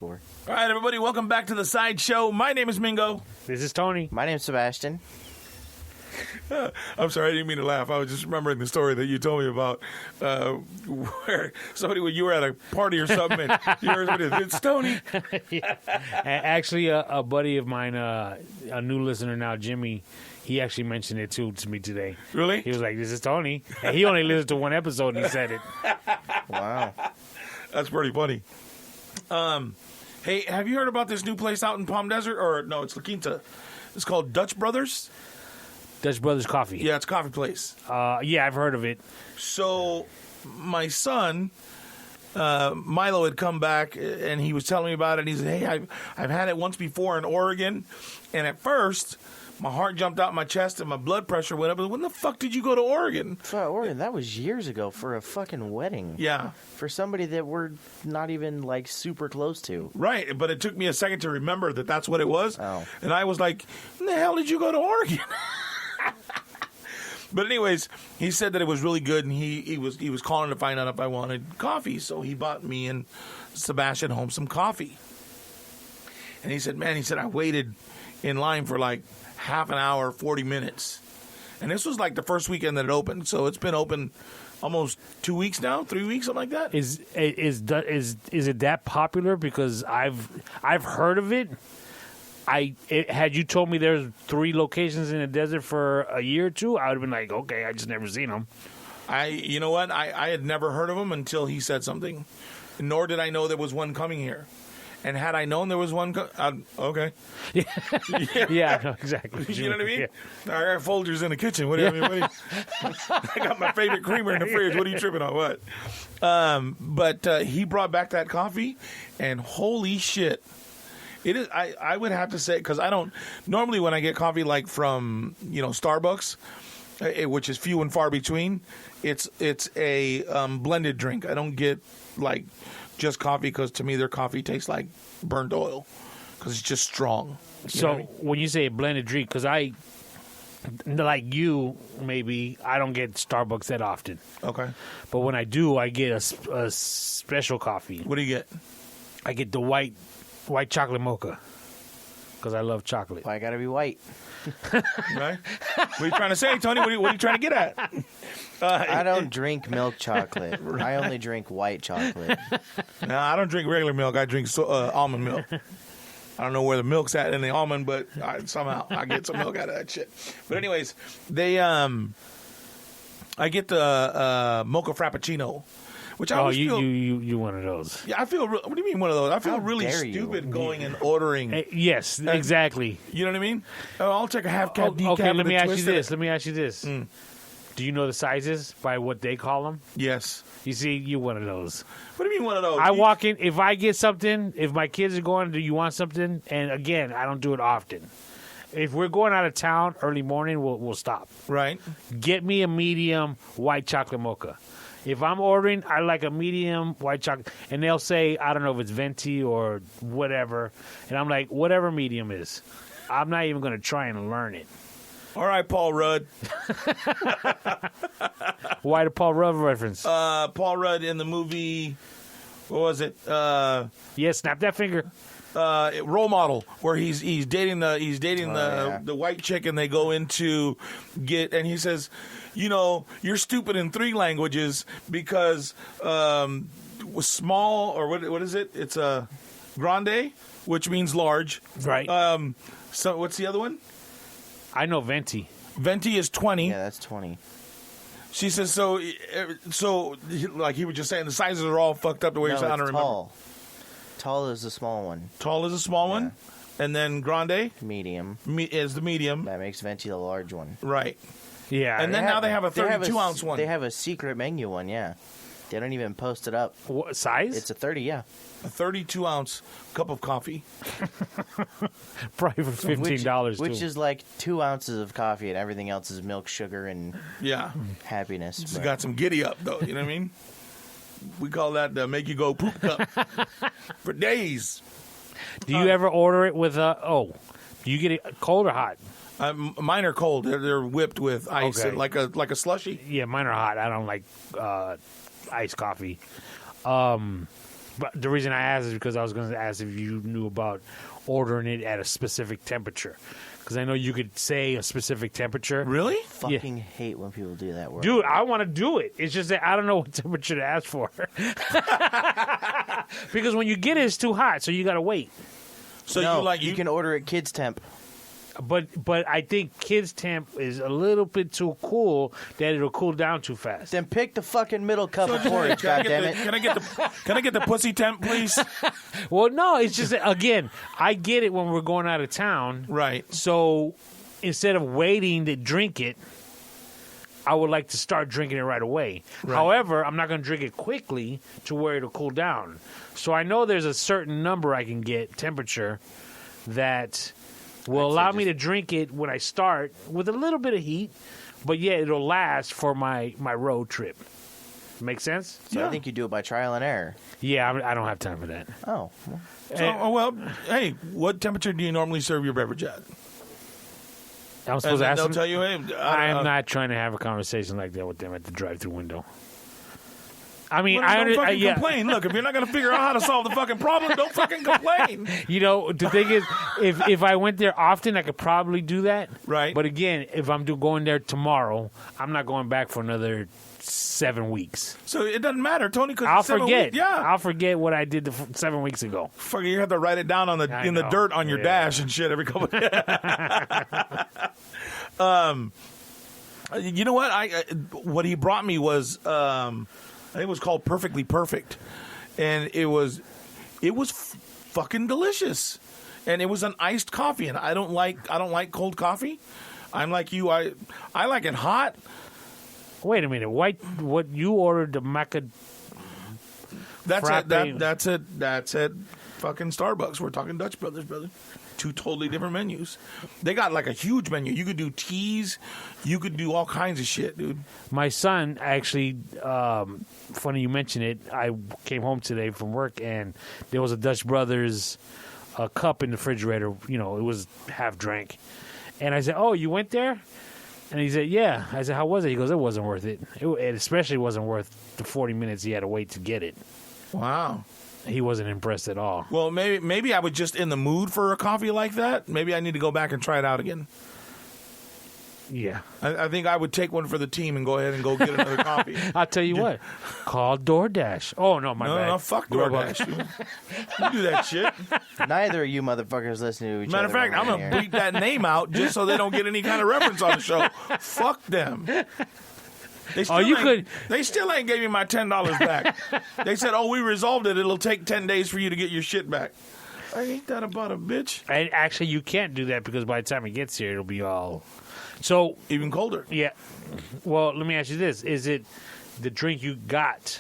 All right, everybody, welcome back to the Sideshow. My name is Mingo. This is Tony. My name's Sebastian. I'm sorry, I didn't mean to laugh. I was just remembering the story that you told me about where you were at a party or something, and you heard it's Tony. Yeah. Actually, a buddy of mine, a new listener now, Jimmy, he actually mentioned it to me today. Really? He was like, "This is Tony," and he only listened to one episode and he said it. Wow. That's pretty funny. Hey, have you heard about this new place out in Palm Desert? Or no, it's La Quinta. It's called Dutch Brothers. Dutch Brothers Coffee. Yeah, it's a coffee place. Yeah, I've heard of it. So my son, Milo, had come back and he was telling me about it. And he said, "Hey, I've had it once before in Oregon, and at first my heart jumped out my chest and my blood pressure went up. When the fuck did you go to Oregon?" Oregon, that was years ago for a fucking wedding. Yeah. For somebody that we're not even, like, super close to. Right, but it took me a second to remember that that's what it was. Oh. And I was like, when the hell did you go to Oregon? But anyways, he said that it was really good, and he was calling to find out if I wanted coffee. So he bought me and Sebastian home some coffee. And he said, I waited in line for like half an hour, 40 minutes. And this was like the first weekend that it opened. So it's been open almost 2 weeks now, 3 weeks, something like that. Is it that popular? Because I've heard of it. Had you told me there's 3 locations in the desert for a year or two, I would have been like, okay, I just never seen them. You know what? I had never heard of them until he said something. Nor did I know there was one coming here. And had I known there was one, okay. Yeah, no, exactly. You know what I mean? Yeah. I got Folgers in the kitchen. What do you mean? I got my favorite creamer in the fridge. What are you tripping on? What? But he brought back that coffee, and holy shit. It is. I would have to say, because I don't normally when I get coffee like from Starbucks, which is few and far between. It's a blended drink. I don't get like just coffee because to me their coffee tastes like burnt oil because it's just strong. So when you say a blended drink, because I like you maybe I don't get Starbucks that often. Okay. But when I do, I get a special coffee. What do you get? I get the white chocolate mocha because I love chocolate. Why gotta be white? Right? What are you trying to say, Tony? What are you trying to get at? I don't drink milk chocolate. I only drink white chocolate. No, I don't drink regular milk. I drink almond milk. I don't know where the milk's at in the almond, but somehow I get some milk out of that shit. But anyways, I get the mocha frappuccino. Which I always feel, you one of those. Yeah, I feel. What do you mean one of those? I feel How really dare you? stupid going and ordering. Yes, exactly. You know what I mean? I'll take a half cap decaf. Okay, let me ask you this. Mm. Do you know the sizes by what they call them? Yes. You see, you're one of those. What do you mean one of those? I walk in, if I get something, if my kids are going, do you want something? And again, I don't do it often. If we're going out of town early morning, we'll stop. Right. Get me a medium white chocolate mocha. If I'm ordering, I like a medium white chocolate. And they'll say, I don't know if it's venti or whatever. And I'm like, whatever medium is. I'm not even going to try and learn it. All right, Paul Rudd. Why the Paul Rudd reference? Paul Rudd in the movie, what was it? Yeah, snap that finger. Role Model, where he's dating the white chick, and they go into and he says, you're stupid in 3 languages because was small, or what is it? It's a grande, which means large. Right. So what's the other one? I know venti. Venti is 20. Yeah, that's 20. She says so. Like he was just saying, the sizes are all fucked up the way you're saying. I don't remember. Tall. Tall is the small one. Tall is a small one, and then grande Medium. is the medium. That makes venti the large one. Right. Yeah. And then now they have a 32-ounce one. They have a secret menu one, yeah. They don't even post it up. What size? It's a 30, yeah. A 32-ounce cup of coffee. Probably for $15 Which too. is like 2 ounces of coffee, and everything else is milk, sugar, and happiness. It's got some giddy up, though. You know what I mean? We call that the make you go poop cup for days. Do you ever order it with do you get it cold or hot? Mine are cold. They're whipped with ice, Okay. like a slushy. Yeah, mine are hot. I don't like iced coffee. But the reason I asked is because I was going to ask if you knew about ordering it at a specific temperature. Because I know you could say a specific temperature. Really? Fucking hate when people do that word. Dude, I want to do it. It's just that I don't know what temperature to ask for. Because when you get it, it's too hot, so you got to wait. So no, you can order it kids temp. But I think kids temp is a little bit too cool that it'll cool down too fast. Then pick the fucking middle cup of porridge, goddammit. Can I get the pussy temp, please? Well, no, it's just that, again, I get it when we're going out of town. Right. So instead of waiting to drink it, I would like to start drinking it right away. Right. However, I'm not going to drink it quickly to where it'll cool down. So I know there's a certain number I can get, temperature, that will allow me to drink it when I start with a little bit of heat, but yet it'll last for my road trip. Make sense? So I think you do it by trial and error. Yeah, I don't have time for that. Oh. Well, hey, what temperature do you normally serve your beverage at? I'm supposed to ask they'll them? tell you, hey, I'm not trying to have a conversation like that with them at the drive-through window. I mean, well, don't fucking complain. Look, if you're not going to figure out how to solve the fucking problem, don't fucking complain. You know, the thing is, if I went there often, I could probably do that. Right. But again, if I'm going there tomorrow, I'm not going back for another 7 weeks. So it doesn't matter, Tony. I'll forget. Weeks, yeah, I'll forget what I did 7 weeks ago. Fuck, you have to write it down on the dirt on your dash and shit every couple. You know what? What he brought me was. I think it was called Perfectly Perfect, and it was fucking delicious, and it was an iced coffee, and I don't like cold coffee. I'm like you, I like it hot. Wait a minute, what you ordered the maca? That's it. Fucking Starbucks. We're talking Dutch Brothers, brother. Two totally different menus. They got like a huge menu. You could do teas. You could do all kinds of shit, dude. My son actually, funny you mention it, I came home today from work and there was a Dutch Brothers cup in the refrigerator. You know, it was half drank. And I said, oh, you went there? And he said, yeah. I said, how was it? He goes, it wasn't worth it. It especially wasn't worth the 40 minutes he had to wait to get it. Wow. He wasn't impressed at all. Well, maybe I was just in the mood for a coffee like that. Maybe I need to go back and try it out again. Yeah. I think I would take one for the team and go ahead and go get another coffee. I'll tell you what. Call DoorDash. Oh, no, my bad. No, fuck DoorDash. You do that shit. Neither of you motherfuckers listen to each Matter other. Matter of fact, I'm going to beat that name out just so they don't get any kind of reference on the show. Fuck them. They still ain't gave me my $10 back. They said, oh, we resolved it. It'll take 10 days for you to get your shit back. Ain't that about a bitch? And actually, you can't do that because by the time it gets here, it'll be all... So even colder. Yeah. Well, let me ask you this. Is it the drink you got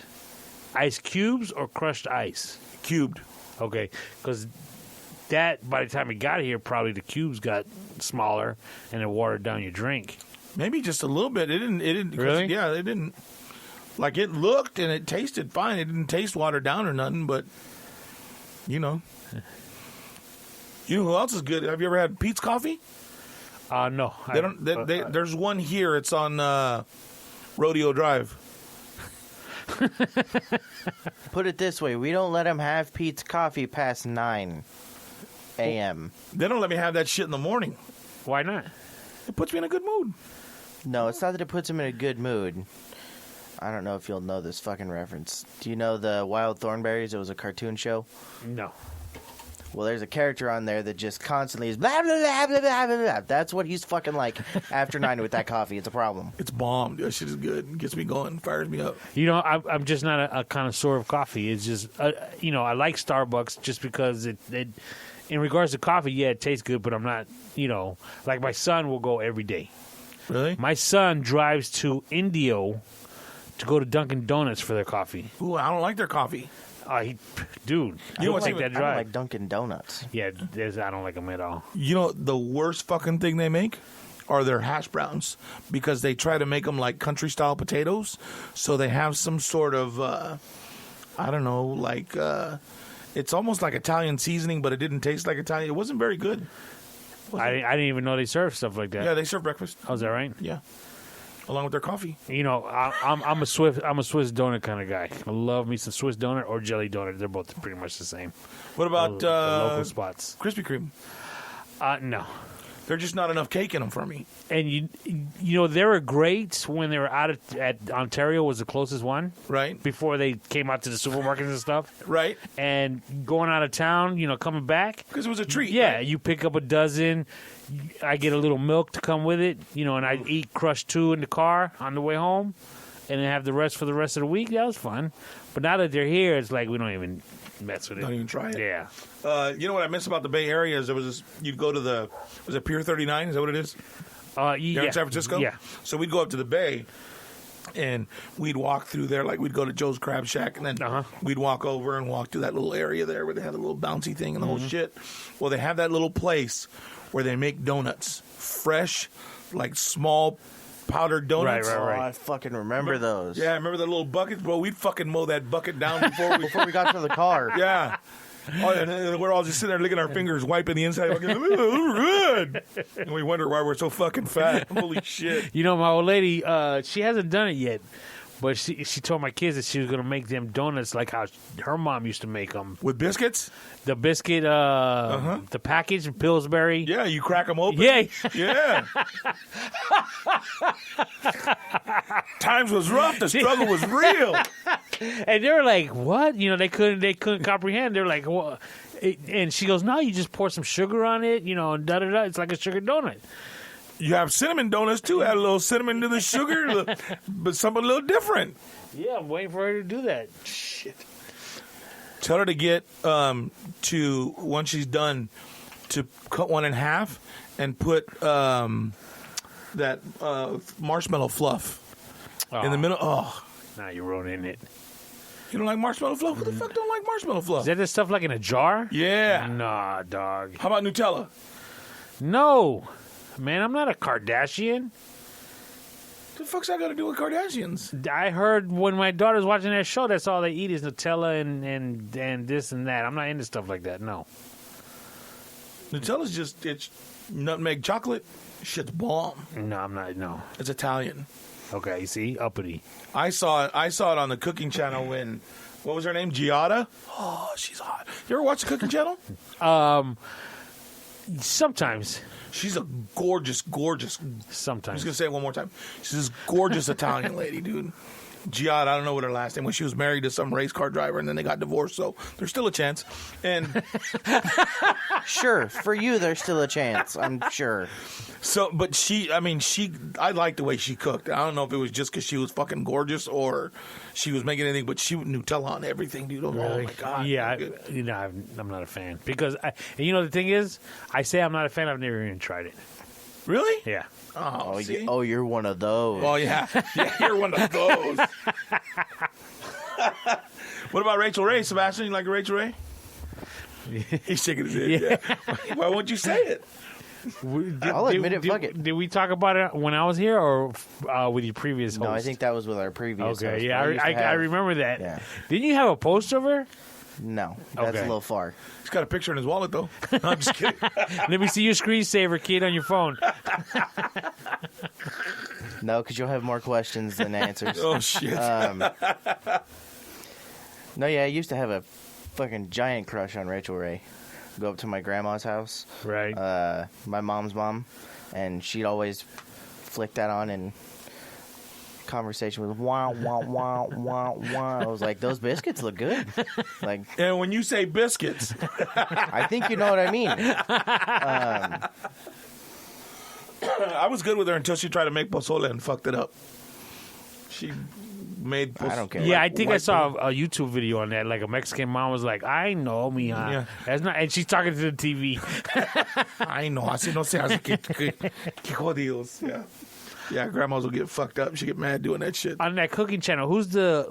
ice cubes or crushed ice? Cubed. Okay. Because that, by the time it got here, probably the cubes got smaller and it watered down your drink. Maybe just a little bit. It didn't. Really? Yeah, it didn't. Like, it looked and it tasted fine. It didn't taste watered down or nothing, but, you know. You know who else is good? Have you ever had Pete's Coffee? No. There's one here. It's on Rodeo Drive. Put it this way. We don't let them have Pete's Coffee past 9 a.m. They don't let me have that shit in the morning. Why not? It puts me in a good mood. No, it's not that it puts him in a good mood. I don't know if you'll know this fucking reference. Do you know the Wild Thornberrys? It was a cartoon show. No. Well, there's a character on there that just constantly is blah, blah, blah, blah, blah, blah, blah. That's what he's fucking like after 9 with that coffee. It's a problem. It's bomb. That shit is good. It gets me going. Fires me up. You know, I'm just not a connoisseur of coffee. It's just, you know, I like Starbucks just because it in regards to coffee, yeah, it tastes good, but I'm not, you know, like my son will go every day. Really? My son drives to Indio to go to Dunkin' Donuts for their coffee. Ooh, I don't like their coffee. Dude, I don't like that drive. I don't like Dunkin' Donuts. Yeah, I don't like them at all. You know, the worst fucking thing they make are their hash browns because they try to make them like country-style potatoes. So they have some sort of, I don't know, like, it's almost like Italian seasoning, but it didn't taste like Italian. It wasn't very good. I didn't even know they served stuff like that. Yeah, they serve breakfast. Oh, is that right? Yeah. along with their coffee. You know, I'm a Swiss donut kind of guy. I love me some Swiss donut or jelly donut. They're both pretty much the same. What about the local spots? Krispy Kreme? No. There's just not enough cake in them for me. And you know, they were great when they were at Ontario was the closest one, Right. before they came out to the supermarkets and stuff. Right. And going out of town, you know, coming back, Because it was a treat. yeah, right? you pick up a dozen. I get a little milk to come with it, you know, and I eat Crush 2 in the car on the way home, and then have the rest for the rest of the week. That was fun. But now that they're here, it's like we don't even mess with it. Don't even try it. Yeah. You know what I miss about the Bay Area is there was this, you'd go to was it Pier 39? Is that what it is? Yeah. Here in San Francisco? Yeah. So we'd go up to the Bay, and we'd walk through there. Like, we'd go to Joe's Crab Shack, and then we'd walk over and walk to that little area there where they have the little bouncy thing and the whole shit. Well, they have that little place where they make donuts. Fresh, like, small powdered donuts. Right. Oh, I fucking remember those. Yeah, remember the little buckets? Well, we'd fucking mow that bucket down before Before we got to the car. Yeah. Oh, and we're all just sitting there licking our fingers, wiping the inside. Like, "Ooh, good." And we wonder why we're so fucking fat. Holy shit. You know, my old lady, she hasn't done it yet, but she told my kids that she was going to make them donuts like how her mom used to make them. With biscuits? The biscuit, the package, Pillsbury. Yeah, you crack them open. Yeah. Yeah. Times was rough. The struggle was real. And they were like, "What?" You know, they couldn't comprehend. They're like, "What?" And she goes, "No, you just pour some sugar on it, you know, and da da da. It's like a sugar donut." You have cinnamon donuts, too. Add a little cinnamon to the sugar, but something a little different. Yeah, I'm waiting for her to do that. Shit. Tell her to get to, once she's done, to cut one in half and put that marshmallow fluff in the middle. Oh. Now you're ruining it. You don't like marshmallow fluff? Who the fuck don't like marshmallow fluff? Is that this stuff like in a jar? Yeah. Nah, dog. How about Nutella? No. Man, I'm not a Kardashian. The fuck's that got to do with Kardashians? I heard when my daughter's watching that show, that's all they eat is Nutella and this and that. I'm not into stuff like that, no. Nutella's just, it's nutmeg chocolate. Shit's bomb. No, I'm not, no. It's Italian. Okay, see? Uppity. I saw it on the cooking channel when, what was her name? Giada? Oh, she's hot. You ever watch the cooking channel? Sometimes. She's a gorgeous, gorgeous. I'm Sometimes. just going to say it one more time. She's this gorgeous Italian lady, dude. Giada, I don't know what her last name was. She was married to some race car driver, and then they got divorced, so there's still a chance. And Sure, for you, there's still a chance. I'm sure. so, but I liked the way she cooked. I don't know if it was just because she was fucking gorgeous or she was making anything, but she would Nutella on everything, dude. Oh, my God. Yeah, Good. I'm not a fan. Because, and you know, the thing is, I say I'm not a fan, I've never even tried it. Really? Yeah. Oh, see? You're one of those. Oh, yeah. Yeah, you're one of those. What about Rachel Ray? Sebastian, you like Rachel Ray? He's shaking his head. Yeah. Why won't you say it? I'll admit it, fuck it. Did we talk about it when I was here or with your previous host? No, I think that was with our previous Okay, host. yeah, I remember that. Yeah. Didn't you have a poster of her? No, that's Okay. a little far. He's got a picture in his wallet, though. No, I'm just kidding. Let me see your screensaver, kid, on your phone. No, because you'll have more questions than answers. Oh, shit. No, yeah, I used to have a fucking giant crush on Rachel Ray. Go up to my grandma's house, Right. my mom's mom, and she'd always flick that on and conversation with wah, wah, wah, wah, wah. I was like, those biscuits look good. Like, And when you say biscuits, I think you know what I mean. I was good with her until she tried to make pozole and fucked it up. She made pozole. I don't care. Yeah, like I think I white saw people. a YouTube video on that. Like a Mexican mom was like, "I know, mija." Yeah. That's not," and she's talking to the TV. I know. Así no se hace. Que jodidos. Yeah. Yeah, grandmas will get fucked up. She get mad doing that shit. On that cooking channel, who's the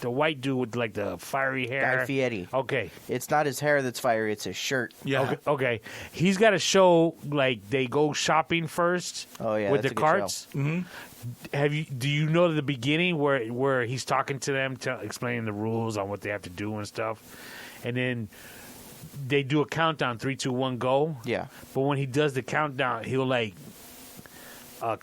white dude with like the fiery hair? Guy Fieri. Okay. It's not his hair that's fiery, it's his shirt. Yeah. Okay. He's got a show like they go shopping first. Oh, yeah, with that's the a good carts. Mm-hmm. Do you know the beginning where he's talking to them, explaining the rules on what they have to do and stuff, and then they do a countdown, 3, 2, 1, go. Yeah. But when he does the countdown, he'll like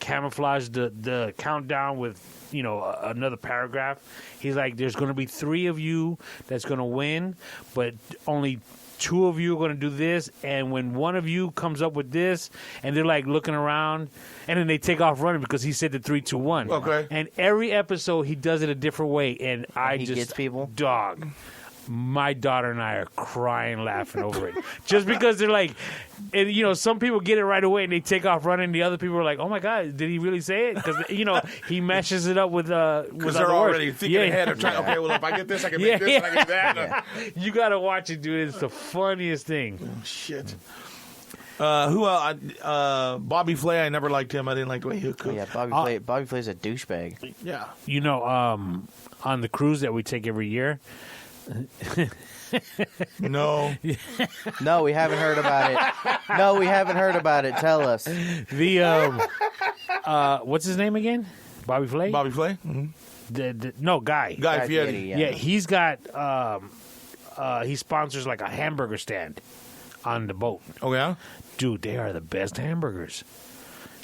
camouflage the countdown with another paragraph. He's like, there's going to be 3 of you that's going to win, but only 2 of you are going to do this, and when one of you comes up with this, and they're like looking around, and then they take off running because he said the 3, 2, 1. Okay. And every episode he does it a different way, and He gets people? dog. My daughter and I are crying, laughing over it, just because they're like, and some people get it right away and they take off running. The other people are like, "Oh my god, did he really say it?" Because he meshes it up with because they're already thinking ahead of trying. Okay, well if I get this, I can make this, and I get that. You gotta watch it, dude. It's the funniest thing. Oh, shit. Bobby Flay, I never liked him. I didn't like the way he cooked. Yeah, Bobby Flay's a douchebag. Yeah. On the cruise that we take every year. No. No, we haven't heard about it. No, we haven't heard about it. Tell us. What's his name again? Bobby Flay? Bobby Flay? Mm-hmm. No, Guy. Guy Fieri. Yeah, he's got, he sponsors like a hamburger stand on the boat. Oh, yeah? Dude, they are the best hamburgers.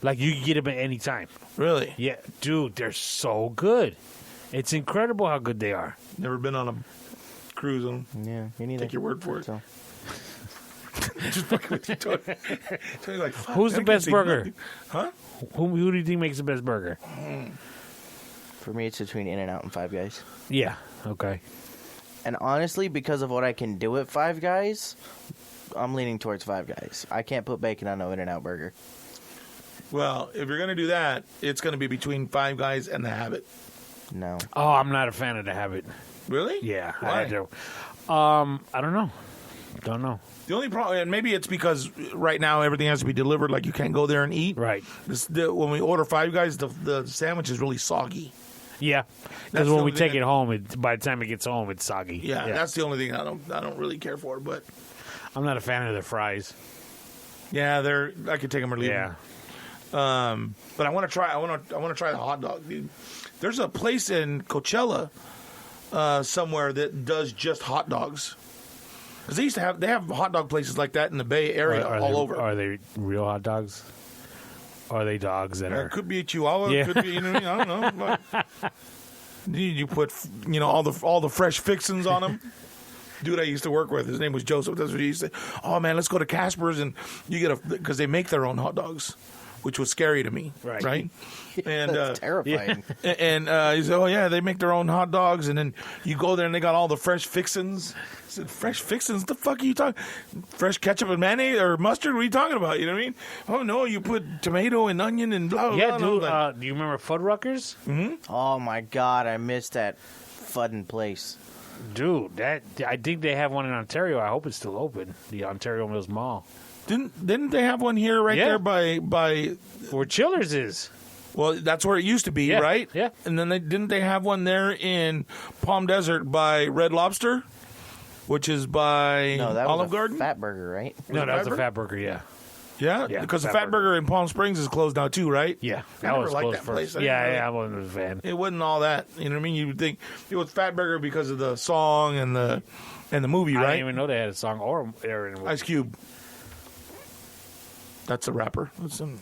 Like, you can get them at any time. Really? Yeah, dude, they're so good. It's incredible how good they are. Never been on a cruise on. Yeah, you need to Take your word for it. So. Just fucking with you, Tony. Tony's like, fuck, Who's the best burger? Nothing. Huh? Who do you think makes the best burger? For me, it's between In-N-Out and Five Guys. Yeah, okay. And honestly, because of what I can do at Five Guys, I'm leaning towards Five Guys. I can't put bacon on no In-N-Out burger. Well, if you're going to do that, it's going to be between Five Guys and The Habit. No. Oh, I'm not a fan of the Habit. Really? Yeah, Why? I do. I don't know. Don't know. The only problem, and maybe it's because right now everything has to be delivered, like you can't go there and eat. Right. When we order Five Guys, the sandwich is really soggy. Yeah, That's because the when we only take thing it home, by the time it gets home, it's soggy. Yeah, that's the only thing I don't really care for. But I'm not a fan of their fries. yeah, I could take them or leave Yeah. them. But I want to try. I want to try the hot dog, dude. There's a place in Coachella somewhere that does just hot dogs. Because they have hot dog places like that in the Bay Area all over. Are they real hot dogs? Or are they dogs that are? It could be a Chihuahua. Yeah. Could be, I don't know. But you put, all the fresh fixins on them. Dude I used to work with, his name was Joseph. That's what he used to say. Oh man, let's go to Casper's and you get because they make their own hot dogs, which was scary to me. Right? And That's terrifying. Yeah. And he said, "Oh yeah, they make their own hot dogs, and then you go there and they got all the fresh fixins." I said, "Fresh fixins? The fuck are you talking? Fresh ketchup and mayonnaise or mustard? What are you talking about? You know what I mean? Oh no, you put tomato and onion and blah blah." Yeah, blah. dude. Do you remember Fuddruckers? Mm-hmm. Oh my God, I missed that fudding place. Dude, I think they have one in Ontario. I hope it's still open. The Ontario Mills Mall. Didn't they have one here there by where Chillers is? Well, that's where it used to be, right? Yeah. And then didn't they have one there in Palm Desert by Red Lobster, which is by Olive Garden? Fat Burger, right? No, that was a Fat Burger. Yeah. Yeah, because the Fat Burger in Palm Springs is closed now too, right? Yeah, I never liked that place. I wasn't a fan. It wasn't all that. You know what I mean? You would think it was Fat Burger because of the song and the movie, right? I didn't even know they had a song or Ice Cube. That's a rapper. Wasn't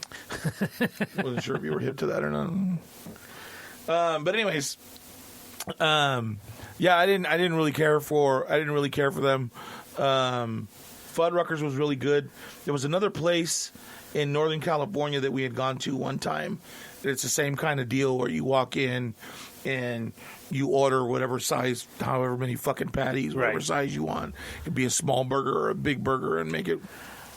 sure if you were hip to that or not. But anyways, yeah, I didn't really care for them. Fuddruckers was really good. There was another place in Northern California that we had gone to one time. It's the same kind of deal where you walk in and you order whatever size, however many fucking patties, whatever size you want. It could be a small burger or a big burger and make it.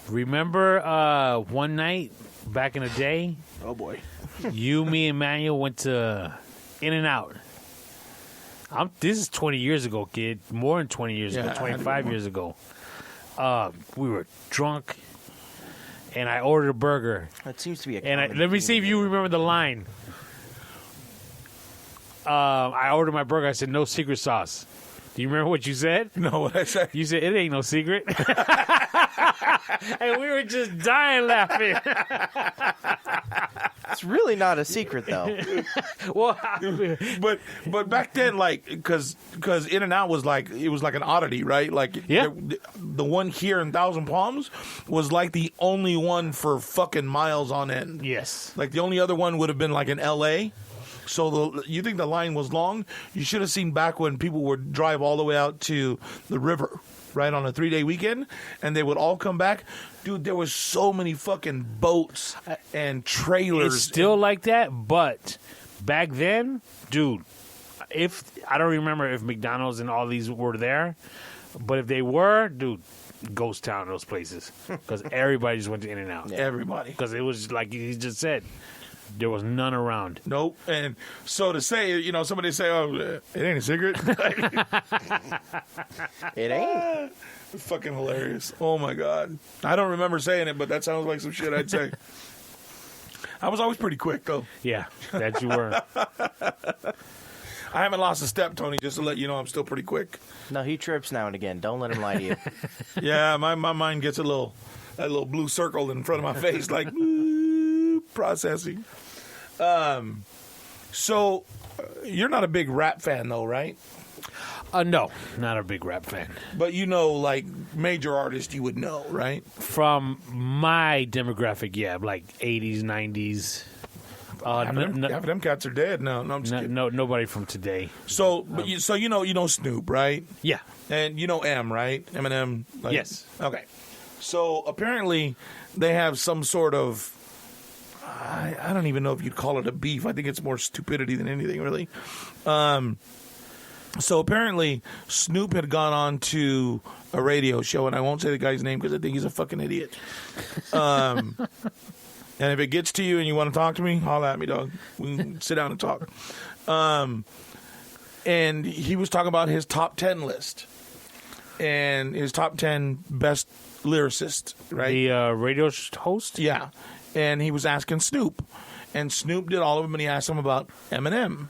Remember one night back in the day? Oh boy. You, me, and Manuel went to In-N-Out. This is 20 years ago, kid. More than 20 years ago. 25 years ago. We were drunk, and I ordered a burger. That seems to be a. And let me see if you remember the line. I ordered my burger. I said, "No secret sauce." Do you remember what you said? No, what I said? You said, "It ain't no secret." And we were just dying laughing. It's really not a secret, though. Well, but back then, like, because In-N-Out was like, it was like an oddity, right? Like, Yeah. the one here in Thousand Palms was like the only one for fucking miles on end. yes. Like the only other one would have been like in L.A. So you think the line was long? You should have seen back when people would drive all the way out to the river, right, on a 3-day weekend, and they would all come back. Dude, there was so many fucking boats and trailers. It's still like that, but back then, dude, if I don't remember if McDonald's and all these were there, but if they were, dude, ghost town, those places, because everybody just went to In-N-Out. Everybody. Because it was like he just said, there was none around. Nope. And so to say, somebody say, "Oh, it ain't a secret." It ain't. Fucking hilarious. Oh my god. I don't remember saying it, but that sounds like some shit I'd say. I was always pretty quick though. Yeah, that you were. I haven't lost a step, Tony, just to let you know I'm still pretty quick. No, he trips now and again. Don't let him lie to you. Yeah, my mind gets that little blue circle in front of my face, like processing. So you're not a big rap fan though, right? No, not a big rap fan. But like major artists you would know, right? From my demographic, yeah, like 80s, 90s. Half of them cats are dead. No, I'm just kidding. Nobody from today. So, but you know Snoop, right? Yeah. And you know M, right? Eminem. Like, Yes. Okay. So apparently they have some sort of I don't even know if you'd call it a beef. I think it's more stupidity than anything, really. So apparently Snoop had gone on to a radio show, and I won't say the guy's name because I think he's a fucking idiot. And if it gets to you and you want to talk to me, holler at me, dog. We can sit down and talk. And he was talking about his top 10 list and his top 10 best lyricists, right? The radio host? Yeah. And he was asking Snoop. And Snoop did all of them, and he asked him about Eminem.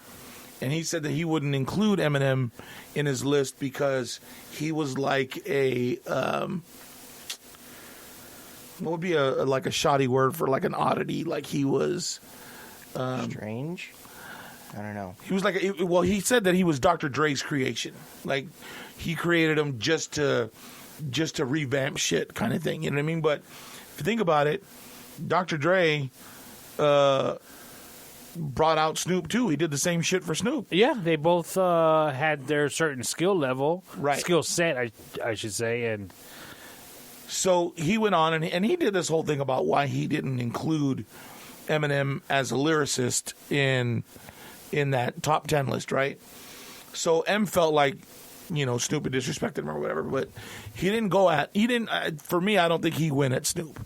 And he said that he wouldn't include Eminem in his list because he was like a what would be a shoddy word for like an oddity? Like he was Strange? I don't know. he was like he said that he was Dr. Dre's creation. Like he created him just to revamp shit kind of thing. You know what I mean? But if you think about it, Dr. Dre brought out Snoop too. He did the same shit for Snoop. Yeah, they both had their certain skill level, Right. skill set, I should say, and So he went on and he did this whole thing about why he didn't include Eminem as a lyricist in that top 10 list, right? So M felt like, Snoop had disrespected him or whatever, but for me, I don't think he went at Snoop.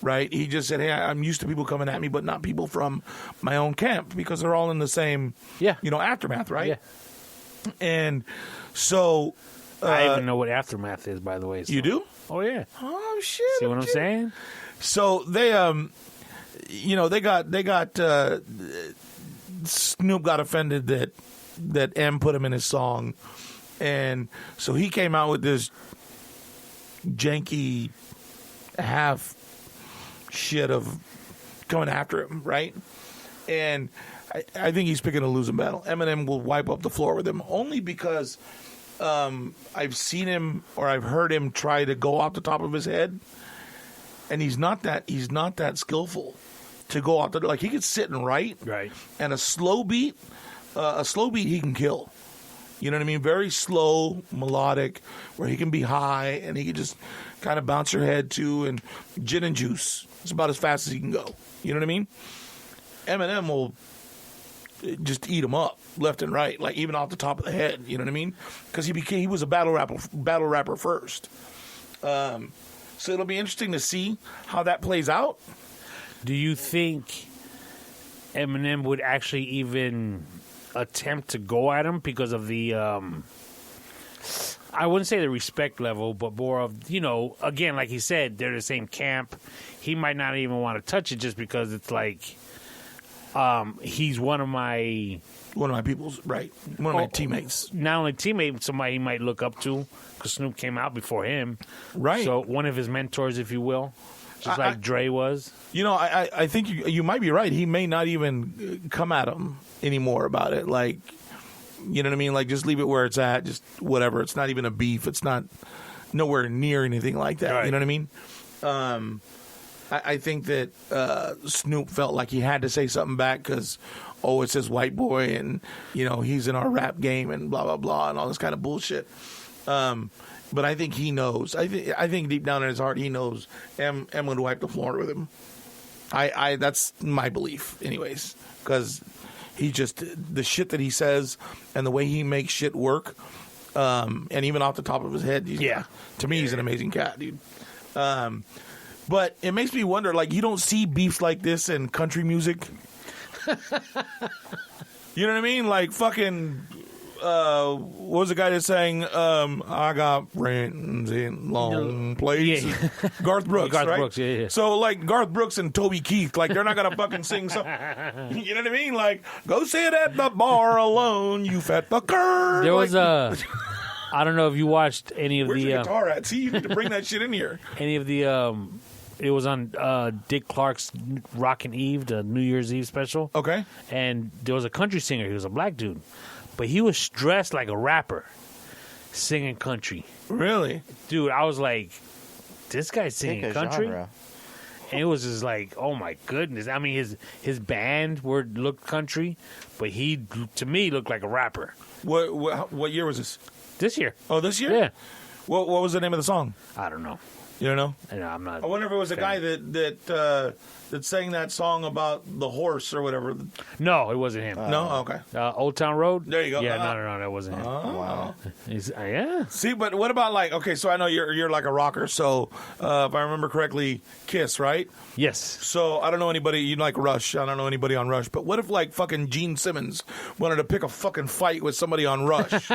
Right? He just said, hey, I'm used to people coming at me, but not people from my own camp because they're all in the same, aftermath, right? yeah. And so... I even know what aftermath is, by the way. So. You do? Oh, yeah. Oh, shit. See what I'm saying? So they, they got Snoop got offended that M put him in his song. And so he came out with this janky half shit of coming after him, right? And I think he's picking a losing battle. Eminem will wipe up the floor with him only because I've seen him or I've heard him try to go off the top of his head, and he's not that skillful to go off the like he could sit and write, Right. and a slow beat he can kill. You know what I mean? Very slow, melodic, where he can be high and he can just kind of bounce your head to, and gin and juice. It's about as fast as he can go. You know what I mean? Eminem will just eat him up left and right, like even off the top of the head. You know what I mean? Because he was a battle rapper first. So it'll be interesting to see how that plays out. Do you think Eminem would actually even attempt to go at him because of the I wouldn't say the respect level, but more of, again, like he said, they're the same camp. He might not even want to touch it just because it's like he's one of my people's, right? One of my teammates. Not only teammate, somebody he might look up to because Snoop came out before him. Right. So one of his mentors, if you will. just like Dre was. You know, I think you might be right. He may not even come at him anymore about it. Like, you know what I mean? Like, just leave it where it's at. Just whatever. It's not even a beef. It's not nowhere near anything like that. Right. You know what I mean? I think that Snoop felt like he had to say something back because, it's this white boy and, you know, he's in our rap game and blah, blah, blah and all this kind of bullshit. But I think he knows. I think deep down in his heart he knows I'm going to wipe the floor with him. That's my belief, anyways, because he just the shit that he says and the way he makes shit work, and even off the top of his head, to me, he's an amazing cat, dude. But it makes me wonder, like, you don't see beefs like this in country music. You know what I mean? Like fucking. What was the guy that sang I got friends in long places? Yeah. Garth Brooks, Garth right? Brooks, yeah. So like Garth Brooks and Toby Keith, like they're not gonna fucking sing some. You know what I mean? Like, go sit at the bar alone, you fat fucker. There like, was I don't know if you watched any of where's the your guitar at? See, you need to bring that shit in here. any of the it was on Dick Clark's Rockin' Eve, the New Year's Eve special. Okay. And there was a country singer. He was a black dude. But he was dressed like a rapper, singing country. Really? Dude, I was like, this guy's Pick singing a country? genre. And it was just like, oh my goodness. I mean, his band looked country, but he, to me, looked like a rapper. What year was this? This year. Oh, this year? Yeah. What was the name of the song? I don't know. You don't know? No, I'm not. I wonder if it was a guy fan. that sang that song about the horse or whatever. No, it wasn't him. No? Okay. Old Town Road? There you go. Yeah, no, that wasn't him. Wow. Yeah. See, but what about like, okay, so I know you're like a rocker, so if I remember correctly, Kiss, right? Yes. So I don't know anybody, you like Rush, I don't know anybody on Rush, but what if like fucking Gene Simmons wanted to pick a fucking fight with somebody on Rush?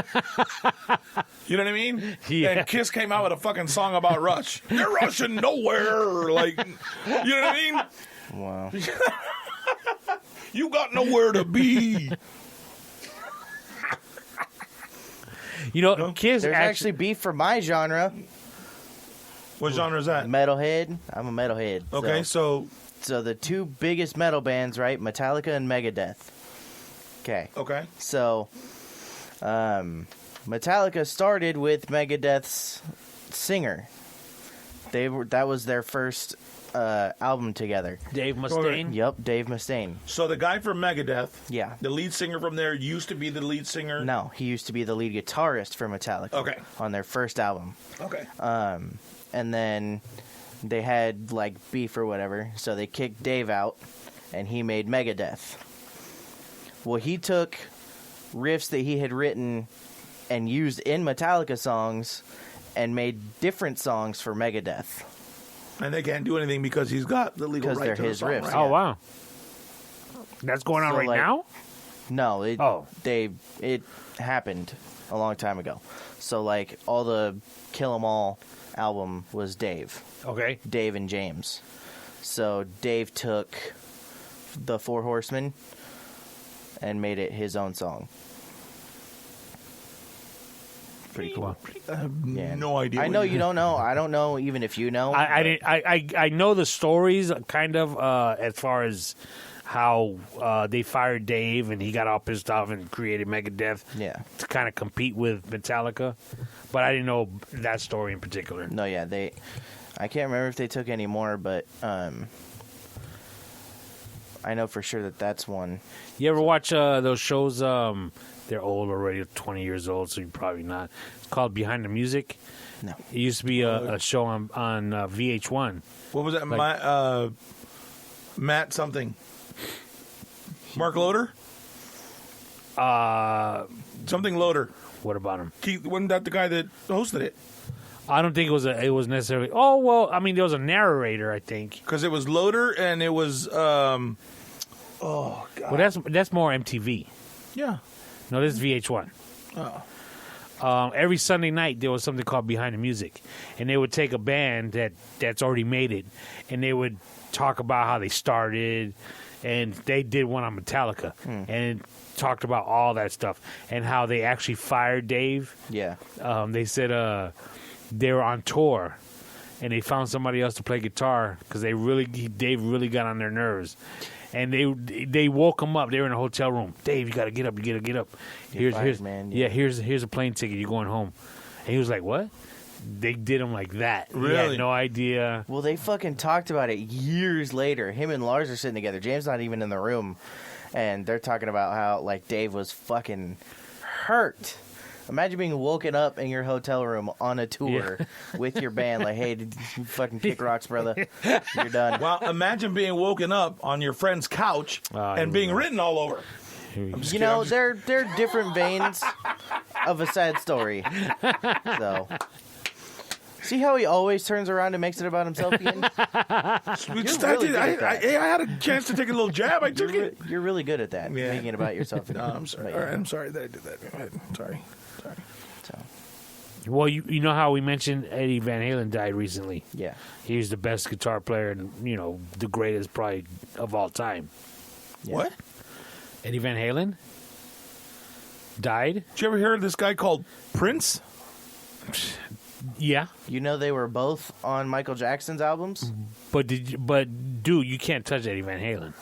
You know what I mean? Yeah. And Kiss came out with a fucking song about Rush. They're rushing nowhere. Like, you know what I mean? Wow. You got nowhere to be. You know, Kiss There's actually beef for my genre. What genre is that? Metalhead. I'm a metalhead. Okay, so So the two biggest metal bands, right? Metallica and Megadeth. Okay. okay. So, Metallica started with Megadeth's singer. That was their first album together. Dave Mustaine. Yep, Dave Mustaine. So the guy from Megadeth, Yeah. the lead singer from there, used to be the lead singer. No, he used to be the lead guitarist for Metallica. Okay. On their first album. Okay. And then they had like beef or whatever, so they kicked Dave out, and he made Megadeth. Well, he took riffs that he had written and used in Metallica songs and made different songs for Megadeth. And they can't do anything because he's got the legal Because right they're to the his song, riffs. right? Oh, wow. That's going on So, right like- now? No, it happened a long time ago. So like all the Kill 'Em All album was Dave and James. So Dave took the Four Horsemen and made it his own song. Pretty cool. Yeah. No idea. I what know you don't know. I don't know even if you know. I know the stories kind of as far as how they fired Dave and he got all pissed off and created Megadeth Yeah. to kind of compete with Metallica, but I didn't know that story in particular. No, yeah, I can't remember if they took any more, but I know for sure that that's one. You ever watch those shows? They're old already, 20 years old, so you're probably not. It's called Behind the Music. No. It used to be a show on VH1. What was that? Like- Matt something. Mark Loader? Something Loader. What about him? Keith, wasn't that the guy that hosted it? I don't think it was necessarily. Oh well, I mean there was a narrator, I think. Because it was Loader and it was. Oh God. Well, that's more MTV. Yeah. No, this is VH1. Every Sunday night there was something called Behind the Music, and they would take a band that's already made it, and they would talk about how they started, and they did one on Metallica, and talked about all that stuff and how they actually fired Dave. Yeah. They said they were on tour, and they found somebody else to play guitar because Dave really got on their nerves. And they woke him up. They were in a hotel room. Dave, you got to get up. You got to get up. Here's man. Here's a plane ticket. You're going home. And he was like, what? They did him like that. Really? He had no idea. Well, they fucking talked about it years later. Him and Lars are sitting together. James not even in the room. And they're talking about how, like, Dave was fucking hurt. Imagine being woken up in your hotel room on a tour with your band. Like, hey, did you fucking kick rocks, brother? You're done. Well, imagine being woken up on your friend's couch and being written all over. You know, they're different veins of a sad story. So, see how he always turns around and makes it about himself again? I had a chance to take a little jab. I took it. You're really good at that, Yeah. making it about yourself. No, I'm sorry. But, All right, I'm sorry that I did that. Go ahead. Sorry. So, Well, you know how we mentioned Eddie Van Halen died recently. yeah. He was the best guitar player and, you know, the greatest probably of all time. Yeah. What? Eddie Van Halen died? Did you ever hear of this guy called Prince? Yeah. You know they were both on Michael Jackson's albums? But dude, you can't touch Eddie Van Halen.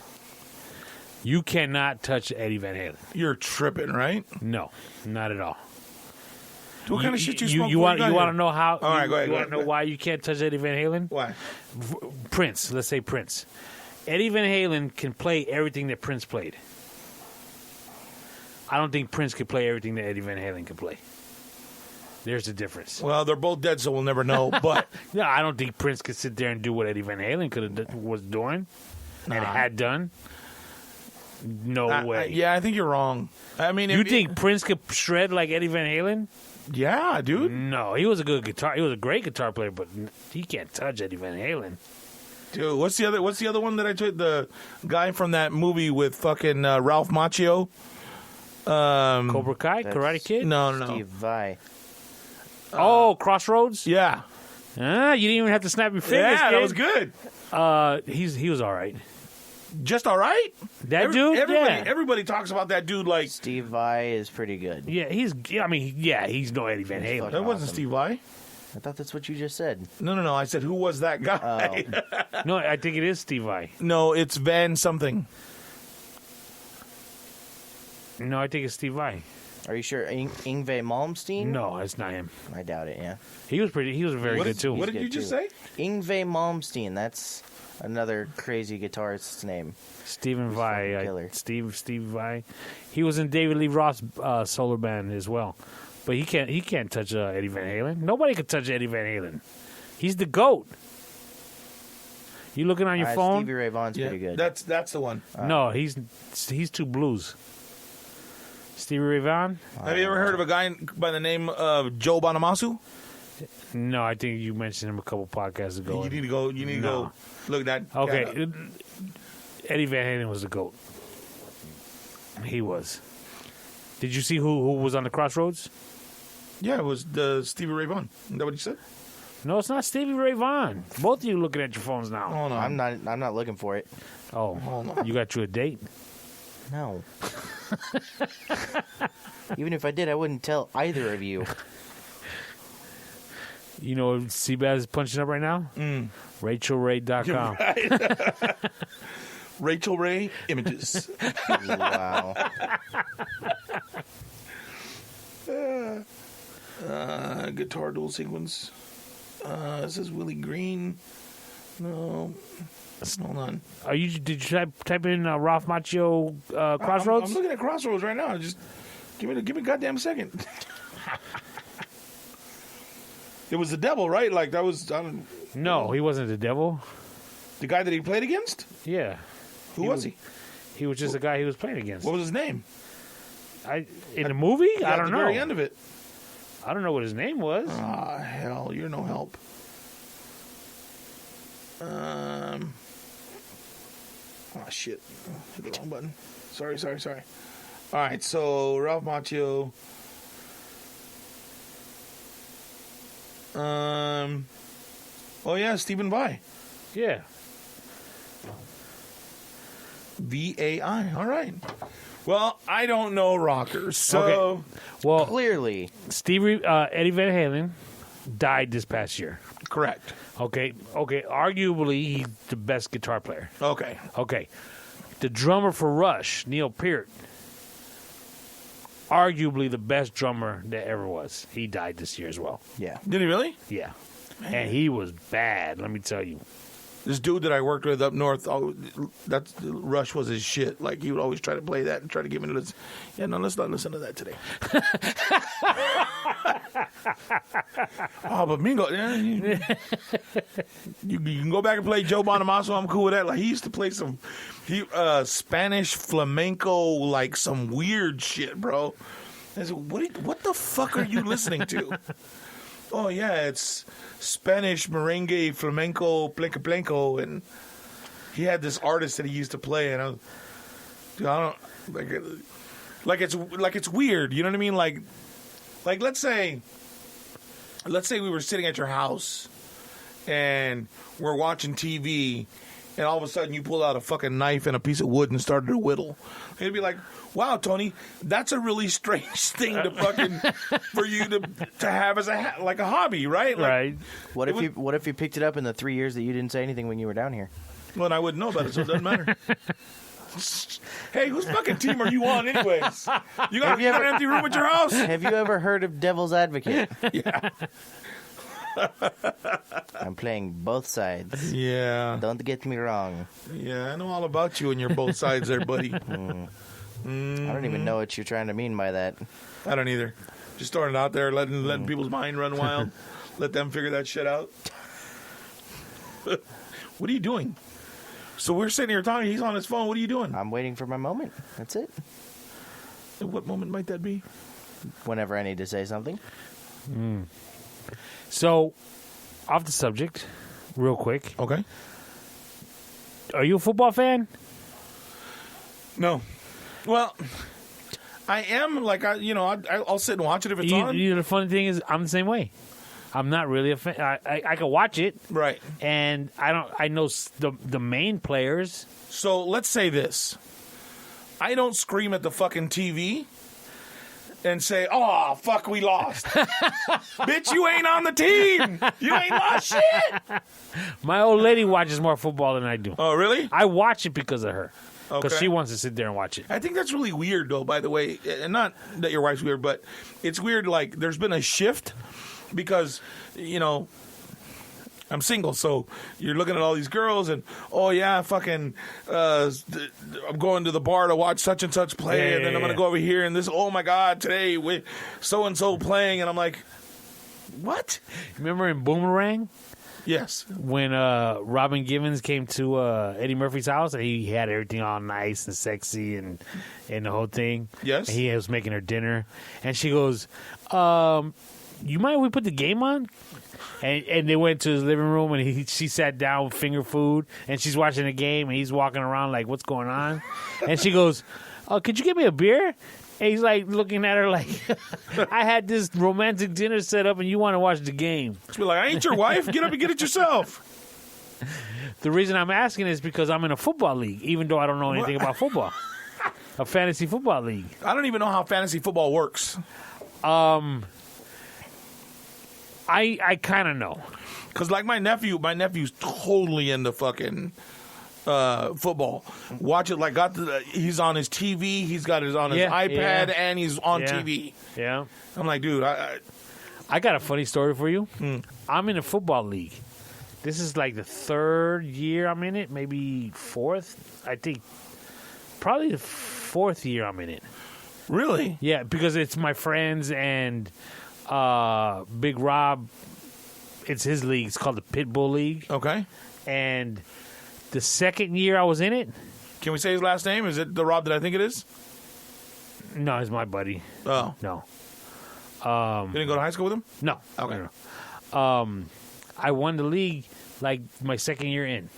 You cannot touch Eddie Van Halen. You're tripping, right? No, not at all. What kind of shit you smoke? You want to know how? All right, go ahead. You want to know why you can't touch Eddie Van Halen? Why? Prince. Let's say Prince. Eddie Van Halen can play everything that Prince played. I don't think Prince could play everything that Eddie Van Halen could play. There's a difference. Well, they're both dead, so we'll never know. But No, I don't think Prince could sit there and do what Eddie Van Halen was doing and had done. No way. Yeah, I think you're wrong. I mean, You think Prince could shred like Eddie Van Halen? Yeah, dude. No, he was a good guitar. He was a great guitar player, but he can't touch Eddie Van Halen. Dude, what's the other one that I took? The guy from that movie with fucking Ralph Macchio. Cobra Kai, That's Karate Kid. No. Steve Vai. Oh, Crossroads. Yeah. You didn't even have to snap your fingers. Yeah, kid. that was good. He was all right. Just all right. Dude, Everybody talks about that dude like Steve Vai is pretty good. yeah, he's no Eddie Van Halen. that wasn't Awesome. Steve Vai. I thought that's what you just said. No. I said who was that guy? No, I think it is Steve Vai. No, it's Van something. No, I think it's Steve Vai. Are you sure? Yngwie Malmsteen? No, it's not him. I doubt it, yeah. He was very good too. What did He's you good, just too. say? Yngwie Malmsteen, that's another crazy guitarist's name. Stephen fucking Vai, killer. Steve Vai. He was in David Lee Roth's solo band as well, but he can't touch Eddie Van Halen. Nobody can touch Eddie Van Halen. He's the GOAT. You looking on your phone? Stevie Ray Vaughan's Yeah, pretty good. that's the one. No, he's too blues. Stevie Ray Vaughan? Have you ever heard of a guy by the name of Joe Bonamassa? No, I think you mentioned him a couple podcasts ago. You need to go. No. Look that. Okay, guy up. Eddie Van Halen was the GOAT. He was. Did you see who was on the Crossroads? Yeah, it was the Stevie Ray Vaughan. Is that what you said? No, it's not Stevie Ray Vaughan. Both of you looking at your phones now. Hold on. I'm not looking for it. Oh, Hold on. you got you a date? No. Even if I did, I wouldn't tell either of you. You know what Seabass is punching up right now? RachelRay.com. Rachel Ray Images. Wow. Guitar dual sequence. This is Willie Green. No. Hold on. Did you type in Ralph Macchio Crossroads? I'm looking at Crossroads right now. Just give me a goddamn second. It was the devil, right? Like that was No, he wasn't the devil. the guy that he played against. Yeah, Who was he? he was just the guy he was playing against. What was his name? In the movie? I At don't the know. very end of it. I don't know what his name was. Ah, hell, you're no help. Oh shit, hit the wrong button. Sorry. All right, so Ralph Macchio. Oh yeah, Stephen Vai. Yeah. VAI. All right. Well, I don't know rockers, so Okay. Well, Clearly. Eddie Van Halen died this past year. Correct. Okay. Arguably, he's the best guitar player. Okay. Okay. The drummer for Rush, Neil Peart, arguably the best drummer that ever was. He died this year as well. Yeah. Did he really? Yeah. And he was bad, let me tell you. This dude that I worked with up north, that's Rush was his shit. Like, he would always try to play that and try to give me this. Yeah, no, let's not listen to that today. Oh, but Mingo, yeah, you can go back and play Joe Bonamassa. I'm cool with that. Like, he used to play some Spanish flamenco, like some weird shit, bro. I said, what the fuck are you listening to? Oh, yeah, it's Spanish, merengue, flamenco, plenco, and he had this artist that he used to play, and I don't, like it's weird, you know what I mean? Like let's say we were sitting at your house, and we're watching TV, and all of a sudden you pull out a fucking knife and a piece of wood and started to whittle. It'd be like, wow, Tony, that's a really strange thing to fucking for you to have as a hobby, right? Like, Right. What if you picked it up in the 3 years that you didn't say anything when you were down here? Well, and I wouldn't know about it, so it doesn't matter. Hey, whose fucking team are you on, anyways? You got an empty room at your house? Have you ever heard of Devil's Advocate? Yeah. I'm playing both sides. Yeah. Don't get me wrong. Yeah, I know all about you and your both sides there, buddy. I don't even know what you're trying to mean by that. I don't either. Just throwing it out there, letting people's mind run wild. Let them figure that shit out. What are you doing? So we're sitting here talking. He's on his phone. What are you doing? I'm waiting for my moment. That's it. What moment might that be? Whenever I need to say something. So, off the subject, real quick. Okay. Are you a football fan? No. Well, I am. Like, I'll sit and watch it if it's on. The funny thing is, I'm the same way. I'm not really a fan. I can watch it, Right. and I know the main players. So let's say this. I don't scream at the fucking TV and say, "Oh, fuck, we lost." Bitch, you ain't on the team. You ain't lost shit. My old lady watches more football than I do. Oh, really? I watch it because of her. Because Okay. she wants to sit there and watch it. I think that's really weird, though, by the way. And not that your wife's weird, but it's weird, like, there's been a shift because, I'm single, so you're looking at all these girls and, oh, yeah, fucking, I'm going to the bar to watch such and such play, and then I'm going to go over here and this, oh, my God, today, with so-and-so playing, and I'm like, what? Remember in Boomerang? Yes. When Robin Givens came to Eddie Murphy's house and he had everything all nice and sexy and the whole thing. Yes. And he was making her dinner. And she goes, you mind if we put the game on? And they went to his living room and she sat down with finger food and she's watching the game and he's walking around like, what's going on? And she goes, could you get me a beer? And he's like looking at her like, I had this romantic dinner set up and you want to watch the game. She'll be like, I ain't your wife. Get up and get it yourself. The reason I'm asking is because I'm in a football league, even though I don't know anything about football. A fantasy football league. I don't even know how fantasy football works. I kind of know. Because like my nephew's totally into fucking football. Watch it like he's on his TV, he's got it on his iPad, and he's on TV. Yeah. I'm like, dude, I got a funny story for you. I'm in a football league. This is like the third year I'm in it, maybe fourth. I think probably the fourth year I'm in it. really? Yeah, because it's my friends and Big Rob. It's his league. It's called the Pitbull League. Okay. And the second year I was in it, Can we say his last name? Is it the Rob that I think it is? no, it's my buddy. Oh. No. You didn't go to high school with him? No. Okay. No. I won the league like my second year in,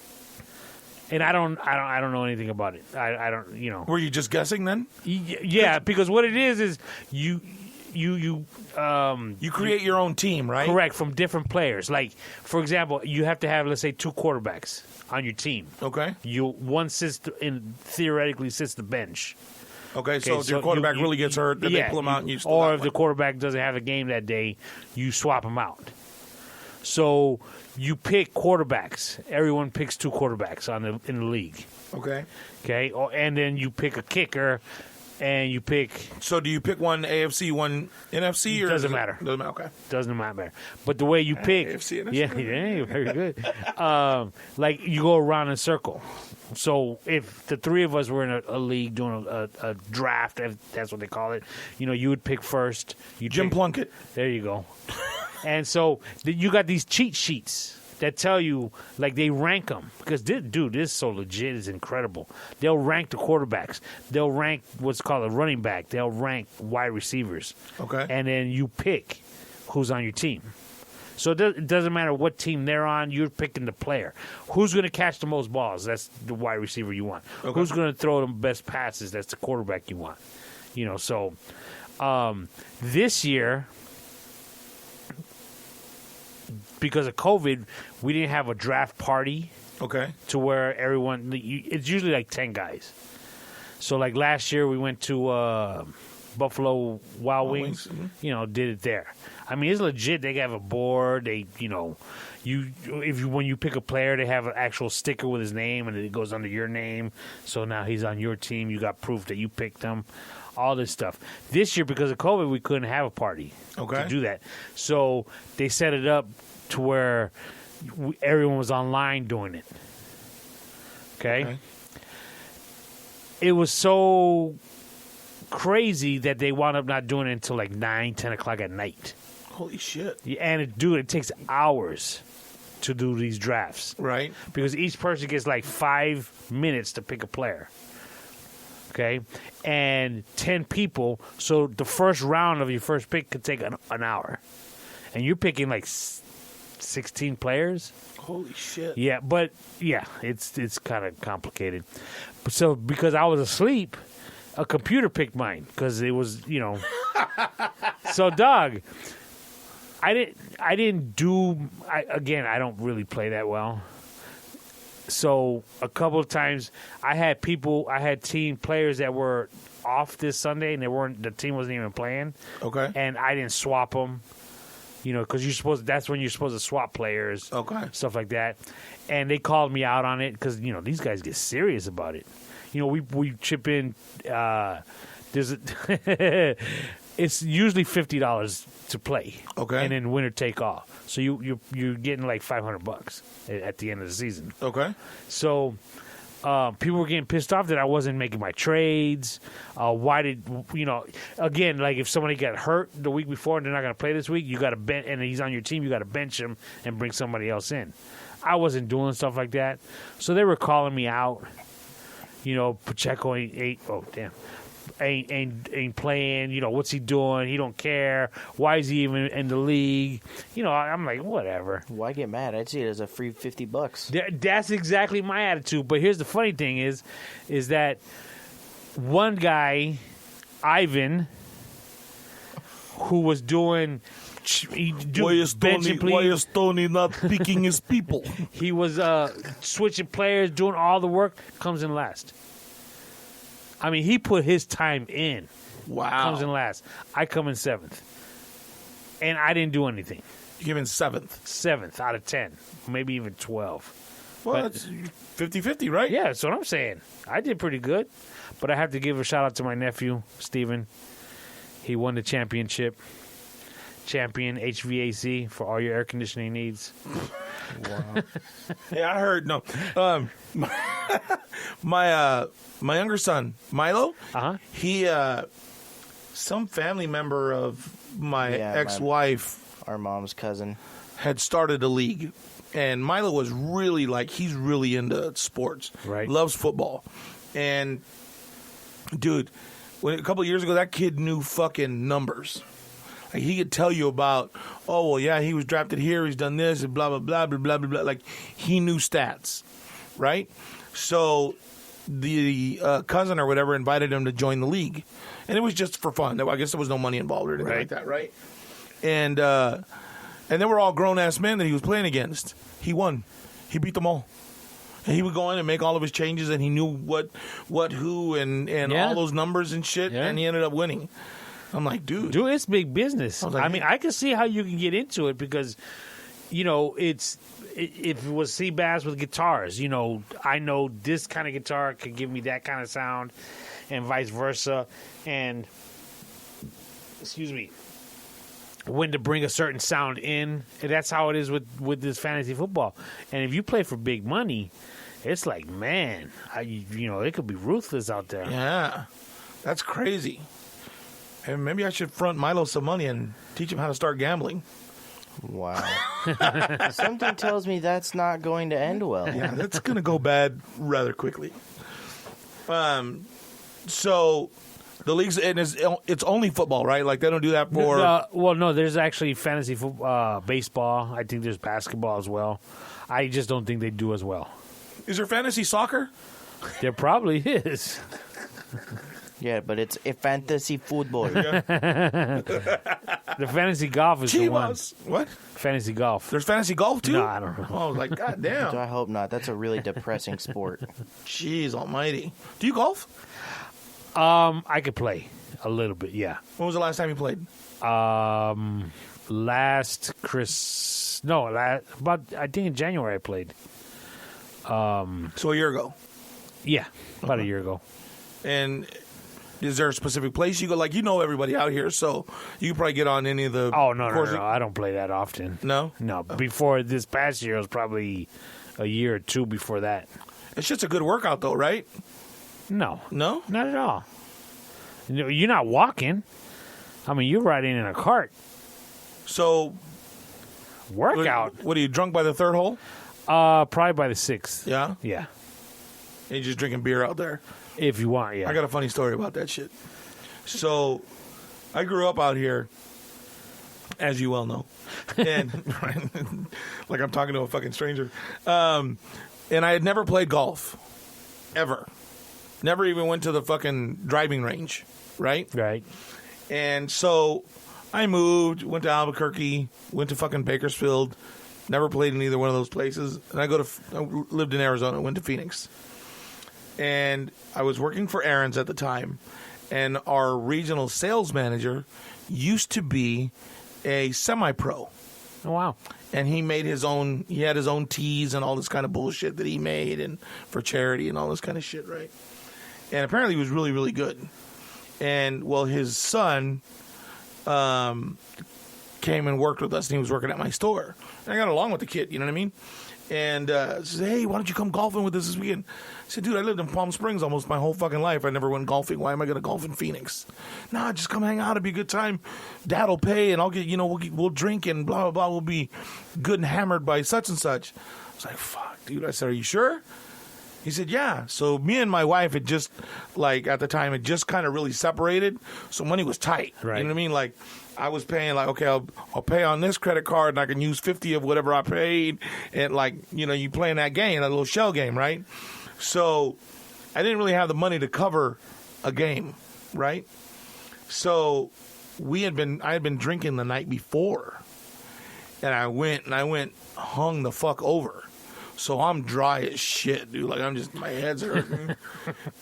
and I don't know anything about it. I don't. Were you just guessing then? Yeah, because what it is you You create your own team, right? correct from different players. Like for example, you have to have, let's say, 2 quarterbacks on your team. Okay. One theoretically sits the bench. Okay, so if your quarterback really gets hurt, then they pull him out and you still or have if the quarterback doesn't have a game that day, you swap him out. So you pick quarterbacks. Everyone picks 2 quarterbacks in the league. Okay. Okay, and then you pick a kicker, and you pick. So do you pick one AFC, one NFC, or Doesn't matter. Doesn't matter. Okay. Doesn't matter. But the way you pick, AFC, NFC. yeah, very good. Like you go around in a circle. So if the 3 of us were in a league doing a draft, if that's what they call it, you would pick first. Jim Plunkett. There you go. And so you got these cheat sheets that tell you, like, they rank them. Because, this is so legit. It's incredible. They'll rank the quarterbacks. They'll rank what's called a running back. They'll rank wide receivers. Okay. And then you pick who's on your team. So it doesn't matter what team they're on. You're picking the player. Who's going to catch the most balls? That's the wide receiver you want. Okay. Who's going to throw the best passes? That's the quarterback you want. So this year, because of COVID, we didn't have a draft party. Okay. To where everyone, it's usually like 10 guys. So like last year we went to Buffalo Wild Wings. Mm-hmm. Did it there. I mean, it's legit. They have a board. They, when you pick a player, they have an actual sticker with his name, and it goes under your name. So now he's on your team. You got proof that you picked him. All this stuff. This year, because of COVID, we couldn't have a party to do that. So they set it up to where everyone was online doing it. Okay? It was so crazy that they wound up not doing it until like 9, 10 o'clock at night. Holy shit. Yeah, and it takes hours to do these drafts. Right. Because each person gets like 5 minutes to pick a player. Okay? And 10 people. So the first round of your first pick could take an hour. And you're picking like 16 players. Holy shit. Yeah, but yeah, it's kind of complicated. So because I was asleep, a computer picked mine because it was, So, dog, I don't really play that well. So a couple of times I had team players that were off this Sunday and the team wasn't even playing. Okay. And I didn't swap them. Because that's when you're supposed to swap players. Okay. Stuff like that. And they called me out on it because, these guys get serious about it. We chip in, it's usually $50 to play. Okay. And then winner take all. So you're getting like $500 at the end of the season. Okay. So people were getting pissed off that I wasn't making my trades. Again, like if somebody got hurt the week before and they're not going to play this week, you got to bench, and he's on your team, you got to bench him and bring somebody else in. I wasn't doing stuff like that. So they were calling me out. Pacheco ain't playing. What's he doing? He don't care. Why is he even in the league? I'm like, whatever. Why get mad? I'd see it as a free $50. That's exactly my attitude. But here's the funny thing is that one guy, Ivan, who was doing why is Tony not picking his people? He was switching players, doing all the work, comes in last. I mean, he put his time in. Wow. Comes in last. I come in 7th. And I didn't do anything. You came in 7th? 7th out of 10. Maybe even 12. Well, that's 50-50, right? Yeah, that's what I'm saying. I did pretty good. But I have to give a shout out to my nephew, Steven. He won the championship. Champion HVAC for all your air conditioning needs. Wow. Yeah, I heard. No, my younger son Milo. He some family member of my ex-wife, our mom's cousin, had started a league, and Milo was really he's really into sports. Right, loves football, and dude, a couple of years ago, that kid knew fucking numbers. Like, he could tell you about, he was drafted here, he's done this, and blah, blah, blah, blah, blah, blah, blah. Like, he knew stats, right? So the cousin or whatever invited him to join the league. And it was just for fun. I guess there was no money involved or anything like that, right? And they were all grown-ass men that he was playing against. He won. He beat them all. And he would go in and make all of his changes, and he knew what, who, and all those numbers and shit, and he ended up winning. I'm like, dude, it's big business. I mean, I can see how you can get into it because, you know, if it was Seabass with guitars, you know, I know this kind of guitar could give me that kind of sound, and vice versa, and excuse me, when to bring a certain sound in. And that's how it is with this fantasy football. And if you play for big money, it's like, man, you know, it could be ruthless out there. Yeah, that's crazy. And maybe I should front Milo some money and teach him how to start gambling. Wow. Something tells me that's not going to end well. Yeah, that's going to go bad rather quickly. So the league's, and it's only football, right? Like they don't do that for... well, no, there's actually fantasy football, baseball. I think there's basketball as well. I just don't think they do as well. Is there fantasy soccer? There probably is. Yeah, but it's a fantasy football. The fantasy golf is the one. Chivas. What? Fantasy golf. There's fantasy golf too? No, I don't know. Oh, I was like, God So damn. I hope not. That's a really depressing sport. Jeez almighty. Do you golf? I could play a little bit, yeah. When was the last time you played? About I think in January I played. So a year ago. Yeah, about a year ago. And is there a specific place you go? Like, you know everybody out here, so you can probably get on any of the... Oh, no, courses. I don't play that often. No? No, before this past year, it was probably a year or two before that. It's just a good workout, though, right? No. No? Not at all. You're not walking. I mean, you're riding in a cart. So... Workout? What are you, drunk by the third hole? Probably by the sixth. Yeah? Yeah. And you're just drinking beer out there? If you want, yeah. I got a funny story about that shit. So, I grew up out here, as you well know, and like I'm talking to a fucking stranger. And I had never played golf, ever. Never even went to the fucking driving range, right? Right. And so, I moved, went to Albuquerque, went to fucking Bakersfield. Never played in either one of those places. And I lived in Arizona, went to Phoenix. And I was working for Aaron's at the time, and our regional sales manager used to be a semi-pro. Oh, wow. And he had his own tees and all this kind of bullshit that he made and for charity and all this kind of shit, right? And apparently he was really, really good. And, well, his son came and worked with us, and he was working at my store. And I got along with the kid, you know what I mean? And says, hey, why don't you come golfing with us this weekend? I said, dude, I lived in Palm Springs almost my whole fucking life. I never went golfing. Why am I going to golf in Phoenix? Nah, just come hang out. It'll be a good time. Dad'll pay, and I'll get, we'll drink and blah, blah, blah. We'll be good and hammered by such and such. I was like, fuck, dude. I said, are you sure? He said, yeah. So me and my wife had just, like, at the time, had just kind of really separated. So money was tight. Right. You know what I mean? Like, I was paying, like, okay, I'll pay on this credit card, and I can use 50 of whatever I paid. And, like, you playing that game, that little shell game, right? So I didn't really have the money to cover a game, right? So I had been drinking the night before. And I went hung the fuck over. So I'm dry as shit, dude. Like, my head's hurting.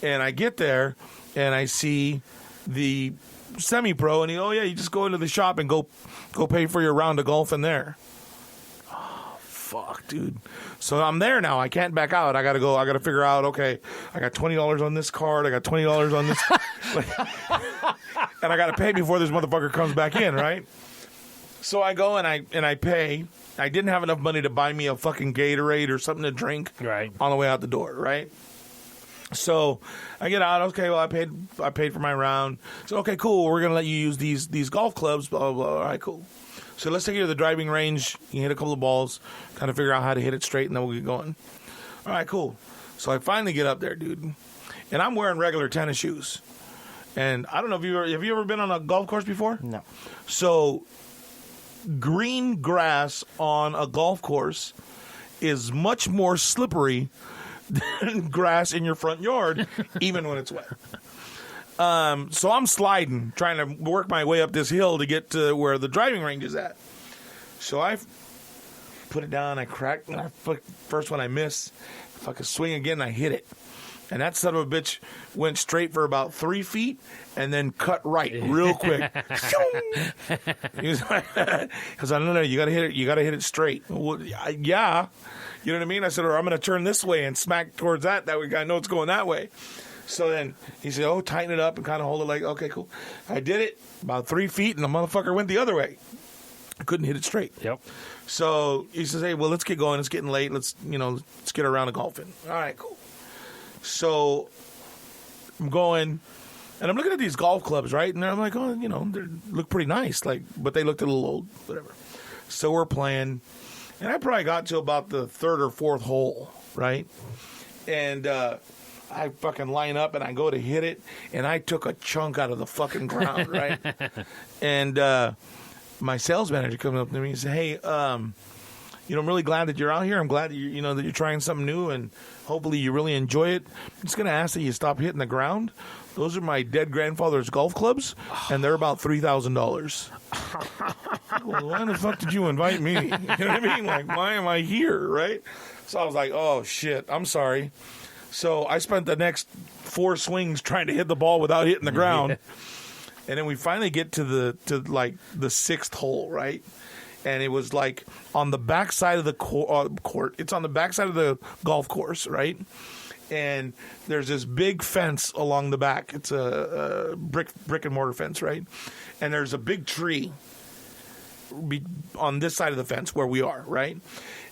And I get there, and I see the semi-pro, and you just go into the shop and go pay for your round of golf in there. Oh, fuck, dude. So I'm there now. I can't back out. I got to figure out, okay, I got $20 on this card. I got $20 on this. And I got to pay before this motherfucker comes back in, right? So I go and I pay. I didn't have enough money to buy me a fucking Gatorade or something to drink on the way out the door, right? So I get out. Okay, well, I paid for my round. So, okay, cool. We're going to let you use these golf clubs, blah, blah, blah. All right, cool. So let's take you to the driving range. You hit a couple of balls, kind of figure out how to hit it straight, and then we'll get going. All right, cool. So I finally get up there, dude. And I'm wearing regular tennis shoes. And I don't know if have you ever been on a golf course before? No. So green grass on a golf course is much more slippery than grass in your front yard, even when it's wet. So I'm sliding, trying to work my way up this hill to get to where the driving range is at. So I put it down, I crack. First one I miss. If I could swing again, I hit it. And that son of a bitch went straight for about 3 feet and then cut right real quick. He was like, no, you gotta hit it. You gotta hit it straight. Well, yeah, you know what I mean. I said, or I'm gonna turn this way and smack towards that. That way, I know it's going that way. So then he said, oh, tighten it up and kind of hold it like, okay, cool. I did it about 3 feet, and the motherfucker went the other way. I couldn't hit it straight. Yep. So he says, hey, well, let's get going. It's getting late. Let's get around to golfing. All right, cool. So I'm going, and I'm looking at these golf clubs, right? And I'm like, oh, they look pretty nice, but they looked a little old, whatever. So we're playing, and I probably got to about the third or fourth hole, right? And I fucking line up, and I go to hit it, and I took a chunk out of the fucking ground, right? And my sales manager comes up to me and says, hey, I'm really glad that you're out here. I'm glad that that you're trying something new, and hopefully you really enjoy it. I'm just going to ask that you stop hitting the ground. Those are my dead grandfather's golf clubs, and they're about $3,000. Well, why the fuck did you invite me? You know what I mean? Like, why am I here, right? So I was like, oh, shit, I'm sorry. So I spent the next 4 swings trying to hit the ball without hitting the ground. And then we finally get to the 6th hole, right? And it was like on the backside of the court. It's on the backside of the golf course, right? And there's this big fence along the back. It's a brick and mortar fence, right? And there's a big tree on this side of the fence where we are, right?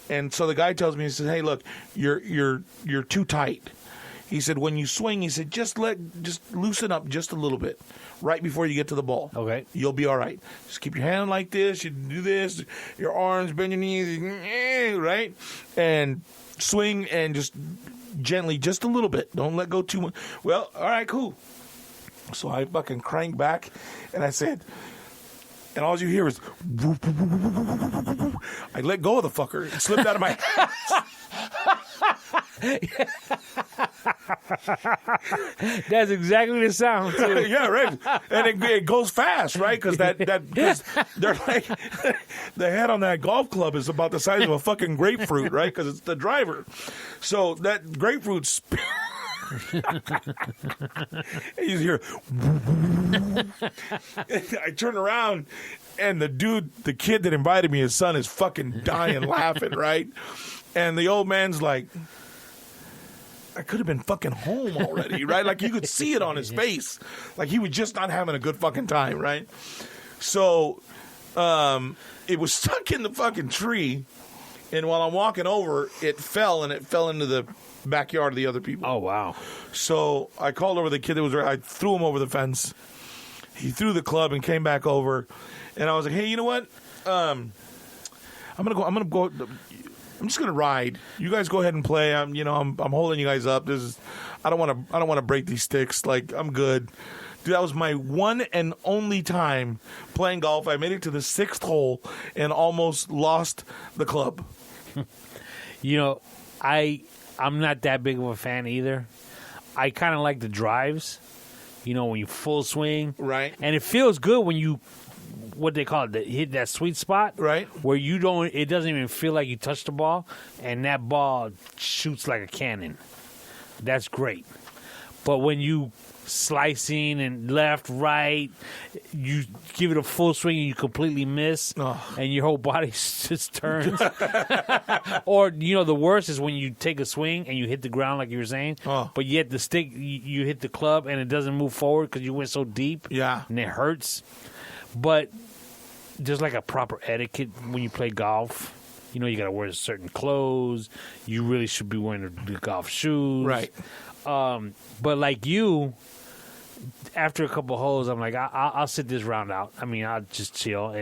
And so the guy tells me, he says, hey, look, you're too tight. He said, when you swing, he said, just loosen up just a little bit right before you get to the ball. Okay. You'll be all right. Just keep your hand like this. You do this. Your arms, bend your knees, right? And swing and just gently, just a little bit. Don't let go too much. Well, all right, cool. So I fucking crank back, and I said, and all you hear is, I let go of the fucker. It slipped out of my hands. That's exactly the sound, too. Yeah, right. And it goes fast, right? Because they're like, the head on that golf club is about the size of a fucking grapefruit, right? Because it's the driver. So that grapefruit you hear, I turn around, and the kid that invited me, his son, is fucking dying laughing, right? And the old man's like, I could have been fucking home already, right? Like, you could see it on his face. Like, he was just not having a good fucking time, right? So, it was stuck in the fucking tree, and while I'm walking over, it fell into the backyard of the other people. Oh, wow. So I called over the kid that was there. I threw him over the fence. He threw the club and came back over, and I was like, hey, you know what? I'm gonna go. I'm just gonna ride. You guys go ahead and play. I'm holding you guys up. I don't want to break these sticks. Like, I'm good. Dude, that was my one and only time playing golf. I made it to the 6th hole and almost lost the club. I'm not that big of a fan either. I kind of like the drives, when you full swing. Right. And it feels good when you, what they call it, hit that sweet spot. Right. Where it doesn't even feel like you touched the ball, and that ball shoots like a cannon. That's great. But when you slicing and left, right, you give it a full swing and you completely miss, and your whole body just turns. Or, the worst is when you take a swing and you hit the ground like you were saying, but yet the stick, you hit the club and it doesn't move forward because you went so deep. Yeah. And it hurts. But there's like a proper etiquette when you play golf. You got to wear certain clothes. You really should be wearing the golf shoes. Right. But like you, after a couple of holes, I'm like, I'll sit this round out. I mean, I'll just chill.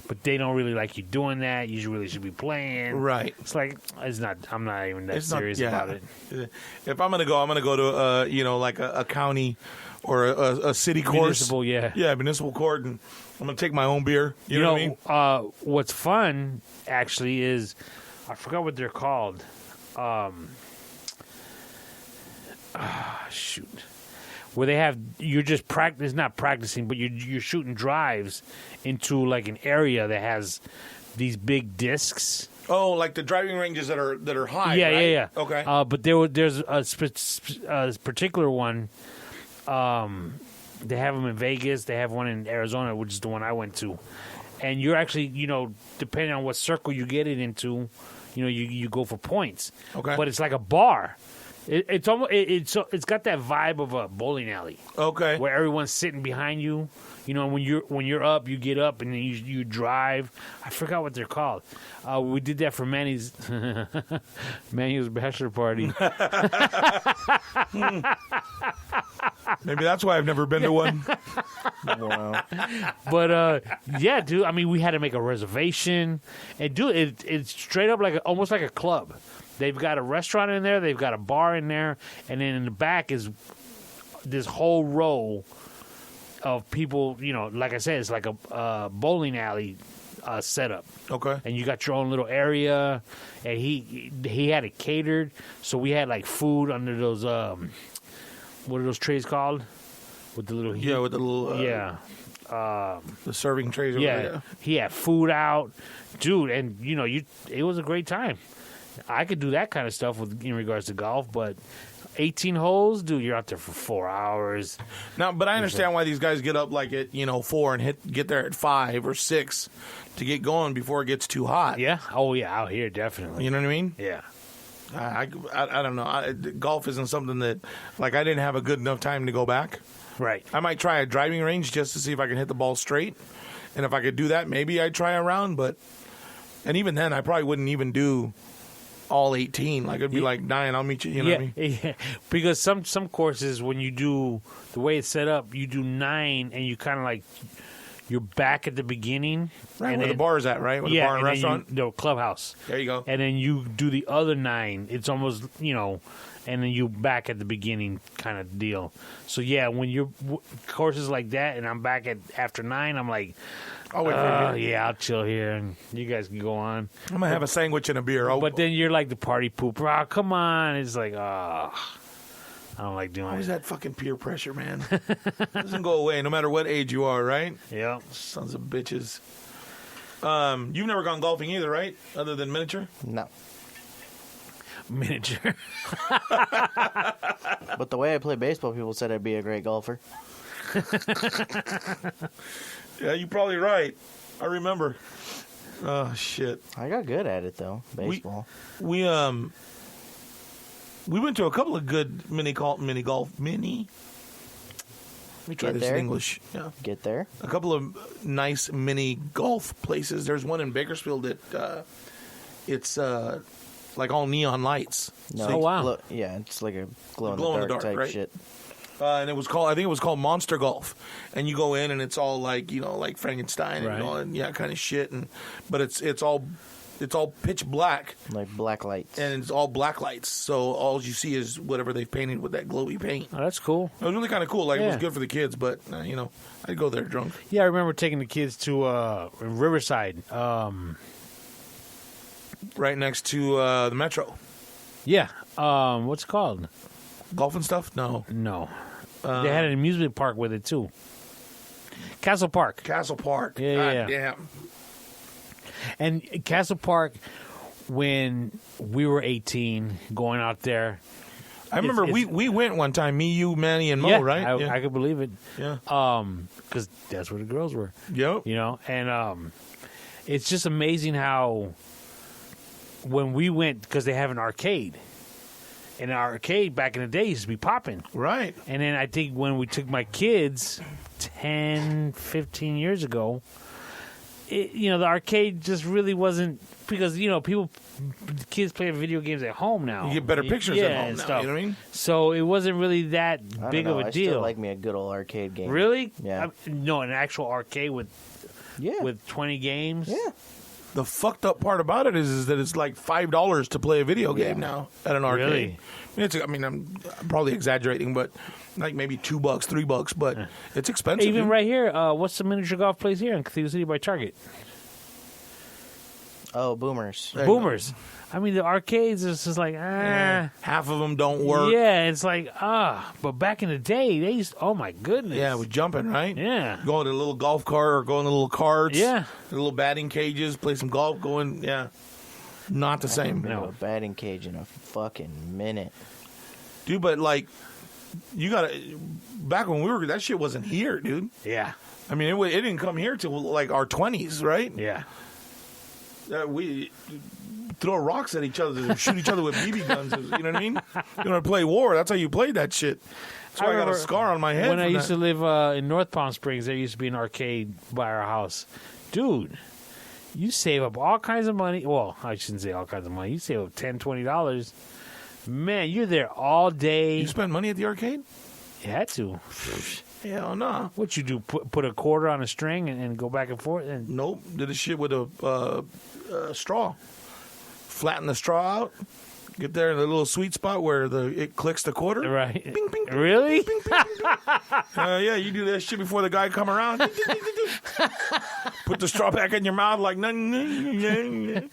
But they don't really like you doing that. You really should be playing. Right. It's like, I'm not even that serious about it. If I'm gonna go to like a county or a city course. Municipal, yeah. Yeah, municipal court, and I'm gonna take my own beer. You know what I mean? What's fun actually is, I forgot what they're called. Shoot. Where they have, you're just not practicing, but you're shooting drives into like an area that has these big discs, Oh, like the driving ranges that are high. Yeah, right? yeah. Okay. But there's a particular one. They have them in Vegas. They have one in Arizona, which is the one I went to. And you're actually, depending on what circle you get it into, you go for points. Okay. But it's like a bar. It's almost it's got that vibe of a bowling alley. Okay. Where everyone's sitting behind you. When you're up, you get up and then you drive. I forgot what they're called. We did that for Manny's bachelor party. Maybe that's why I've never been to one. Wow. But yeah, dude. I mean, we had to make a reservation, and dude, it's straight up almost like a club. They've got a restaurant in there, they've got a bar in there, and then in the back is this whole row of people. Like I said, it's like a bowling alley setup. Okay. And you got your own little area, and he had it catered, so we had like food under those what are those trays called? With the little Yeah, with the little the serving trays. Over yeah, there. he had food out, dude, and it was a great time. I could do that kind of stuff in regards to golf, but 18 holes, dude, you're out there for 4 hours. Now, but I understand why these guys get up like at 4 and get there at 5 or 6 to get going before it gets too hot. Yeah, oh yeah, out here definitely. You know what I mean? Yeah. I don't know. Golf isn't something that I didn't have a good enough time to go back. Right. I might try a driving range just to see if I can hit the ball straight, and if I could do that, maybe I'd try a round. And even then, I probably wouldn't even do all 18. Like it'd be like 9. I'll meet you. You know what I mean? Yeah. Because some courses, when you do the way it's set up, you do 9, and you kind of like you're back at the beginning, Right, and where then, the bar is at, right? Where the bar and restaurant. No, clubhouse. There you go. And then you do the other 9. It's almost and then you back at the beginning kind of deal. So yeah, when you're courses like that, and I'm back at after 9, I'm like, I'll wait for you. yeah, I'll chill here, and you guys can go on. I'm gonna have a sandwich and a beer. But then you're like the party pooper. Oh, come on! It's like, I don't like doing Always it. that fucking peer pressure, man. Doesn't go away no matter what age you are, right? Yeah. Sons of bitches. You've never gone golfing either, right? Other than miniature? No. Miniature. But the way I play baseball, people said I'd be a great golfer. Yeah, you're probably right. I remember. Oh shit. I got good at it though, baseball. We went to a couple of good mini golf. Let me try Get this there. in English. Yeah. Get there. A couple of nice mini golf places. There's one in Bakersfield that it's like all neon lights. No, Oh, wow. It's like a glow in Glow in the the dark dark, type right? shit. And I think it was called Monster Golf. And you go in and it's all like like Frankenstein Right. and all kind of shit. But it's all pitch black Like black lights. and it's all black lights. So all you see is whatever they've painted with that glowy paint. Oh, that's cool. It was really kind of cool. Like it was Yeah. good for the kids, but I'd go there drunk. Yeah, I remember taking the kids to Riverside. Right next to the Metro. Yeah. What's it called? Golf and stuff? No. No. They had an amusement park with it too. Castle Park. Castle Park. Yeah, God yeah. damn. And Castle Park, when we were 18, going out there. I remember it's- we went one time, me, you, Manny, and Mo, yeah, right? I could believe it. yeah. Because that's where the girls were. Yep. And it's just amazing how when we went, because they have an arcade, and an arcade back in the day used to be popping. Right. And then I think when we took my kids 10, 15 years ago, the arcade just really wasn't, because kids play video games at home now. You get better pictures yeah, at home and now, stuff. you know what I mean? So it wasn't really that I big don't know. of a I deal. still like me a good old arcade game. Really? Yeah. No, an actual arcade with Yeah. 20 games. Yeah. The fucked up part about it is that it's like $5 to play a video game now at an arcade. Really? I mean, I'm probably exaggerating, but like maybe $2, $3, but it's expensive. Even dude. right here, what's the miniature golf place here in Cathedral City by Target? Oh, boomers. There you go. Boomers. I mean, the arcades is just like, Half of them don't work. Yeah, it's like, But back in the day, they used, oh my goodness. Yeah, with jumping, right? Yeah. Go in a little golf cart or go in the little carts. Yeah. The little batting cages, play some golf, go in, yeah. Not the same. No, a batting cage in a fucking minute. Dude, but like, you gotta, back when we were, that shit wasn't here, dude. Yeah. I mean, it didn't come here till like our 20s, right? Yeah. We throw rocks at each other, shoot each other with BB guns. You know what I mean? You want to play war. That's how you played that shit. That's why I got a scar on my head. When I from used that. to live in North Palm Springs, there used to be an arcade by our house. Dude, you save up all kinds of money. Well, I shouldn't say all kinds of money. You save up $10, $20. Man, you're there all day. You spend money at the arcade? You had to. Hell no. What you do? Put a quarter on a string and go back and forth? And Nope. Did the shit with a straw. Flatten the straw out. Get there in the little sweet spot where it clicks the quarter. right? Bing, bing, bing, Really? bing, bing, bing, bing. Yeah, you do that shit before the guy come around. Put the straw back in your mouth like nothing. You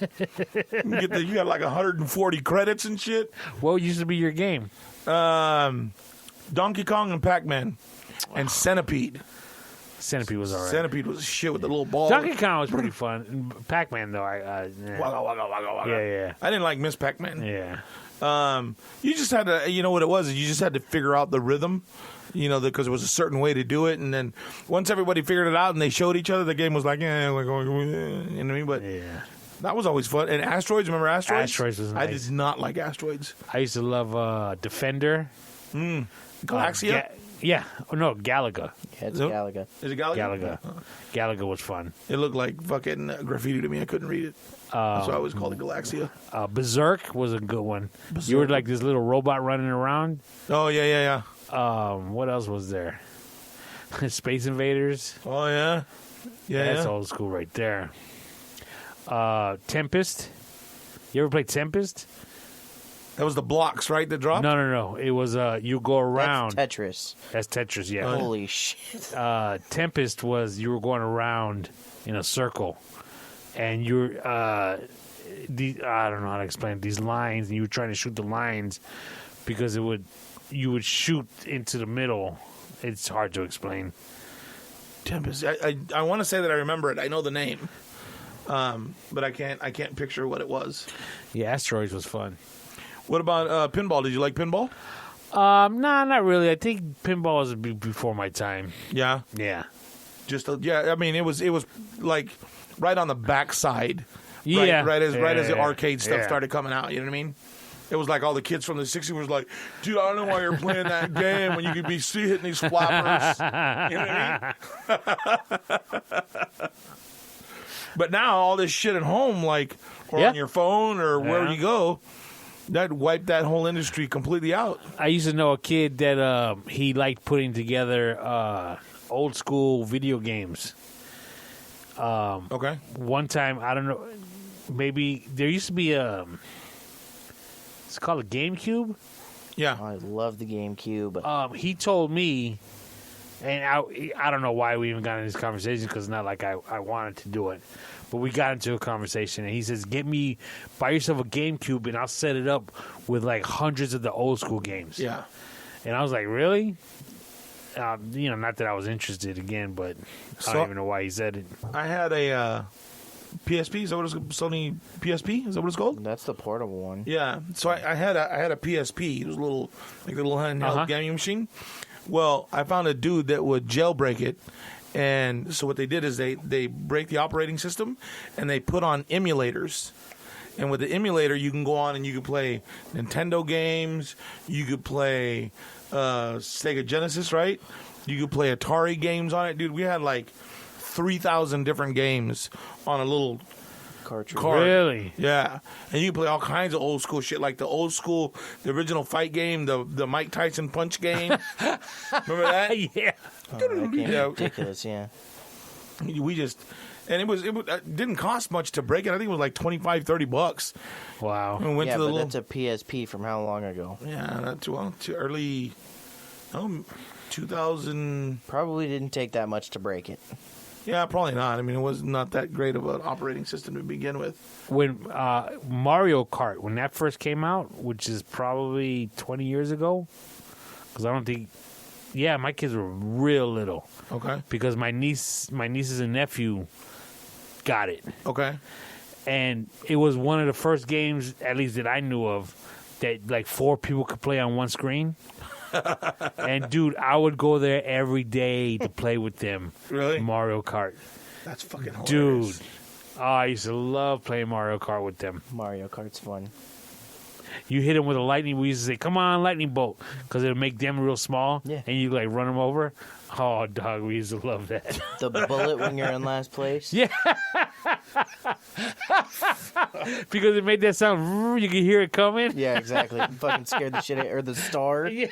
got like 140 credits and shit. What used to be your game? Donkey Kong and Pac-Man and Centipede. Centipede was all right. Centipede was shit with the little ball. Donkey Kong was pretty fun. Pac-Man, though, nah. Wagga, wagga, wagga, wagga. Yeah. I didn't like Miss Pac-Man. Yeah. You just had to, you know what it was? You just had to figure out the rhythm, because it was a certain way to do it. And then once everybody figured it out and they showed each other, the game was like, you know what I mean? But Yeah. that was always fun. And Asteroids, remember Asteroids? Asteroids was I nice. did not like Asteroids. I used to love Defender. Galaxia? Yeah. Oh, no, Galaga. Yeah, it's Nope. Galaga. Is it Galaga? Galaga. Galaga was fun. It looked like fucking graffiti to me. I couldn't read it. So I always called it Galaxia. Berserk was a good one. Berserk. You were like this little robot running around. Oh, yeah. What else was there? Space Invaders. Oh, yeah. That's Yeah. old school right there. Tempest. You ever played Tempest? That was the blocks, right, that dropped? No. It was you go around. That's Tetris. That's Tetris, yeah. Holy shit. Tempest was you were going around in a circle, and you're I don't know how to explain it, these lines, and you were trying to shoot the lines because you would shoot into the middle. It's hard to explain. Tempest. I want to say that I remember it. I know the name, but I can't picture what it was. Yeah, Asteroids was fun. What about pinball? Did you like pinball? Nah, not really. I think pinball was before my time. Yeah, Yeah. I mean, it was like right on the backside. Yeah. right as the Yeah. arcade stuff Yeah. started coming out. You know what I mean? It was like all the kids from the '60s was like, dude, I don't know why you're playing that game when you could be hitting these flappers. You know what I mean? But now all this shit at home, like, or Yeah. on your phone or wherever Yeah. you go, that wiped that whole industry completely out. I used to know a kid that he liked putting together old school video games. Okay. One time, I don't know, maybe there used to be it's called a GameCube. Yeah. I love the GameCube. He told me, and I don't know why we even got in this conversation because it's not like I wanted to do it, but we got into a conversation and he says, buy yourself a GameCube and I'll set it up with like hundreds of the old school games. Yeah. And I was like, really? Not that I was interested again, but I don't even know why he said it. I had a PSP. Is that what it's Sony PSP? Is that what it's called? That's the portable one. Yeah. So I had a PSP. It was a little handheld Uh-huh. gaming machine. Well, I found a dude that would jailbreak it. And so what they did is they break the operating system and they put on emulators. And with the emulator, you can go on and you can play Nintendo games. You could play Sega Genesis, right? You could play Atari games on it. Dude, we had like 3,000 different games on a little Cartridge. card. Really? Yeah. And you can play all kinds of old school shit, like the original fight game, the Mike Tyson punch game. Remember that? Yeah. Oh, that game Yeah. is ridiculous, yeah. We just... And it didn't cost much to break it. I think it was like $25-$30. Wow. And we went Yeah, to the but little... that's a PSP from how long ago? Yeah, not too early. 2000. Probably didn't take that much to break it. Yeah, probably not. I mean, it was not that great of an operating system to begin with. When Mario Kart, when that first came out, which is probably 20 years ago, because I don't think... Yeah, my kids were real little. Okay. Because my nieces and nephew got it. Okay. And it was one of the first games, at least that I knew of, that like 4 people could play on one screen. And dude, I would go there every day to play with them. Really? Mario Kart. That's fucking Dude. hilarious. Oh, I used to love playing Mario Kart with them. Mario Kart's fun. You hit them with a lightning. We used to say, "Come on, lightning bolt," because it'll make them real small. Yeah. And you like run them over. Oh, dog, we used to love that. The bullet when you're in last place. Yeah. Because it made that sound. You could hear it coming. Yeah, exactly. Fucking scared the shit out. Or the star. Yeah.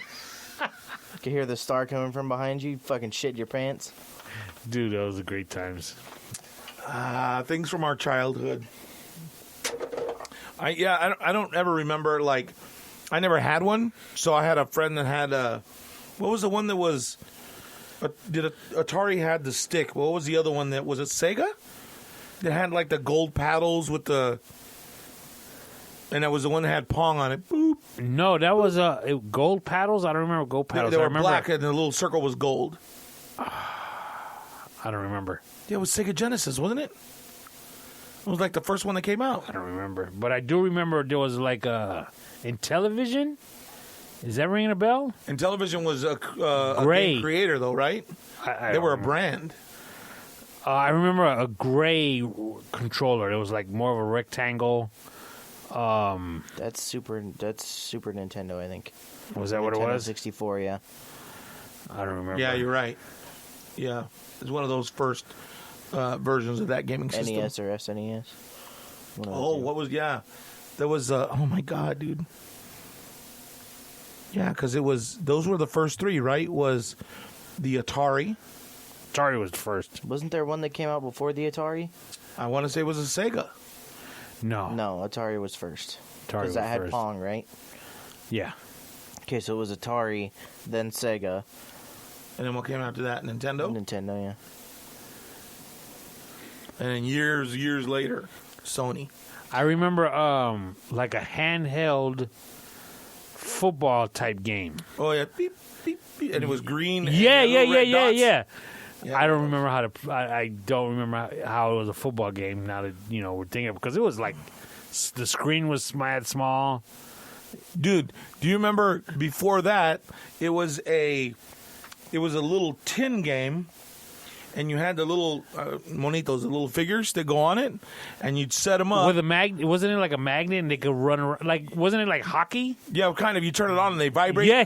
You can hear the star coming from behind you. Fucking shit your pants. Dude, those were great times. Things from our childhood. I don't ever remember, like, I never had one. So I had a friend that had what was the one that was, Atari had the stick. What was the other one that, was it Sega? That had like the gold paddles with the, and that was the one that had Pong on it. Boop. No, that was gold paddles. I don't remember gold paddles. They I were remember, black and the little circle was gold. I don't remember. Yeah, it was Sega Genesis, wasn't it? It was like the first one that came out. I don't remember. But I do remember there was like in television. Is that ringing a bell? And television was a Gray. game creator, though, right? I They were a don't remember. brand. I remember a gray controller. It was like more of a rectangle. That's Super Nintendo, I think. Was that what it Nintendo was? 64, yeah. I don't remember. Yeah, you're right. Yeah, it's one of those first versions of that gaming system. NES or SNES. One of the Oh, two. what was, yeah. There was, oh my God, dude. Yeah, because those were the first 3, right? Was the Atari. Atari was the first. Wasn't there one that came out before the Atari? I want to say it was a Sega. No. No, Atari was first. Atari Because was that had first. Pong, right? Yeah. Okay, so it was Atari, then Sega, And then what came after that? Nintendo. Nintendo, yeah. And then years later, Sony. I remember like a handheld football type game. Oh, yeah. Beep, beep, beep. And it was green. and Yeah. little red dots. Yeah, I don't it remember how to. I don't remember how it was a football game. Now that we're thinking, because it was like the screen was mad small. Dude, do you remember before that? It was a little tin game, and you had the little monitos, the little figures that go on it, and you'd set them up. With a wasn't it like a magnet and they could run around? Like, wasn't it like hockey? Yeah, kind of. You turn it on and they vibrate. Yeah.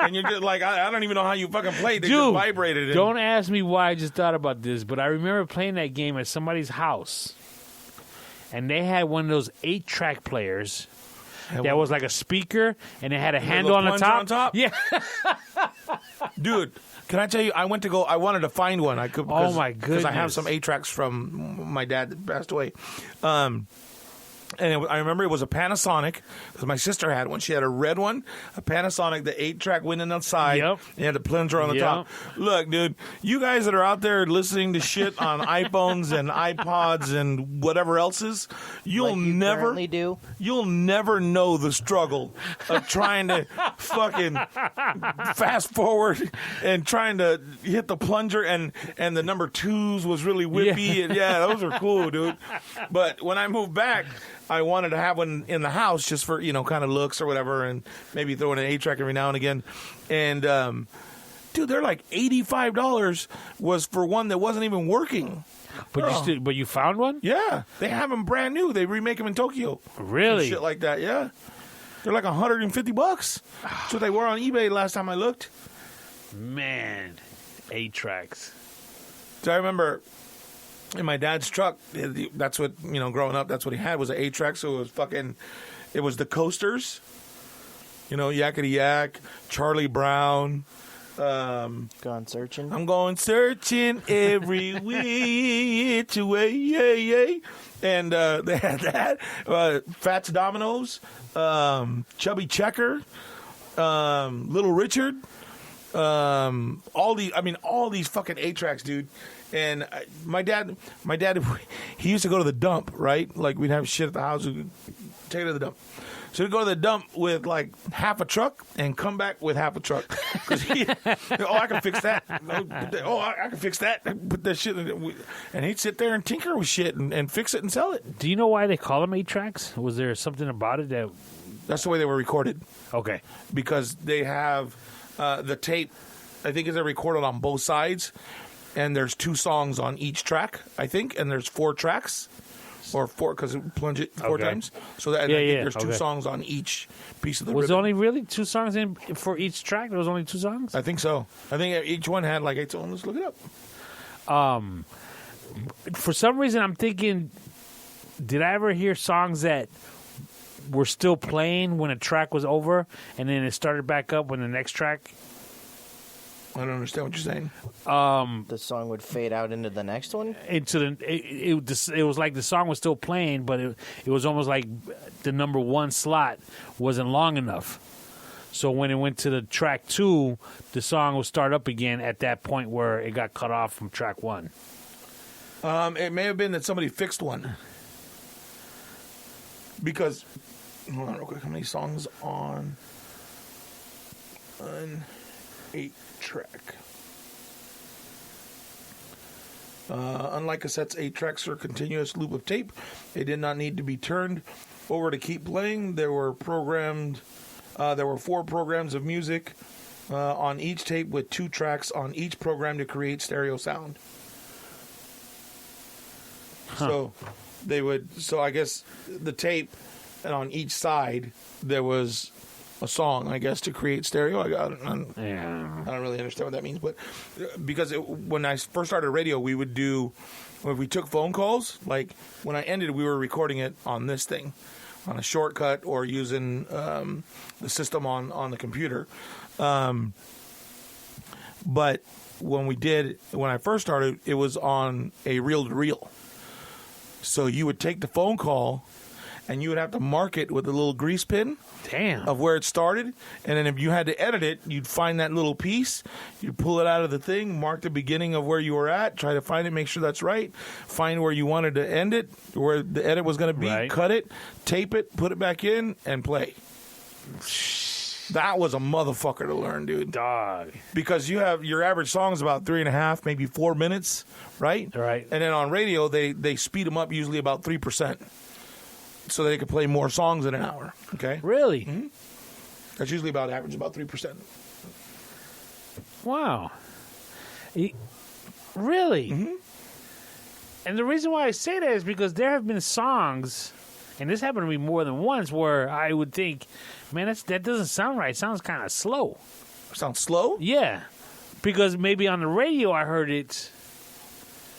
And you're just like, I don't even know how you fucking played. They Dude, just vibrated. And, don't ask me why I just thought about this, but I remember playing that game at somebody's house, and they had one of those 8-track players that was like a speaker, and it had a handle on the plunger top. on top? Yeah. Dude, can I tell you? I wanted to find one. I could. Oh, my Because I have goodness. some 8-tracks from my dad that passed away. And I remember it was a Panasonic, because my sister had one. She had a red one, a Panasonic, the 8-track went on the side, Yep. and had the plunger on the Yep. top. Look, dude, you guys that are out there listening to shit on iPhones and iPods and whatever else's, Like you currently do. you'll never know the struggle of trying to fucking fast forward and trying to hit the plunger, and the number 2s was really whippy. Yeah. And yeah, those are cool, dude. But when I moved back, I wanted to have one in the house just for, kind of looks or whatever, and maybe throw in an 8-track every now and again. And, dude, they're like $85 was for one that wasn't even working. But you found one? Yeah, they have them brand new. They remake them in Tokyo. Really? And shit like that, yeah. They're like $150. That's what they were on eBay last time I looked. Man, 8-tracks. So I remember in my dad's truck, that's what, growing up, that's what he had was an 8-track. So it was the Coasters, Yakety Yak, Charlie Brown. Gone searching. I'm going searching every which way, yay. And they had that. Fats Dominoes, Chubby Checker, Little Richard, all these fucking 8-tracks, dude. And my dad, he used to go to the dump, right? Like we'd have shit at the house, we'd take it to the dump. So he'd go to the dump with like half a truck and come back with half a truck. 'Cause I can fix that. I can fix that. Put that shit in it. And he'd sit there and tinker with shit and fix it and sell it. Do you know why they call them 8-tracks? Was there something about it that... That's the way they were recorded. Okay. Because they have the tape, I think, is recorded on both sides. And there's 2 songs on each track, I think. And there's 4 tracks. Or 4, because it plunge it 4 times. So that, I think there's 2 songs on each piece of the Was ribbon. there only really 2 songs in for each track? There was only 2 songs? I think so. I think each one had like 8 songs. Let's look it up. For some reason, I'm thinking, did I ever hear songs that were still playing when a track was over, and then it started back up when the next track? I don't understand what you're saying. The song would fade out into the next one? It was like the song was still playing, but it was almost like the number 1 slot wasn't long enough. So when it went to the track 2, the song would start up again at that point where it got cut off from track 1. It may have been that somebody fixed one. Because, hold on real quick, how many songs on an 8-track? Unlike cassettes, 8 tracks are a continuous loop of tape. They did not need to be turned over to keep playing. There were 4 programs of music on each tape with 2 tracks on each program to create stereo sound. So I guess the tape, and on each side there was a song, I guess, to create stereo. I don't really understand what that means, but because when I first started radio, we would do, if we took phone calls, like when I ended, we were recording it on this thing, on a shortcut, or using the system on the computer. But when I first started, it was on a reel-to-reel. So you would take the phone call, and you would have to mark it with a little grease pin. Damn. Of where it started. And then if you had to edit it, you'd find that little piece. You'd pull it out of the thing, mark the beginning of where you were at, try to find it, make sure that's right, find where you wanted to end it, where the edit was going to be, cut it, tape it, put it back in, and play. That was a motherfucker to learn, dude. Dog. Because you have your average song is about 3.5, maybe 4 minutes, right? Right. And then on radio, they speed them up usually about 3%, so they could play more songs in an hour. Okay. Really? Mm-hmm. That's usually about 3%. Wow. Really? Mm-hmm. And the reason why I say that is because there have been songs, and this happened to me more than once, where I would think, man, that doesn't sound right. It sounds kind of slow. Sounds slow? Yeah. Because maybe on the radio I heard it.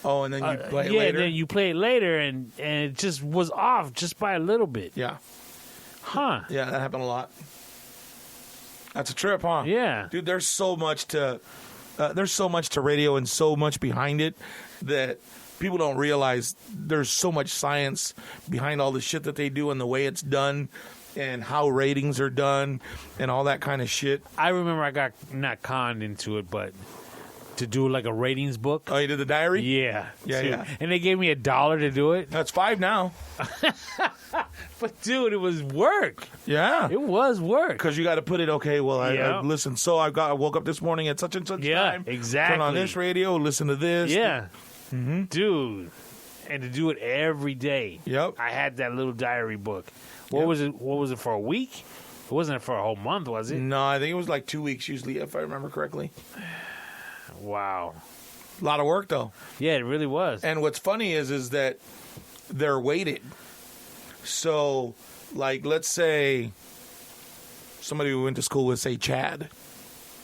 Oh, and then you play it later? later? Yeah, and then you play it later, and it just was off just by a little bit. Yeah. Huh. Yeah, that happened a lot. That's a trip, huh? Yeah. Dude, there's so much to radio and so much behind it that people don't realize. There's so much science behind all the shit that they do and the way it's done and how ratings are done and all that kind of shit. I remember I got not conned into it, but to do like a ratings book. Oh, you did the diary? Yeah. Yeah, dude. yeah. And they gave me $1 to do it. That's $5 now. But, dude, it was work. Yeah. It was work. Because you got to put it, okay, well, I listen, so I woke up this morning at such and such time. Yeah, exactly. Turn on this radio, listen to this. Yeah. Mm-hmm. Dude. And to do it every day. Yep. I had that little diary book. What was it? What was it for a week? It wasn't for a whole month, was it? No, I think it was like 2 weeks usually, if I remember correctly. Wow. A lot of work, though. Yeah, it really was. And what's funny is that they're weighted. So, like, let's say somebody who went to school with, say, Chad,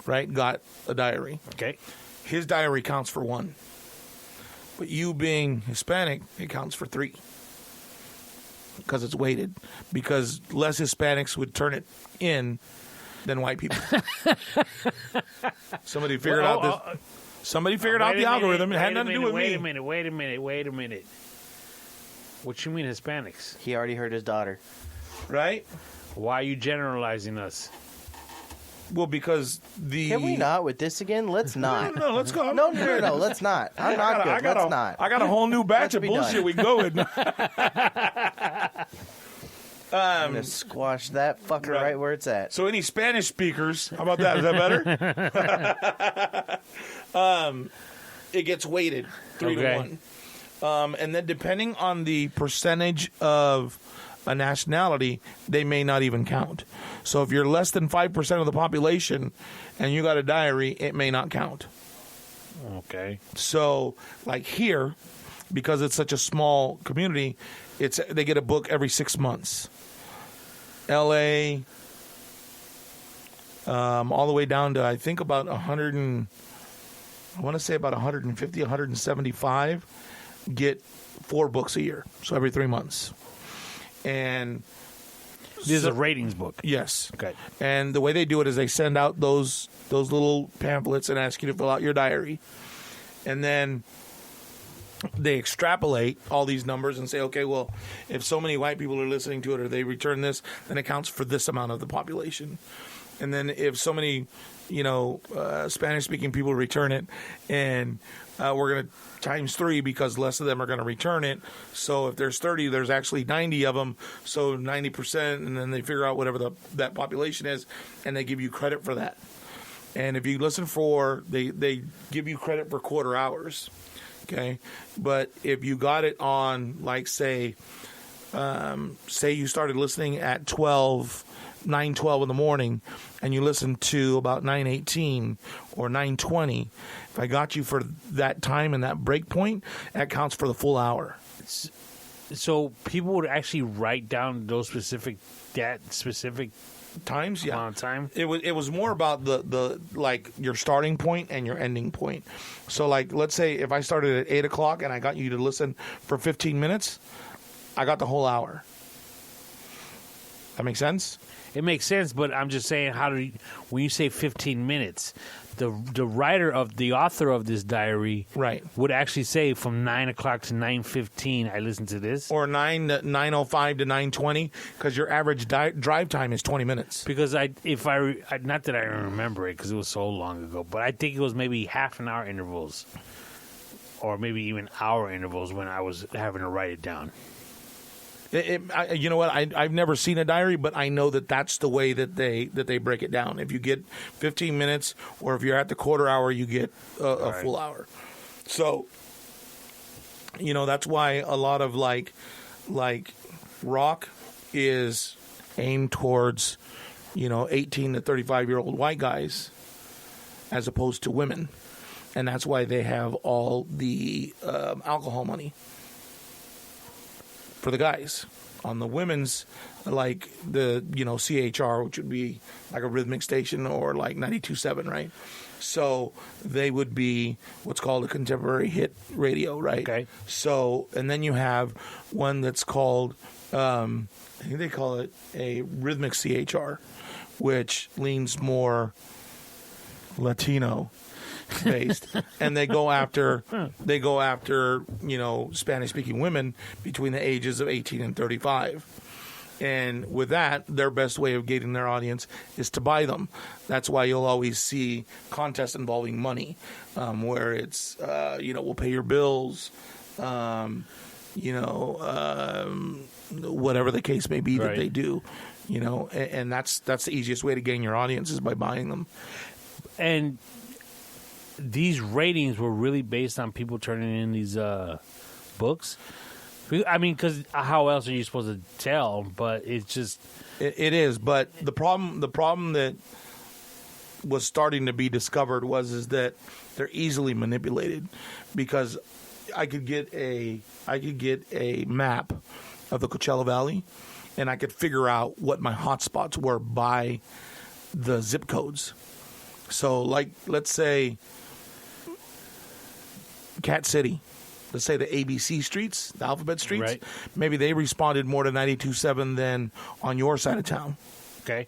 right, got a diary. Okay. His diary counts for 1. But you being Hispanic, it counts for 3. Because it's weighted. Because less Hispanics would turn it in than white people. Somebody figured out this. Somebody figured out the algorithm. It had nothing to do with me. Wait a minute. What you mean Hispanics? He already heard his daughter. Right? Why are you generalizing us? Well, because the... Can we not with this again? Let's not. No, let's go. No, let's not. I'm not good. Let's not. I got a whole new batch of bullshit we can go with. I'm gonna squash that fucker right where it's at. So any Spanish speakers, how about that? Is that better? It gets weighted 3 to 1. And then depending on the percentage of a nationality, they may not even count. So if you're less than 5% of the population and you got a diary, it may not count. Okay. So like here, because it's such a small community, they get a book every 6 months. LA, all the way down to I think about 150, 175 get 4 books a year, so every 3 months. And this is a ratings book. Yes. Okay. And the way they do it is they send out those little pamphlets and ask you to fill out your diary. And then they extrapolate all these numbers and say, okay, well, if so many white people are listening to it or they return this, then it counts for this amount of the population. And then if so many, Spanish-speaking people return it, and we're going to times 3 because less of them are going to return it. So if there's 30, there's actually 90 of them, so 90%, and then they figure out whatever that population is, and they give you credit for that. And if you listen they give you credit for quarter hours, okay? But if you got it on, like, say you started listening at 9:12 in the morning, and you listened to about 9:18 or 9:20, if I got you for that time and that break point, that counts for the full hour. So people would actually write down those specific times, yeah. amount of time. It was more about the like your starting point and your ending point. So like, let's say if I started at 8:00 and I got you to listen for 15 minutes, I got the whole hour. That makes sense? It makes sense, but I'm just saying, when you say 15 minutes, the author of this diary right would actually say from 9:00 to 9:15 I listened to this, or 9:05 to 9:20, because your average drive time is 20 minutes. Because not that I remember it because it was so long ago, but I think it was maybe half an hour intervals, or maybe even hour intervals when I was having to write it down. You know what? I've never seen a diary, but I know that's the way that they break it down. If you get 15 minutes, or if you're at the quarter hour, you get a full hour. So, that's why a lot of like rock is aimed towards 18 to 35-year-old white guys as opposed to women, and that's why they have all the alcohol money for the guys. On the women's, like the CHR, which would be like a rhythmic station, or like 92.7, right? So they would be what's called a contemporary hit radio, right? Okay. So, and then you have one that's called I think they call it a rhythmic CHR, which leans more Latino based, and they go after Spanish speaking women between the ages of 18 and 35. And with that, their best way of gating their audience is to buy them. That's why you'll always see contests involving money, where it's we'll pay your bills, whatever the case may be that they do, and that's the easiest way to gain your audience is by buying them. And these ratings were really based on people turning in these books. I mean, because how else are you supposed to tell? But it's just it is. But the problem that was starting to be discovered is that they're easily manipulated, because I could get a map of the Coachella Valley, and I could figure out what my hotspots were by the zip codes. So, like, let's say Cat City, let's say the ABC streets, the alphabet streets, right. Maybe they responded more to 92.7 than on your side of town. Okay.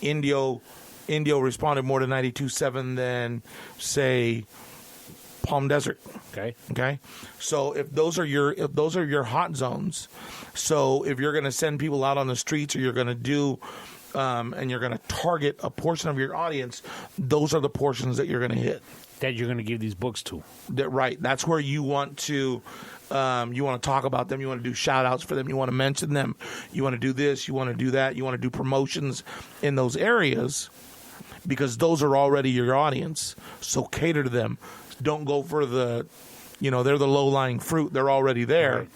Indio responded more to 92.7 than, say, Palm Desert. Okay. So if those are your hot zones, so if you're going to send people out on the streets, or you're going to do and you're going to target a portion of your audience, those are the portions that you're going to hit. that you're going to give these books to. Right. That's where you want to talk about them. You want to do shout outs for them. You want to mention them. You want to do this. You want to do that. You want to do promotions in those areas because those are already your audience. So cater to them. Don't go for they're the low-lying fruit. They're already there. Right.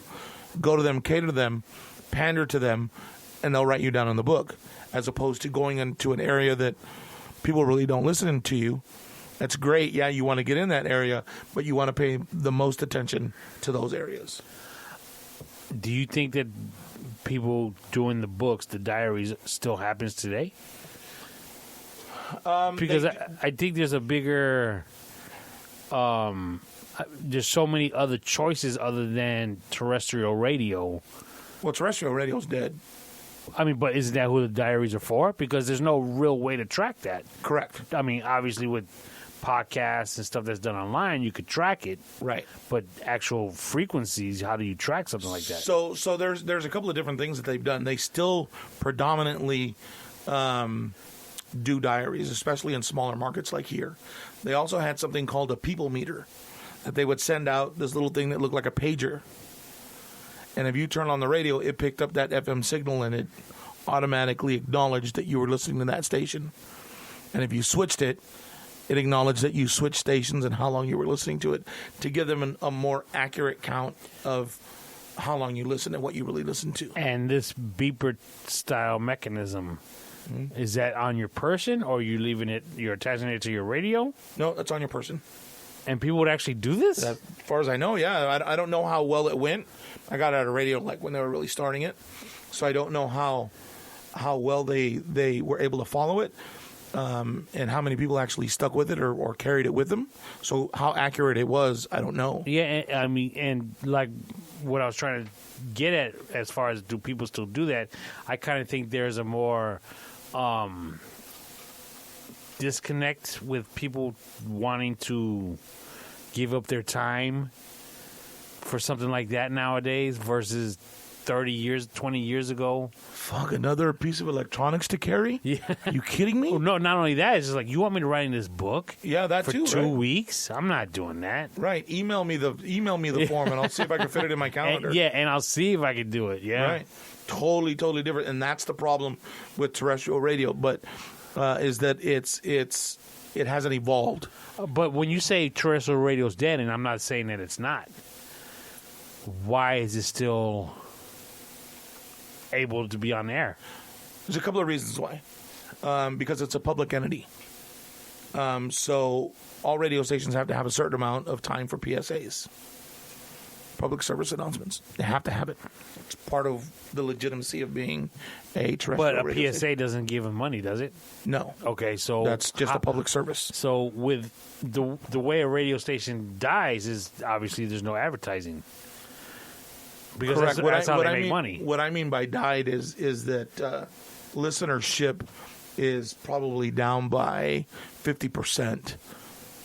Go to them, cater to them, pander to them, and they'll write you down in the book, as opposed to going into an area that people really don't listen to you. That's great. Yeah, you want to get in that area, but you want to pay the most attention to those areas. Do you think that people doing the books, the diaries, still happens today? Because I think there's a bigger... there's so many other choices other than terrestrial radio. Well, terrestrial radio's dead. I mean, but isn't that who the diaries are for? Because there's no real way to track that. Correct. I mean, obviously with podcasts and stuff that's done online, you could track it. Right. But actual frequencies, how do you track something like that? So there's a couple of different things that they've done. They still predominantly do diaries, especially in smaller markets like here. They also had something called a people meter that they would send out, this little thing that looked like a pager. And if you turn on the radio, it picked up that FM signal and it automatically acknowledged that you were listening to that station. And if you switched it, it acknowledged that you switched stations and how long you were listening to it to give them a more accurate count of how long you listen and what you really listen to. And this beeper style mechanism, is that on your person or you're attaching it to your radio? No, that's on your person. And people would actually do this? As far as I know, yeah. I don't know how well it went. I got out of radio like when they were really starting it, so I don't know how well they were able to follow it, and how many people actually stuck with it or carried it with them. So how accurate it was, I don't know. Yeah, I mean, and like what I was trying to get at as far as do people still do that, I kind of think there's a more disconnect with people wanting to give up their time for something like that nowadays versus 30 years, 20 years ago. Fuck, another piece of electronics to carry? Yeah. You kidding me? Well, no, not only that, it's just like, you want me to write in this book? Yeah, that for too. For 2 right? weeks? I'm not doing that. Right. Email me the form and I'll see if I can fit it in my calendar. And I'll see if I can do it. Yeah. Right. Totally different. And that's the problem with terrestrial radio, but is that it hasn't evolved. But when you say terrestrial radio's dead, and I'm not saying that it's not, why is it still able to be on the air? There's a couple of reasons why. Because it's a public entity. So all radio stations have to have a certain amount of time for PSAs. Public service announcements. They have to have it. It's part of the legitimacy of being a terrestrial radio But a PSA station. doesn't give them money, does it? No. Okay, so... That's just a public service. So with the way a radio station dies is obviously there's no advertising. Because Correct. that's how they make mean, money. What I mean by died is that listenership is probably down by 50%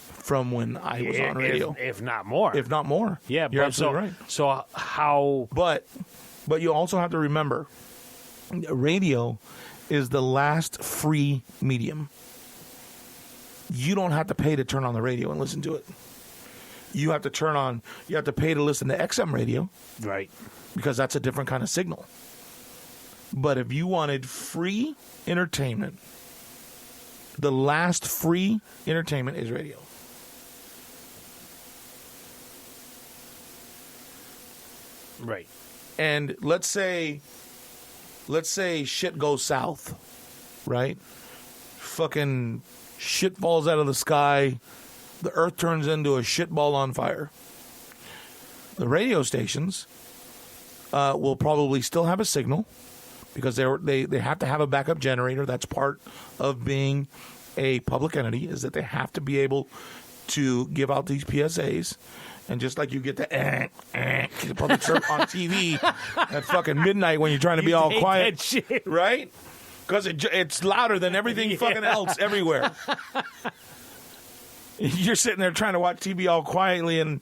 from when I was on radio. If not more. If not more. Yeah, you're but absolutely right. So how... But you also have to remember, radio is the last free medium. You don't have to pay to turn on the radio and listen to it. You have to pay to listen to XM radio. Right. Because that's a different kind of signal. But if you wanted free entertainment, the last free entertainment is radio. Right. And let's say shit goes south, right? Fucking shit falls out of the sky. The earth turns into a shit ball on fire. The radio stations will probably still have a signal because they have to have a backup generator. That's part of being a public entity, is that they have to be able to give out these PSAs. And just like you get the public service on TV at fucking midnight when you're trying to be all quiet, that shit. right? Because it's louder than everything fucking else everywhere. You're sitting there trying to watch TV all quietly, and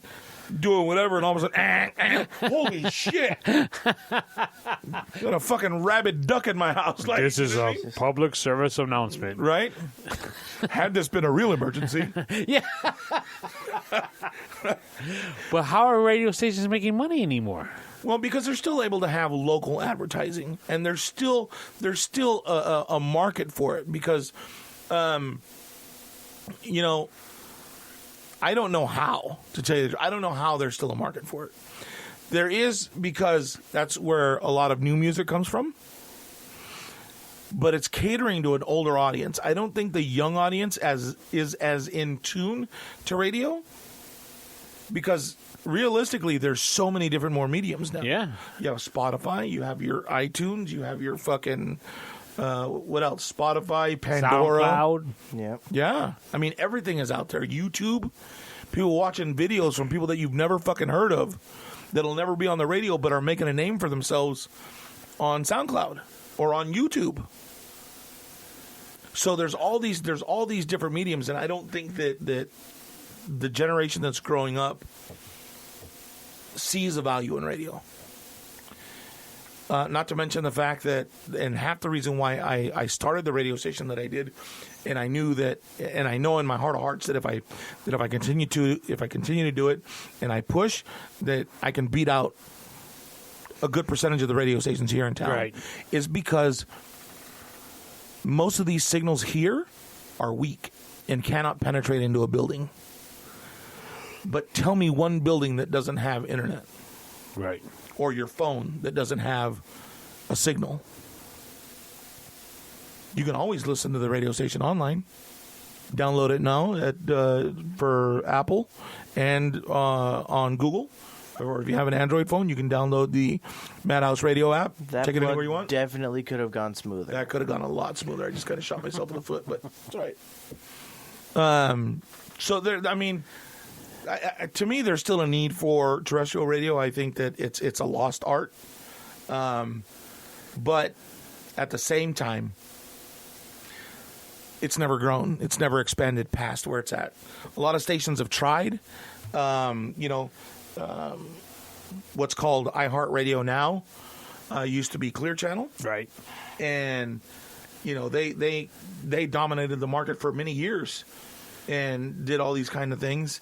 doing whatever, and all of a sudden, holy shit! Got a fucking rabid duck in my house. Like, This is a public service announcement. right? Had this been a real emergency, Yeah. But how are radio stations making money anymore? well, because they're still able to have local advertising, and there's still a market for it. Because, you know, I don't know how to tell you. I don't know how there's still a market for it. There is, because that's where a lot of new music comes from. But it's catering to an older audience. I don't think the young audience is as in tune to radio, because realistically, there's so many different more mediums now. Yeah. You have Spotify, you have your iTunes, you have your fucking what else? Spotify, Pandora. SoundCloud. Yep. Yeah, I mean everything is out there. YouTube, people watching videos from people that you've never fucking heard of, that'll never be on the radio, but are making a name for themselves on SoundCloud or on YouTube. So there's all these different mediums, and I don't think that the generation that's growing up sees a value in radio. Not to mention the fact that, and half the reason why I started the radio station that I did, and I knew that, and I know in my heart of hearts that if I continue to do it, and I push, that I can beat out a good percentage of the radio stations here in town. Right. Is because most of these signals here are weak and cannot penetrate into a building. But tell me one building that doesn't have internet. Right. Or your phone that doesn't have a signal. You can always listen to the radio station online. Download it now for Apple and on Google. Or if you have an Android phone, you can download the Madhouse radio app. That Take it anywhere you want. definitely could have gone smoother. That could have gone a lot smoother. I just kind of shot myself in the foot, but it's all right. So there, I mean, to me, there's still a need for terrestrial radio. I think that it's a lost art, but at the same time, it's never grown. It's never expanded past where it's at. A lot of stations have tried. What's called iHeartRadio now used to be Clear Channel, Right. and they dominated the market for many years and did all these kind of things,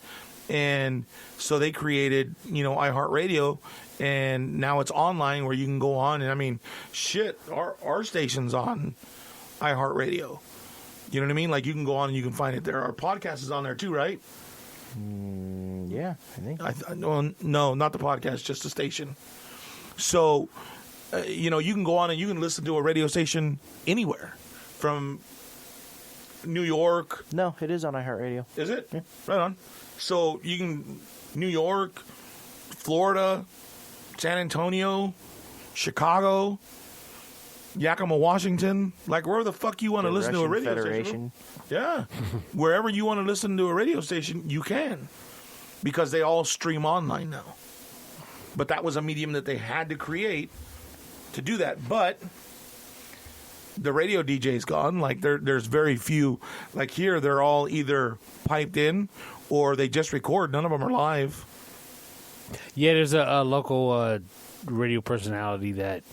and so they created iHeartRadio, and now it's online where you can go on, and I mean, shit, our station's on iHeartRadio. You know what I mean? Like, you can go on and you can find it there. Our podcast is on there too, right? Yeah, I think. No, not the podcast, just the station. So, you can go on and you can listen to a radio station anywhere, from New York. No, it is on iHeartRadio. Is it? Yeah. Right on. So you can New York, Florida, San Antonio, Chicago, Yakima, Washington, like wherever the fuck you want to listen to a radio station. Yeah. Wherever you want to listen to a radio station, you can. Because they all stream online now. But that was a medium that they had to create to do that. But the radio DJ's gone. Like, there's very few. Like here, they're all either piped in or they just record. None of them are live. Yeah, there's a local radio personality that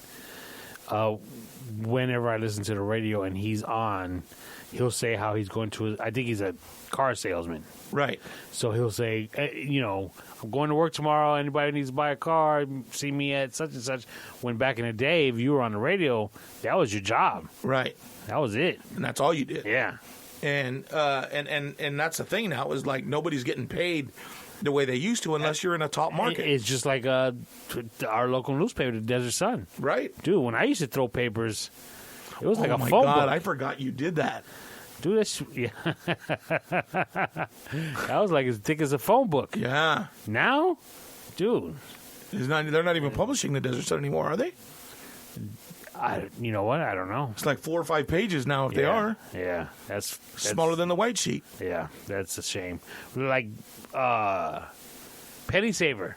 whenever I listen to the radio and he's on, he'll say how he's going to, I think he's a car salesman. Right. So he'll say, I'm going to work tomorrow. Anybody needs to buy a car, see me at such and such. When back in the day, if you were on the radio, that was your job. Right. That was it. And that's all you did. Yeah. And that's the thing now, is like nobody's getting paid the way they used to unless you're in a top market. It's just like our local newspaper, the Desert Sun. Right. Dude, when I used to throw papers, it was like a my phone God, book. I forgot you did that. Dude, yeah. That was like as thick as a phone book. Yeah. Now, dude, They're not even publishing the Desert Sun anymore, are they? you know what? I don't know. It's like 4 or 5 pages now if they are. Yeah, that's Smaller than the white sheet. Yeah, that's a shame. Like Penny Saver,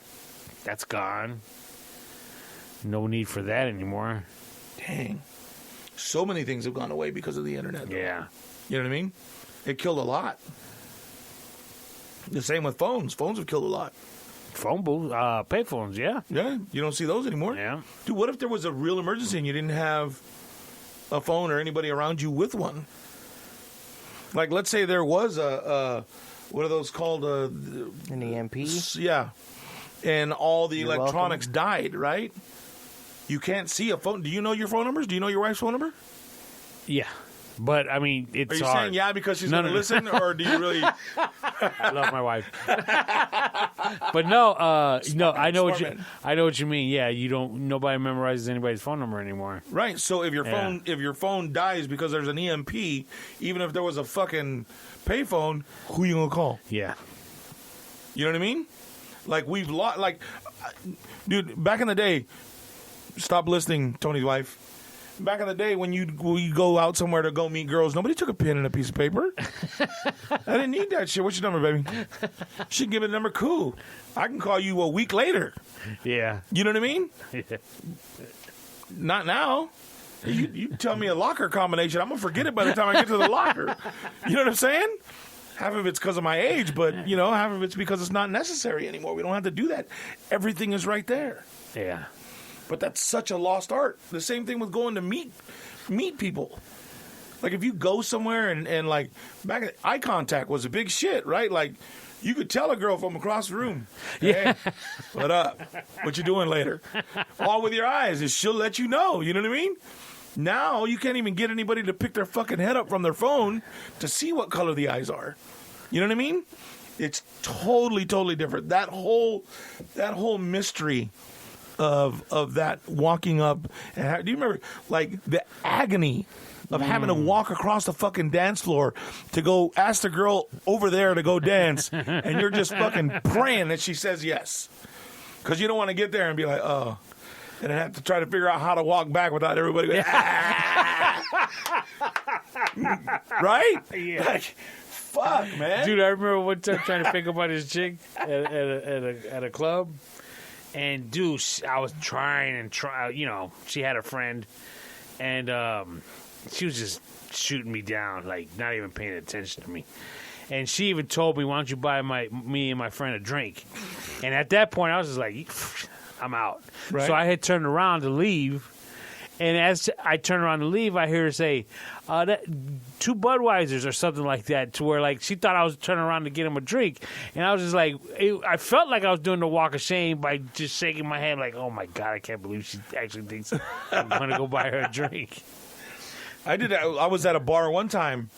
that's gone. No need for that anymore. Dang. So many things have gone away because of the internet. Yeah. You know what I mean? It killed a lot. The same with phones. Phones have killed a lot. phone booth, payphones. Yeah, Yeah, you don't see those anymore. yeah. Dude, what if there was a real emergency and you didn't have a phone or anybody around you with one? Like, let's say there was a what are those called? An EMP. Yeah, and all the You're electronics died, right? You can't see a phone. Do you know your phone numbers? Do you know your wife's phone number? Yeah. But I mean, it's Are you hard. saying yeah because she's going to listen, or do you really? I love my wife. But no, no, I know what you. man. I know what you mean. Yeah, you don't. Nobody memorizes anybody's phone number anymore. Right. So if your Yeah. phone dies because there's an EMP, even if there was a fucking payphone, who you gonna call? Yeah. You know what I mean? Like we've lost. Like, dude, back in the day, stop listening, Tony's wife. Back in the day, when you go out somewhere to go meet girls, nobody took a pen and a piece of paper. I didn't need that shit. What's your number, baby? She give me a number. Cool. I can call you a week later. Yeah. You know what I mean? Yeah. Not now. You tell me a locker combination, I'm gonna forget it by the time I get to the locker. You know what I'm saying? Half of it's because of my age, but half of it's because it's not necessary anymore. We don't have to do that. Everything is right there. Yeah. But that's such a lost art. The same thing with going to meet people. Like if you go somewhere and like back eye contact was a big shit, right? Like you could tell a girl from across the room, hey, what up? What you doing later? All with your eyes, and she'll let you know. You know what I mean? Now you can't even get anybody to pick their fucking head up from their phone to see what color the eyes are. You know what I mean? It's totally different. That whole mystery of that walking up. And do you remember like the agony of having to walk across the fucking dance floor to go ask the girl over there to go dance, and you're just fucking praying that she says yes, because you don't want to get there and be like, oh, and then have to try to figure out how to walk back without everybody going, right? Yeah. Like, fuck, man. Dude, I remember one time trying to pick up on this chick at a club. And, dude, I was trying. She had a friend. And she was just shooting me down, like, not even paying attention to me. And she even told me, why don't you buy me and my friend a drink? And at that point, I was just like, I'm out. Right. So I had turned around to leave. And as I turn around to leave, I hear her say, 2 Budweisers or something like that, to where, like, she thought I was turning around to get him a drink. And I was just like, I felt like I was doing the walk of shame by just shaking my head like, oh, my God, I can't believe she actually thinks I'm going to go buy her a drink. I did that. I was at a bar one time.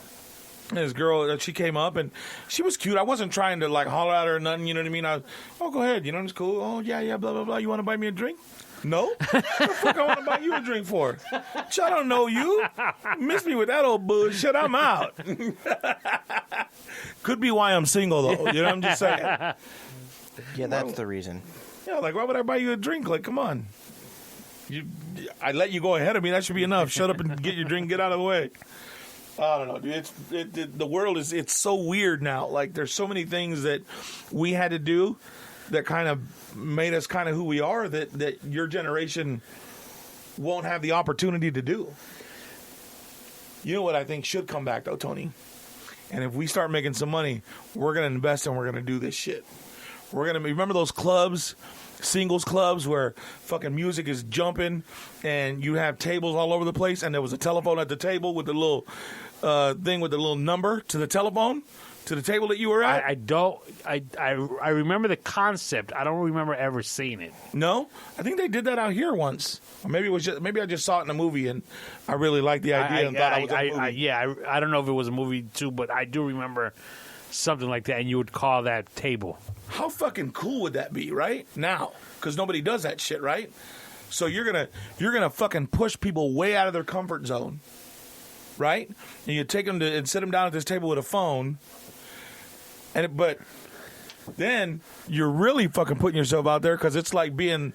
And this girl, she came up, and she was cute. I wasn't trying to, like, holler at her or nothing, you know what I mean? Oh, go ahead, it's cool. Oh, yeah, blah, blah, blah. You want to buy me a drink? No? What the fuck I want to buy you a drink for? I don't know you. Miss me with that old bullshit, I'm out. Could be why I'm single, though. You know what I'm just saying? Yeah, that's the reason. Yeah, like, why would I buy you a drink? Like, come on. I let you go ahead of me. That should be enough. Shut up and get your drink. Get out of the way. I don't know, dude. The world it's so weird now. Like, there's so many things that we had to do that kind of made us kind of who we are that your generation won't have the opportunity to do. You know what I think should come back, though, Tony? And if we start making some money, we're going to invest and we're going to do this shit. We're going to remember those clubs, singles clubs, where fucking music is jumping and you have tables all over the place, and there was a telephone at the table with the little thing with the little number to the telephone, to the table that you were at? I remember the concept. I don't remember ever seeing it. No? I think they did that out here once. Or maybe I just saw it in a movie and I really liked the idea and thought I was in a movie. I don't know if it was a movie too, but I do remember something like that, and you would call that table. How fucking cool would that be, right? Now, because nobody does that shit, right? So you're gonna fucking push people way out of their comfort zone, right? And you take them and sit them down at this table with a phone, but then you're really fucking putting yourself out there, because it's like being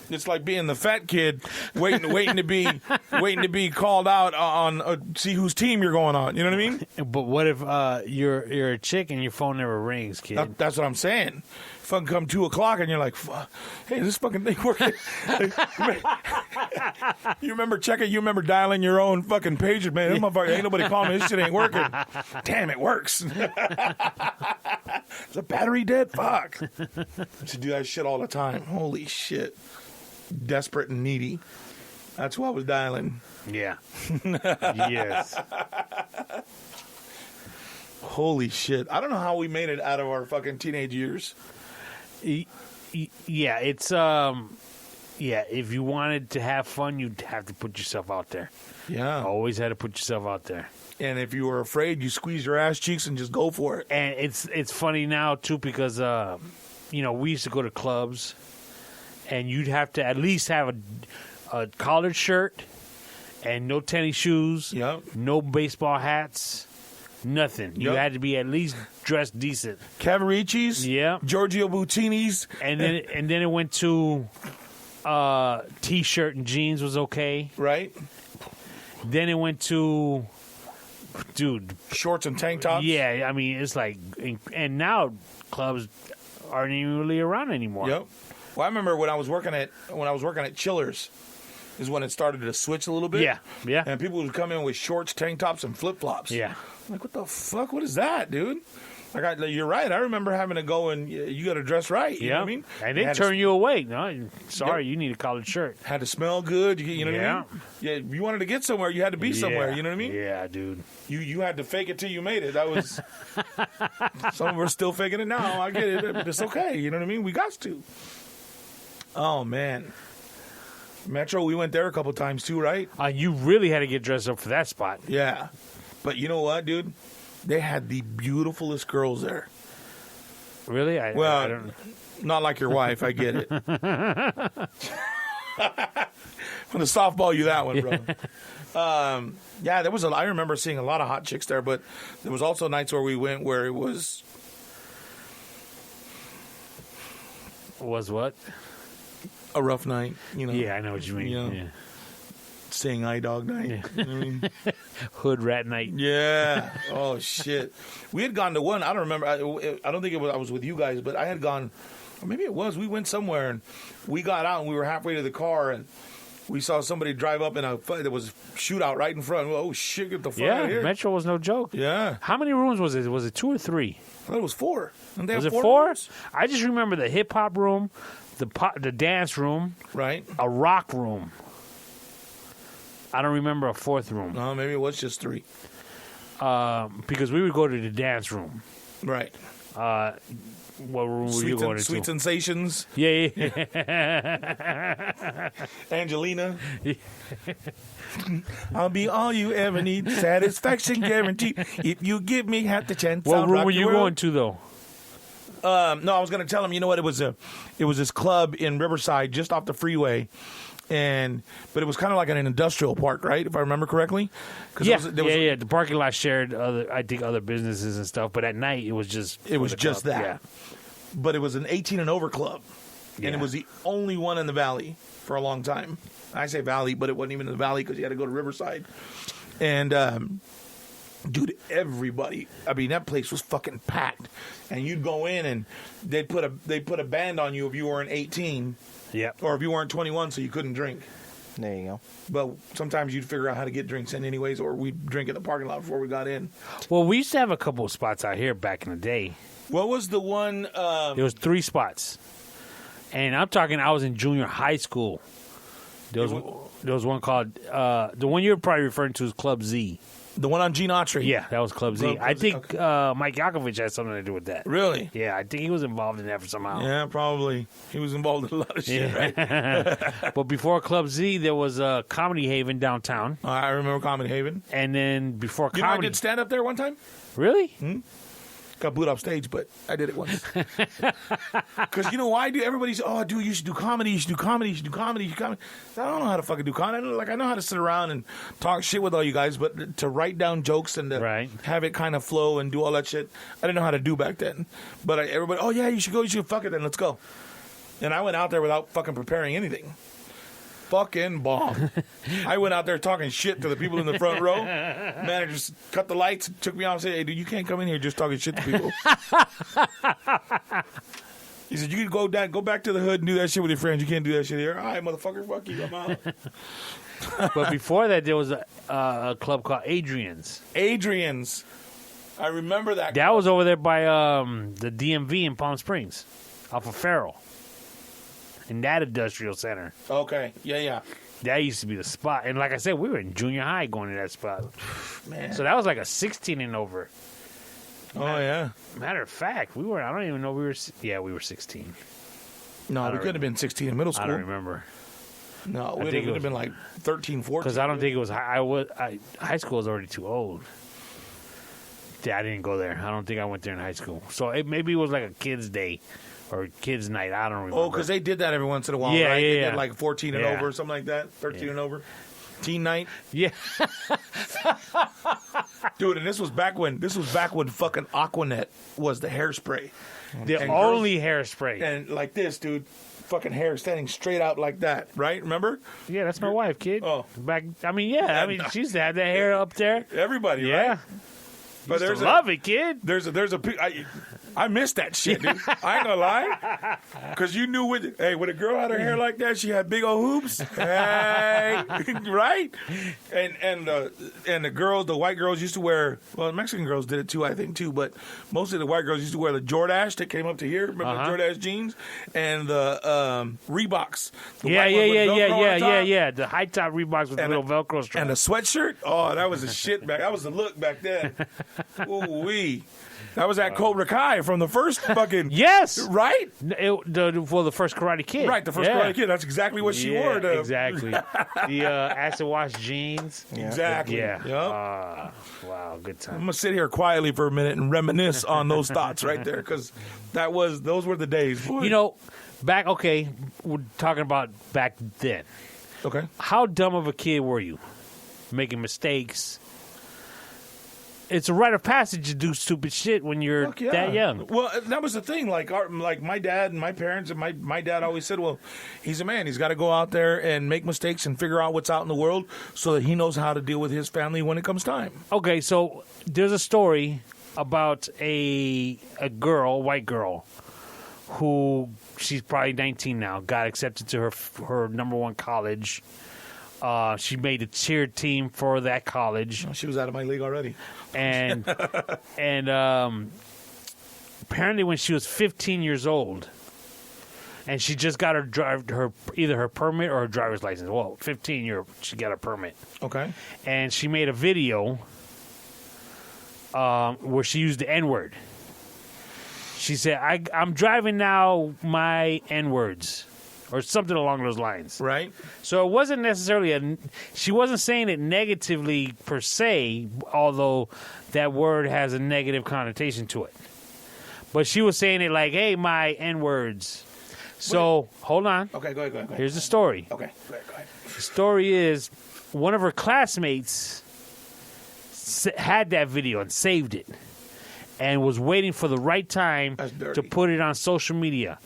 the fat kid waiting to be called out on see whose team you're going on. You know what I mean? But what if you're a chick and your phone never rings, kid? That's what I'm saying. Fucking come 2:00 and you're like, hey, is this fucking thing working? You remember checking? You remember dialing your own fucking pager? Man, this motherfucker, ain't nobody calling me. This shit ain't working. Damn, it works. Is the battery dead? Fuck. Used to do that shit all the time. Holy shit. Desperate and needy. That's who I was dialing. Yeah. Yes. Holy shit. I don't know how we made it out of our fucking teenage years. Yeah, it's if you wanted to have fun, you'd have to put yourself out there. Yeah. Always had to put yourself out there. And if you were afraid, you squeeze your ass cheeks and just go for it. And it's funny now too because we used to go to clubs, and you'd have to at least have a collared shirt and no tennis shoes. Yep. No baseball hats. Nothing. You Yep. had to be at least dressed decent. Cavariccis. Yeah. Giorgio Buccinis. And then it went to t-shirt and jeans was okay. Right. Then it went to, dude. Shorts and tank tops. Yeah, I mean it's like, and now clubs aren't even really around anymore. Yep. Well, I remember when I was working at Chillers, is when it started to switch a little bit. Yeah, yeah. And people would come in with shorts, tank tops, and flip flops. Yeah. I'm like, what the fuck? What is that, dude? You're right. I remember having to go and you got to dress right. You know what I mean? And they turn you away. No, sorry, you need a collared shirt. Had to smell good. You know what I mean? Yeah. You wanted to get somewhere, you had to be somewhere. You know what I mean? Yeah, dude. You had to fake it till you made it. That was. Some of us still faking it now. I get it, but it's okay. You know what I mean? We got to. Oh man, Metro. We went there a couple times too, right? You really had to get dressed up for that spot. Yeah, but you know what, dude? They had the beautifulest girls there. Really? I don't. Not like your wife. I get it. I'm gonna softball you that one, bro. Yeah, there was I remember seeing a lot of hot chicks there, but there was also nights where we went where it was. Was what? A rough night, you know. Yeah, I know what you mean. You know, yeah. Saying dog night. Yeah. You know what I mean? Hood rat night. Yeah. Oh shit. We had gone to one. I don't remember. I don't think it was. I was with you guys, but I had gone. Or maybe it was. We went somewhere and we got out and we were halfway to the car and we saw somebody drive up in a. There was a shootout right in front. Oh shit! Get the fuck out of here. Metro was no joke. Yeah. How many rooms was it? Was it 2 or 3? I thought it was 4. Didn't they Was have it 4 4? rooms? I just remember the hip hop room, the dance room, Right. a rock room. I don't remember a 4th room. No, maybe it was just 3. Because we would go to the dance room. Right. What room were you going Sweet to? Sensations. Yeah. Angelina. I'll be all you ever need. Satisfaction guaranteed. If you give me half the chance. What I'll room rock were your you world. going to though? No, I was going to tell him. You know what? It was this club in Riverside, just off the freeway, but it was kind of like an industrial park, right? If I remember correctly. Yeah. The parking lot shared other businesses and stuff, but at night it was just just that. Yeah. But it was an 18 and over club, and it was the only one in the valley for a long time. I say valley, but it wasn't even in the valley because you had to go to Riverside. And dude, everybody. I mean, that place was fucking packed, and you'd go in and they'd put a band on you if you weren't 18. Yeah. Or if you weren't 21, so you couldn't drink. There you go. But sometimes you'd figure out how to get drinks in anyways, or we'd drink in the parking lot before we got in. Well, we used to have a couple of spots out here back in the day. What was the one? There was 3 spots. And I'm talking, I was in junior high school. There was one called, the one you're probably referring to is Club Z. The one on Gene Autry. Yeah, that was Club Z. I think Mike Yakovich had something to do with that. Really? Yeah, I think he was involved in that somehow. Yeah, probably. He was involved in a lot of shit, right? But before Club Z, there was Comedy Haven downtown. I remember Comedy Haven. And then before You know, I Comedy... did stand up there one time. Really? Got booed off stage, but I did it once. Because you know why? Everybody says, "Oh, dude, you should do comedy. You should do comedy. You should do comedy. You should do comedy." I don't know how to fucking do comedy. I know how to sit around and talk shit with all you guys, but to write down jokes and to have it kind of flow and do all that shit, I didn't know how to do back then. But everybody, "Oh yeah, you should go. You should fuck it. Then let's go." And I went out there without fucking preparing anything. Fucking bomb. I went out there talking shit to the people in the front row. Manager just cut the lights, took me out and said, "Hey, dude, you can't come in here just talking shit to people." He said, "You can go back to the hood and do that shit with your friends. You can't do that shit here." "All right, motherfucker, fuck you, I'm out." But before that, there was a club called Adrian's. Adrian's. I remember that. That was over there by the DMV in Palm Springs, off of Farrell, in that industrial center. Okay. Yeah. That used to be the spot. And like I said, we were in junior high going to that spot. Man. So that was like a 16 and over. Oh, yeah. Matter of fact, I don't even know we were 16. No, we could have been 16 in middle school. I don't remember. No, we think would it have been like 13, 14. Because I don't think it was high school was already too old. Yeah, I didn't go there. I don't think I went there in high school. So maybe it was like a kid's day or kids' night. I don't remember. Oh, because they did that every once in a while, Yeah, right? yeah, They yeah. did like 14 and over or something like that. 13 and over. Teen night. Yeah. Dude, and this was back when fucking Aquanet was the hairspray. The And only hairspray. And like this, dude. Fucking hair standing straight out like that, right? Remember? Yeah, that's my wife, kid. Oh. She used to have that hair up there. Everybody, Yeah. right? But Used to love it, kid. There's a I missed that shit, dude. I ain't gonna lie, because you knew when a girl had her hair like that, she had big old hoops, hey, right? And the girls, the white girls used to wear. Well, the Mexican girls did it too, I think too, but mostly the white girls used to wear the Jordache that came up to here. Remember the Jordache jeans and the Reeboks. The white ones with Velcro on top. Yeah. The high top Reeboks with the little Velcro strap. And the sweatshirt. Oh, that was the shit back. That was the look back then. Ooh wee. That was that Cobra Kai from the first fucking... Yes! Right? The first Karate Kid. Right, the first Karate Kid. That's exactly what she wore. Exactly. The acid wash jeans. Exactly. Yeah. Yep. Wow, good I'm time. going to sit here quietly for a minute and reminisce on those thoughts right there, because those were the days. Boy. You know, we're talking about back then. Okay. How dumb of a kid were you? Making mistakes. It's a rite of passage to do stupid shit when you're Fuck yeah. that young. Well, that was the thing. Like my dad and my parents and my dad always said, well, he's a man. He's got to go out there and make mistakes and figure out what's out in the world so that he knows how to deal with his family when it comes time. Okay, so there's a story about a white girl, who she's probably 19 now, got accepted to her number one college. She made a cheer team for that college. She was out of my league already. And apparently when she was 15 years old, and she just got either her permit or her driver's license. Well, 15 she got a permit. Okay. And she made a video where she used the N-word. She said, I'm driving now my N-words. Or something along those lines. Right. So it wasn't necessarily she wasn't saying it negatively per se, although that word has a negative connotation to it. But she was saying it like, hey, my N-words. So, hold on. Okay, go ahead. Here's the story. Okay, go ahead. The story is one of her classmates had that video and saved it and was waiting for the right time to put it on social media.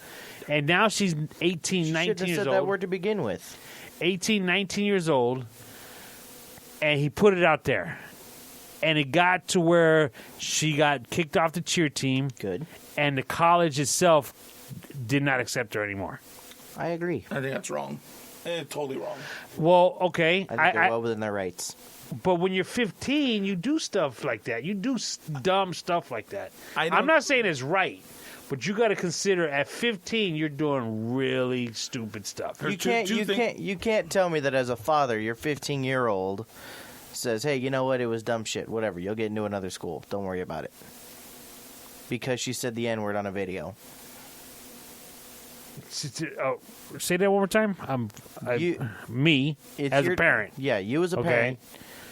And now she's 18, 19 years old. Shouldn't have said that word to begin with. 18, 19 years old, and he put it out there. And it got to where she got kicked off the cheer team. Good. And the college itself did not accept her anymore. I agree. I think that's wrong. Totally wrong. Well, okay. I think they're well within their rights. But when you're 15, you do stuff like that. You do dumb stuff like that. I'm not saying it's right. But you got to consider at 15, you're doing really stupid stuff. You can't tell me that as a father, your 15-year-old says, "Hey, you know what? It was dumb shit. Whatever. You'll get into another school. Don't worry about it." Because she said the N-word on a video. Say that one more time. As a parent. Yeah, you as a parent.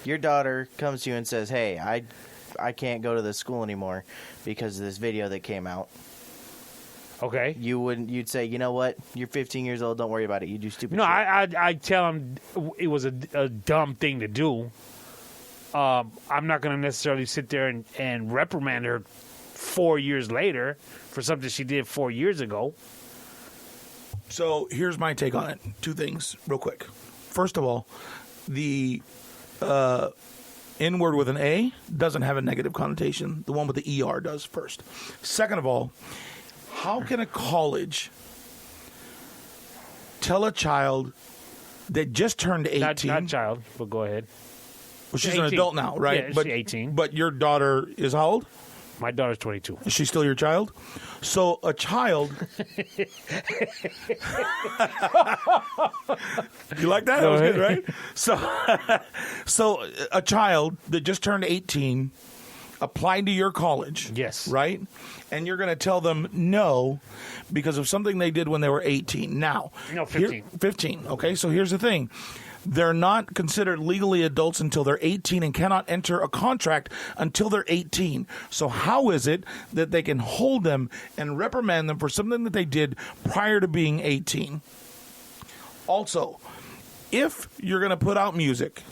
Your daughter comes to you and says, "Hey, I can't go to this school anymore because of this video that came out." Okay. You'd say, you know what? You're 15 years old. Don't worry about it. You do stupid shit. No, I tell him it was a dumb thing to do. I'm not going to necessarily sit there and reprimand her 4 years later for something she did 4 years ago. So here's my take on it. Two things real quick. First of all, the N-word with an A doesn't have a negative connotation. The one with the ER does first. Second of all, how can a college tell a child that just turned 18... Not child, but go ahead. Well, she's an 18. adult now, right? Yeah, but, she's 18. But your daughter is how old? My daughter's 22. Is she still your child? So a child. You like that? That was good, right? So a child that just turned 18 applied to your college. Yes. Right? And you're going to tell them no because of something they did when they were 18. Now. No, 15. 15. Okay, so here's the thing. They're not considered legally adults until they're 18 and cannot enter a contract until they're 18. So how is it that they can hold them and reprimand them for something that they did prior to being 18? Also, if you're going to put out music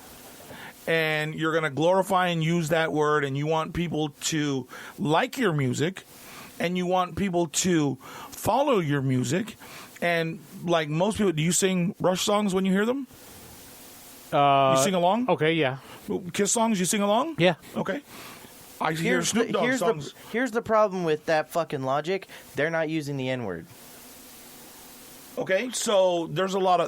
and you're going to glorify and use that word and you want people to like your music and you want people to follow your music, and like most people, do you sing Rush songs when you hear them? You sing along? Okay, yeah. Kiss songs, you sing along? Yeah. Okay. I hear Snoop Dogg songs. Here's the problem with that fucking logic. They're not using the N-word. Okay, so there's a lot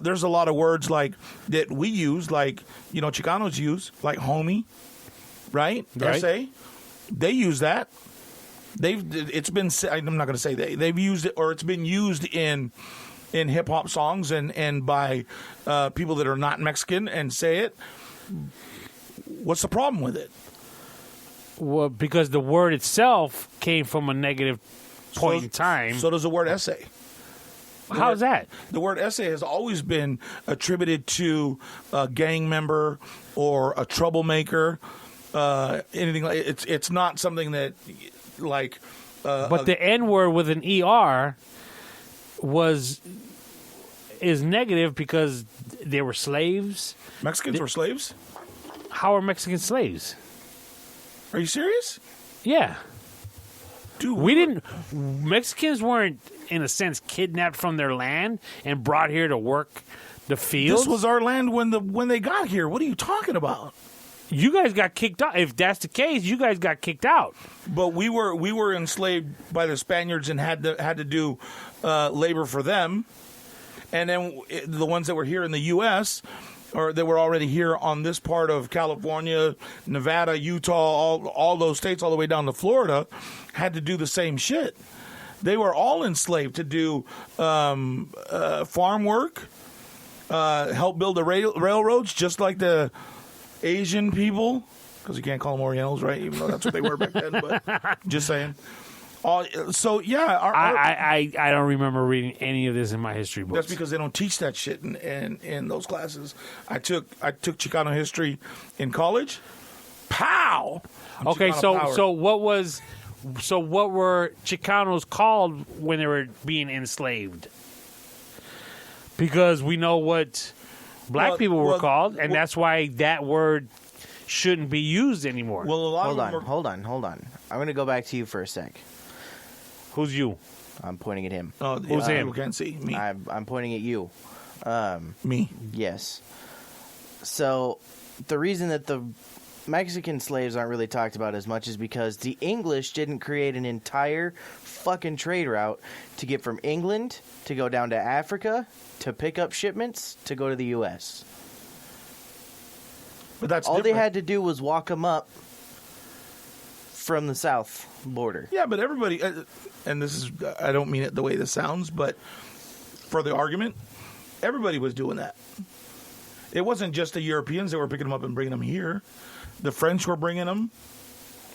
of words like that we use, like, you know, Chicanos use, like homie, right? Right. SA. They use that. It's been, I'm not going to say they've used it, or it's been used in hip hop songs and by people that are not Mexican and say it. What's the problem with it? Well, because the word itself came from a negative point in time. So does the word essay. How's that? The word essay has always been attributed to a gang member or a troublemaker. Anything like it's not something that like. But the N word with an ER is negative because they were slaves. Mexicans were slaves? How are Mexican slaves? Are you serious? Yeah. Dude, Mexicans weren't, in a sense, kidnapped from their land and brought here to work the fields. This was our land when they got here. What are you talking about? You guys got kicked out. If that's the case, you guys got kicked out. But we were enslaved by the Spaniards and had to do labor for them. And then the ones that were here in the U.S., or that were already here on this part of California, Nevada, Utah, all those states, all the way down to Florida, had to do the same shit. They were all enslaved to do farm work, help build the railroads, just like the Asian people, because you can't call them Orientals, right? Even though that's what they were back then. But just saying. So yeah, I don't remember reading any of this in my history books. That's because they don't teach that shit in those classes. I took Chicano history in college. Pow. Okay, Chicano power. so what were Chicanos called when they were being enslaved? Because we know what black people were called, and that's why that word shouldn't be used anymore. Well, a lot Hold of on, them hold on. I'm going to go back to you for a sec. Who's you? I'm pointing at him. Who's him? You can't see me. I'm pointing at you. Me. Yes. So the reason that the Mexican slaves aren't really talked about as much is because the English didn't create an entire fucking trade route to get from England to go down to Africa to pick up shipments to go to the U.S. But that's all different. they had to do was walk them up from the south border. Yeah, but everybody, and this is, I don't mean it the way this sounds, but for the argument, everybody was doing that. It wasn't just the Europeans that were picking them up and bringing them here. The French were bringing them.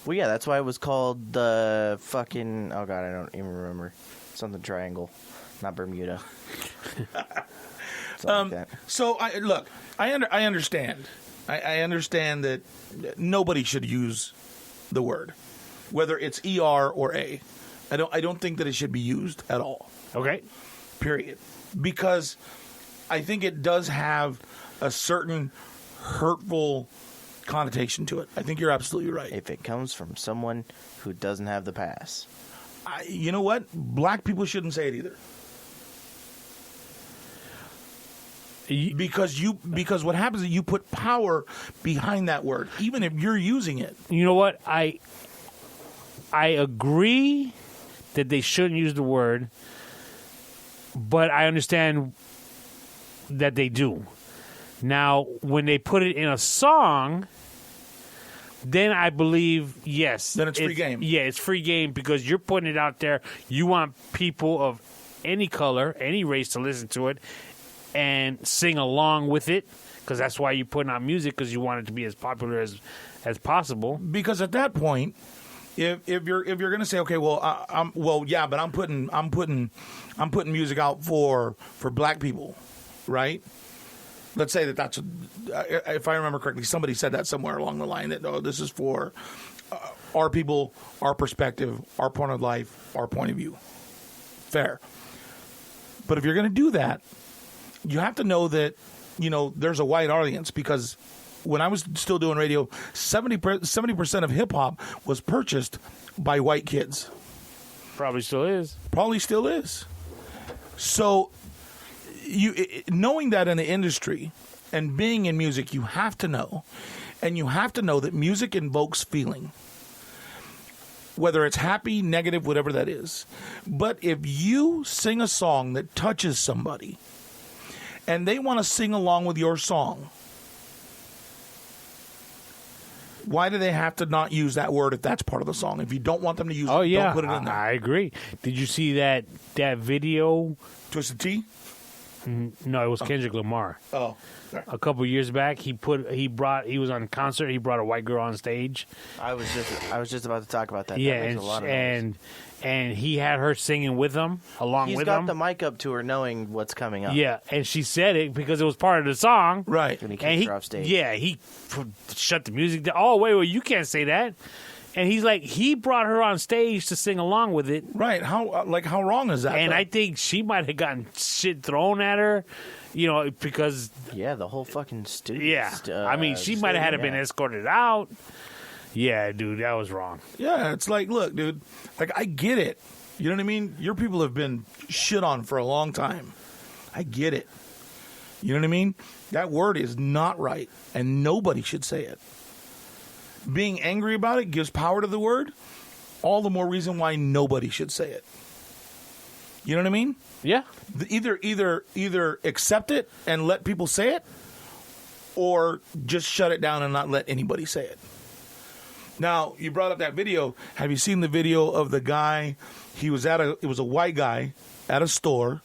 Well, yeah, that's why it was called the fucking, oh God, I don't even remember. Something triangle, not Bermuda. Like that. So, I understand. I understand that nobody should use the word, whether it's ER or A. I don't think that it should be used at all. Okay. Period. Because I think it does have a certain hurtful connotation to it. I think you're absolutely right. If it comes from someone who doesn't have the pass. You know what? Black people shouldn't say it either. Because what happens is you put power behind that word, even if you're using it. You know what? I agree that they shouldn't use the word, but I understand that they do. Now, when they put it in a song, then I believe, yes. Then it's free game. Yeah, it's free game because you're putting it out there. You want people of any color, any race to listen to it and sing along with it because that's why you're putting out music because you want it to be as popular as possible. Because at that point, if you're going to say, okay, well, but I'm putting music out for black people, right? Let's say that's, if I remember correctly, somebody said that somewhere along the line that, this is for our people, our perspective, our point of life, our point of view. Fair. But if you're going to do that, you have to know that, there's a wide audience because when I was still doing radio, 70% of hip-hop was purchased by white kids. Probably still is. Probably still is. So knowing that in the industry and being in music, you have to know. And you have to know that music invokes feeling. Whether it's happy, negative, whatever that is. But if you sing a song that touches somebody and they want to sing along with your song, why do they have to not use that word if that's part of the song? If you don't want them to use it, don't put it in there. I agree. Did you see that video? Twisted Tea? No, it was Kendrick Lamar. Oh, sorry. A couple years back, he was on a concert. He brought a white girl on stage. I was just about to talk about that. Yeah, that makes a lot of noise. and he had her singing with him, with him. He's got the mic up to her, knowing what's coming up. Yeah, and she said it because it was part of the song. Right. And he kicked her off stage. Yeah, he shut the music down. Oh, wait, you can't say that. And he's like, he brought her on stage to sing along with it. Right. How wrong is that? And though? I think she might have gotten shit thrown at her, because... Yeah, the whole fucking studio. Yeah. I mean, she might have had to been escorted out. Yeah, dude, that was wrong. Yeah, it's like, look, dude, I get it. You know what I mean? Your people have been shit on for a long time. I get it. You know what I mean? That word is not right, and nobody should say it. Being angry about it gives power to the word. All the more reason why nobody should say it. You know what I mean? Yeah. Either accept it and let people say it, or just shut it down and not let anybody say it. Now, you brought up that video. Have you seen the video of the guy? It was a white guy at a store,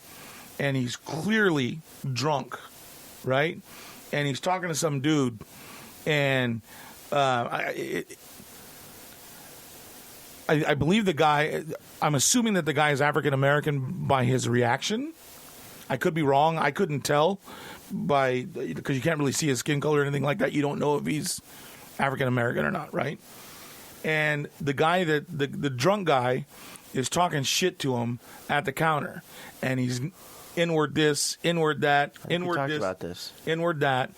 and he's clearly drunk, right? And he's talking to some dude, and I believe the guy, I'm assuming that the guy is African American by his reaction. I could be wrong. I couldn't tell because you can't really see his skin color or anything like that. You don't know if he's African American or not, right? And the guy the drunk guy is talking shit to him at the counter, and he's inward this, inward that, inward this, about this, inward that,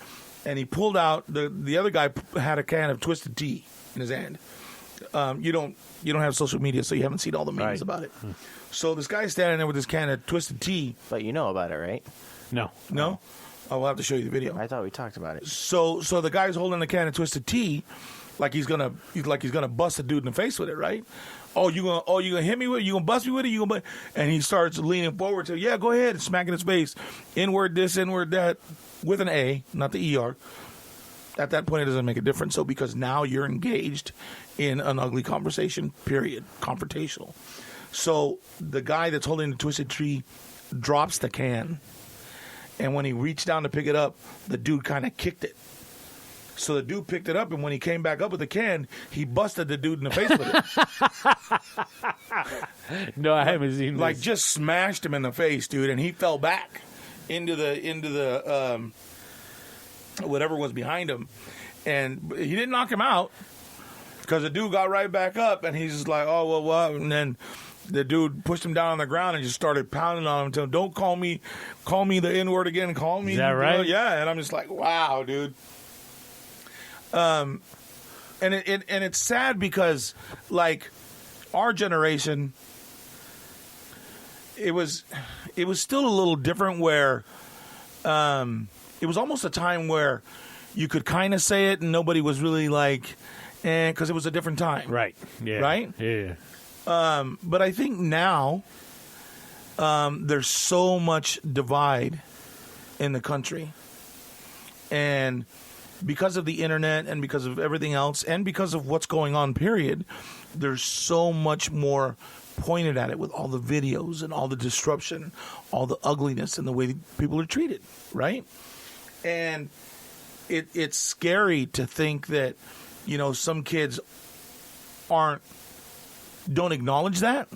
and he pulled out the other guy had a can of Twisted Tea in his hand. You don't have social media, so you haven't seen all the memes about it. So this guy's standing there with this can of Twisted Tea. But you know about it, right? No. Oh, we'll have to show you the video. I thought we talked about it. So the guy's holding the can of Twisted Tea, like he's gonna bust a dude in the face with it, right? You gonna hit me with it? You gonna bust me with it? And he starts leaning forward to, yeah, go ahead, and smacking his face, inward this, inward that, with an A, not the ER. At that point, it doesn't make a difference. So because now you're engaged in an ugly conversation, period, confrontational. So the guy that's holding the Twisted Tea drops the can, and when he reached down to pick it up, the dude kind of kicked it. So the dude picked it up, and when he came back up with the can, he busted the dude in the face with it. No, I haven't seen this. Just smashed him in the face, dude, and he fell back into the whatever was behind him, and he didn't knock him out because the dude got right back up, and he's just like, oh, well, what? And then the dude pushed him down on the ground and just started pounding on him until, don't call me the N-word again, call me. Is that right? Yeah, and I'm just like, wow, dude. And it's sad because, our generation, it was still a little different where it was almost a time where you could kind of say it and nobody was really because it was a different time. Right. Yeah. Right? Yeah. But I think now there's so much divide in the country. And because of the internet and because of everything else and because of what's going on, period, there's so much more pointed at it with all the videos and all the disruption, all the ugliness and the way people are treated, right? And it's scary to think that, some kids don't acknowledge that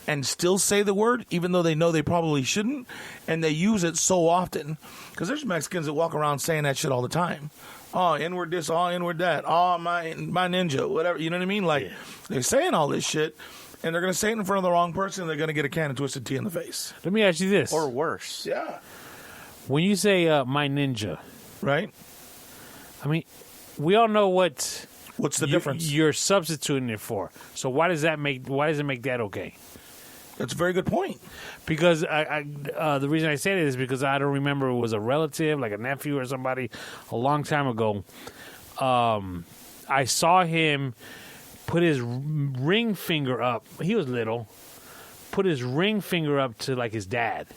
and still say the word, even though they know they probably shouldn't, and they use it so often. Because there's Mexicans that walk around saying that shit all the time. Oh, N-word this, oh, N-word that, oh, my ninja, whatever, you know what I mean? Like, they're saying all this shit, and they're going to say it in front of the wrong person, and they're going to get a can of Twisted Tea in the face. Let me ask you this. Or worse. Yeah. When you say my ninja, right? I mean, we all know what's the difference? You're substituting it for. So why does it make that okay? That's a very good point. Because the reason I say it is because I don't remember it was a relative, like a nephew or somebody, a long time ago. I saw him put his ring finger up. He was little. Put his ring finger up to like his dad.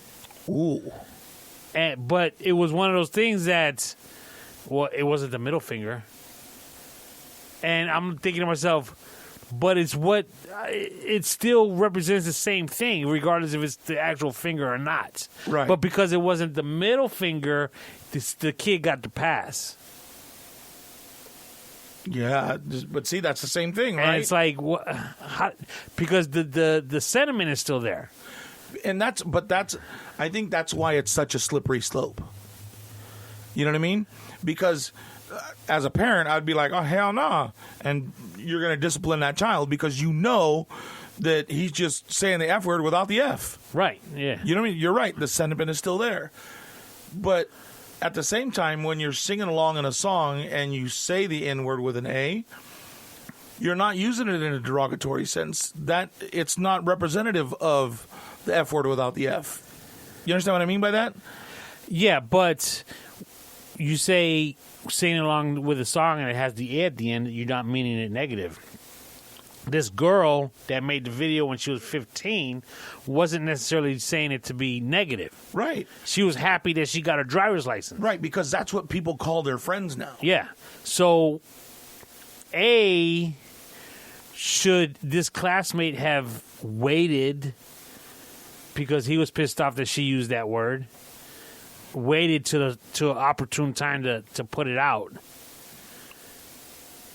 Ooh. But it was one of those things that, well, it wasn't the middle finger. And I'm thinking to myself, but it still represents the same thing, regardless if it's the actual finger or not. Right. But because it wasn't the middle finger, the kid got the pass. Yeah, but see, that's the same thing, right? And it's like, because the sentiment is still there. And I think that's why it's such a slippery slope. You know what I mean? Because as a parent, I'd be like, oh, hell nah. And you're going to discipline that child because you know that he's just saying the F word without the F. Right, yeah. You know what I mean? You're right. The sentiment is still there. But at the same time, when you're singing along in a song and you say the N word with an A, you're not using it in a derogatory sense. That it's not representative of the F word without the F. You understand what I mean by that? Yeah, but you say singing along with a song and it has the A at the end, you're not meaning it negative. This girl that made the video when she was 15 wasn't necessarily saying it to be negative. Right. She was happy that she got her driver's license. Right, because that's what people call their friends now. Yeah. So, should this classmate have waited because he was pissed off that she used that word? Waited to an opportune time to put it out?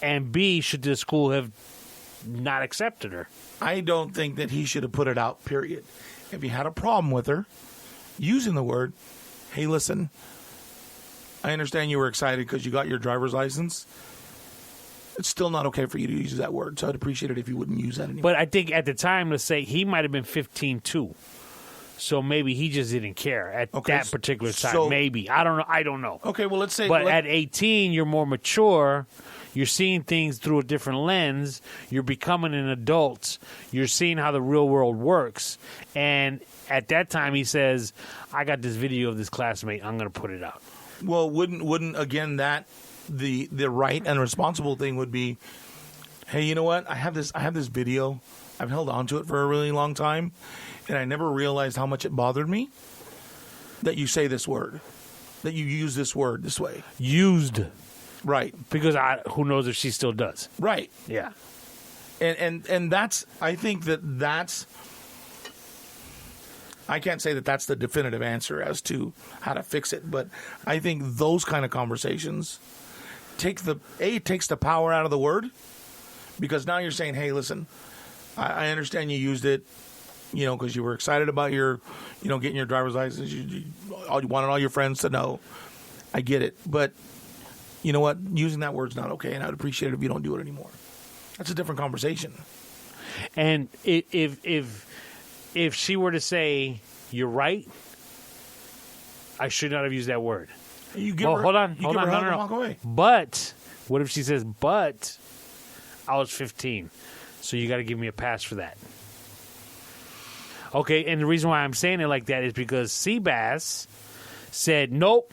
And B, should the school have not accepted her? I don't think that he should have put it out, period. If he had a problem with her using the word, hey, listen, I understand you were excited because you got your driver's license. It's still not okay for you to use that word, so I'd appreciate it if you wouldn't use that anymore. But I think at the time, let's say, he might have been 15 too. So maybe he just didn't care at that particular time. So, maybe. I don't know. Okay, well, let's say... But at 18, you're more mature. You're seeing things through a different lens. You're becoming an adult. You're seeing how the real world works. And at that time, he says, I got this video of this classmate. I'm going to put it out. Well, wouldn't again, that the right and responsible thing would be, hey, you know what? I have this video. I've held on to it for a really long time. And I never realized how much it bothered me that you say this word, that you use this word this way. Used. Right. Because who knows if she still does. Right. Yeah. And that's, I think that's, I can't say that that's the definitive answer as to how to fix it, but I think those kind of conversations takes the power out of the word, because now you're saying, hey, listen, I understand you used it, because you were excited about your, getting your driver's license. You wanted all your friends to know. I get it. But you know what? Using that word's not okay, and I'd appreciate it if you don't do it anymore. That's a different conversation. And if she were to say, you're right, I should not have used that word. Hold on. No. Walk away. But what if she says, but I was 15, so you got to give me a pass for that? Okay, and the reason why I'm saying it like that is because Seabass said, nope,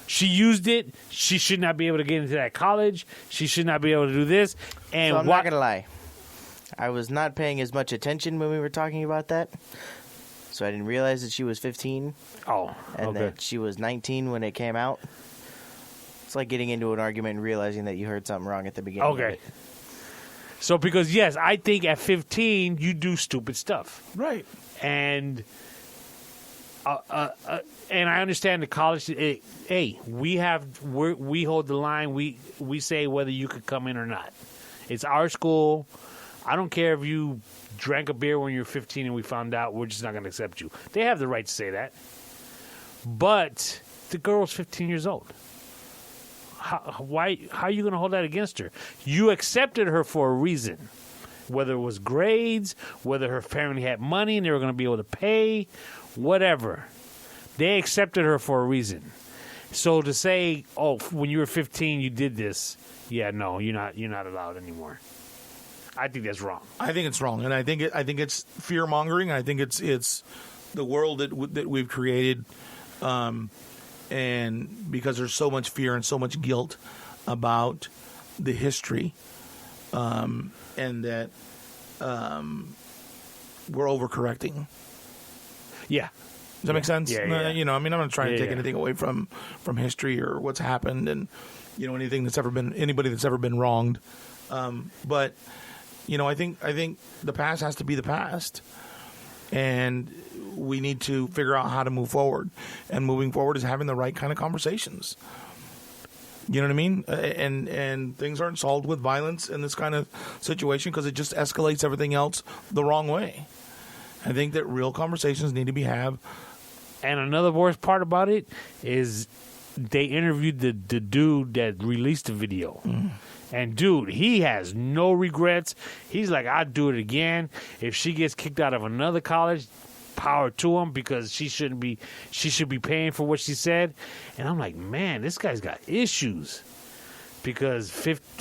she used it. She should not be able to get into that college. She should not be able to do this. And so I'm not going to lie. I was not paying as much attention when we were talking about that. So I didn't realize that she was 15. Oh, and that she was 19 when it came out. It's like getting into an argument and realizing that you heard something wrong at the beginning. Of Okay. it. So, because, yes, I think at 15, you do stupid stuff. Right. And I understand the college. Hey, we hold the line. We say whether you could come in or not. It's our school. I don't care if you drank a beer when you were 15 and we found out. We're just not going to accept you. They have the right to say that. But the girl's 15 years old. How are you going to hold that against her? You accepted her for a reason. Whether it was grades, whether her family had money and they were going to be able to pay, whatever. They accepted her for a reason. So to say, oh, when you were 15 you did this, yeah, no, you're not allowed anymore. I think that's wrong. I think it's wrong, and I think it's fear mongering. I think it's the world that we've created, and because there's so much fear and so much guilt about the history, and that we're overcorrecting. Yeah. Does that make sense? Yeah. I'm not trying to take Yeah. anything away from history or what's happened, and anybody that's ever been wronged. But I think the past has to be the past, and we need to figure out how to move forward. And moving forward is having the right kind of conversations. You know what I mean? And things aren't solved with violence in this kind of situation because it just escalates everything else the wrong way. I think that real conversations need to be had. And another worst part about it is they interviewed the dude that released the video. And, dude, he has no regrets. He's like, I'd do it again. If she gets kicked out of another college, power to him because she should be paying for what she said. And I'm like, man, this guy's got issues. Because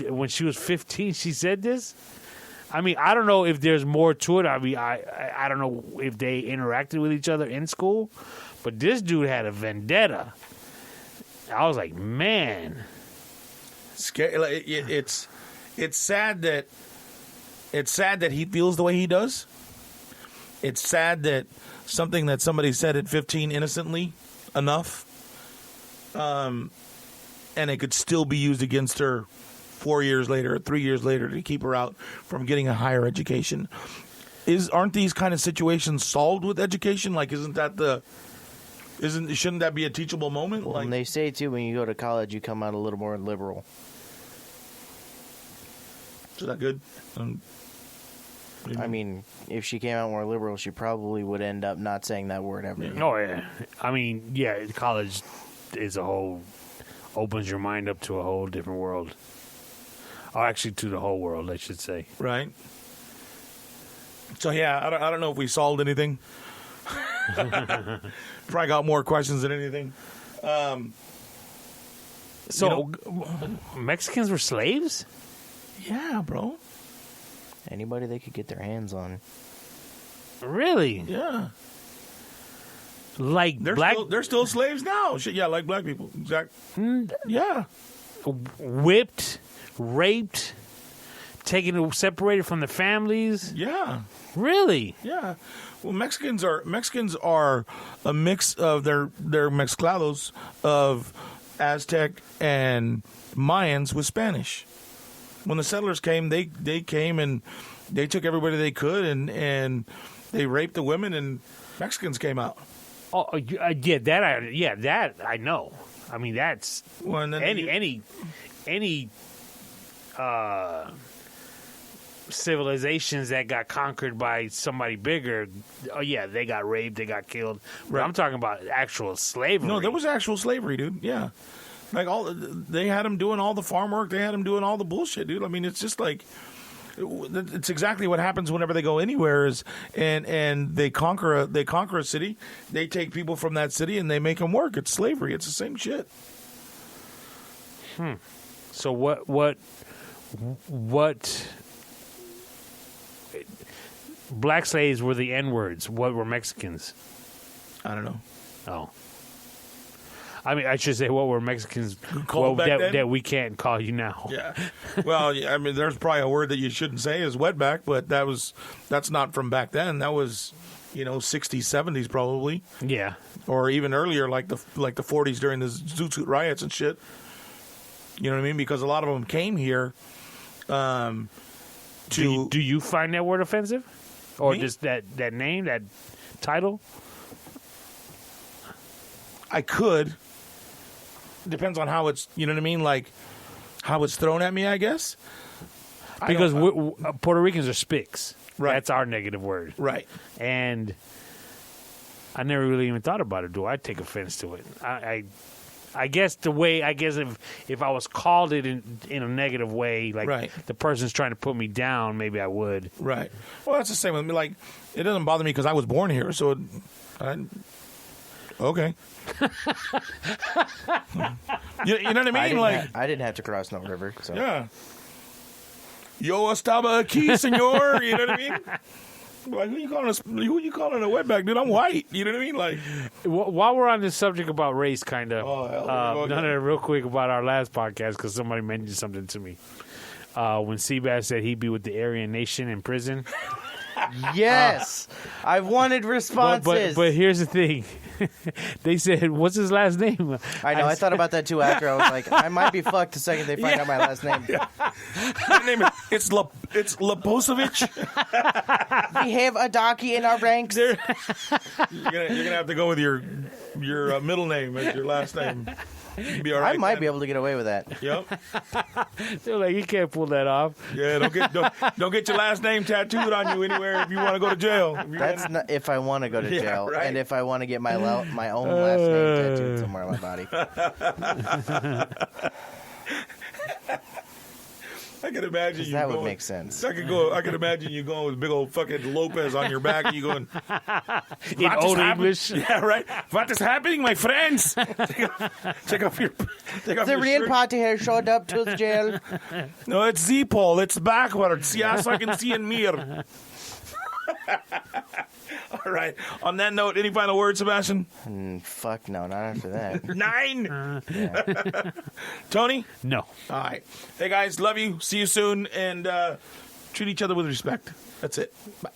when she was 15, she said this. I mean, I don't know if there's more to it. I mean, I don't know if they interacted with each other in school. But this dude had a vendetta. I was like, man. It's sad that he feels the way he does. It's sad that something that somebody said at 15 innocently enough, and it could still be used against her 4 years later or 3 years later to keep her out from getting a higher education. Aren't these kind of situations solved with education? Like, shouldn't that be a teachable moment? Well, and they say too, when you go to college, you come out a little more liberal. Is that good? I mean, if she came out more liberal, she probably would end up not saying that word ever. Oh, yeah. I mean, yeah, college opens your mind up to a whole different world. Oh, actually, to the whole world, I should say. Right. So, yeah, I don't know if we solved anything. Probably got more questions than anything. Mexicans were slaves? Yeah, bro. Anybody they could get their hands on. Really? Yeah. Like they're still slaves now. Shit, yeah, like black people. Exactly. Yeah. Whipped, raped, separated from the families. Yeah. Really? Yeah. Well, Mexicans are a mix of their mezclados of Aztec and Mayans with Spanish. When the settlers came, they came and they took everybody they could and they raped the women and Mexicans came out. Oh, yeah, that I know. I mean, that's any civilizations that got conquered by somebody bigger. Oh yeah, they got raped, they got killed. But I'm talking about actual slavery. No, there was actual slavery, dude. Yeah. Like they had them doing all the farm work. They had them doing all the bullshit, dude. I mean, it's just like it's exactly what happens whenever they go anywhere. And they conquer a city. They take people from that city and they make them work. It's slavery. It's the same shit. So what? Black slaves were the N-words. What were Mexicans? I don't know. Oh. I mean, I should say, what were Mexicans that we can't call you now? Yeah. Well, I mean, there's probably a word that you shouldn't say is wetback, but that's not from back then. That was, 60s, 70s probably. Yeah. Or even earlier, like the 40s during the Zoot Suit riots and shit. You know what I mean? Because a lot of them came here to. Do you find that word offensive, or Me? just that name, that title? I could. Depends on how it's. You know what I mean? Like how it's thrown at me. I guess. Because Puerto Ricans are spics. Right. That's our negative word. Right. And I never really even thought about it. Do I take offense to it? I guess if I was called it in a negative way, like Right. the person's trying to put me down, maybe I would. Right. Well, that's the same with me. Like, it doesn't bother me because I was born here. So, okay. you know what I mean? I didn't have to cross no river. So. Yeah. Yo estaba aquí, senor. You know what I mean? Like, who you calling a wetback, dude? I'm white. You know what I mean? Like, While we're on this subject about race, kind of, Oh, hell, no, real quick about our last podcast, because somebody mentioned something to me. When Seabass said he'd be with the Aryan Nation in prison. Yes, I wanted responses. But here's the thing. They said, what's his last name? I know. I thought about that too after. I was like, I might be fucked the second they find out my last name. my name is Leposevich. We have a darky in our ranks. You're gonna have to go with your middle name as your last name. You'll be all right. I might then. be able to get away with that. Yep. They're like, you can't pull that off. Yeah. Don't get your last name tattooed on you anywhere if you want to go to jail. That's not if I want to go to Yeah, jail, right. and if I want to get my own last name tattooed somewhere on my body. I can imagine you. That going, would make sense. I could imagine you going with big old fucking Lopez on your back. And you going In old English. Yeah, right. What is happening, my friends? Take off your The real shirt. party has showed up to the jail. No, it's Z-Pole. It's backwards. Yes, I can see in mirror. All right. On that note, any final words, Sebastian? Fuck no, not after that. 9. Yeah. Tony? No. All right. Hey, guys. Love you. See you soon. And treat each other with respect. That's it. Bye.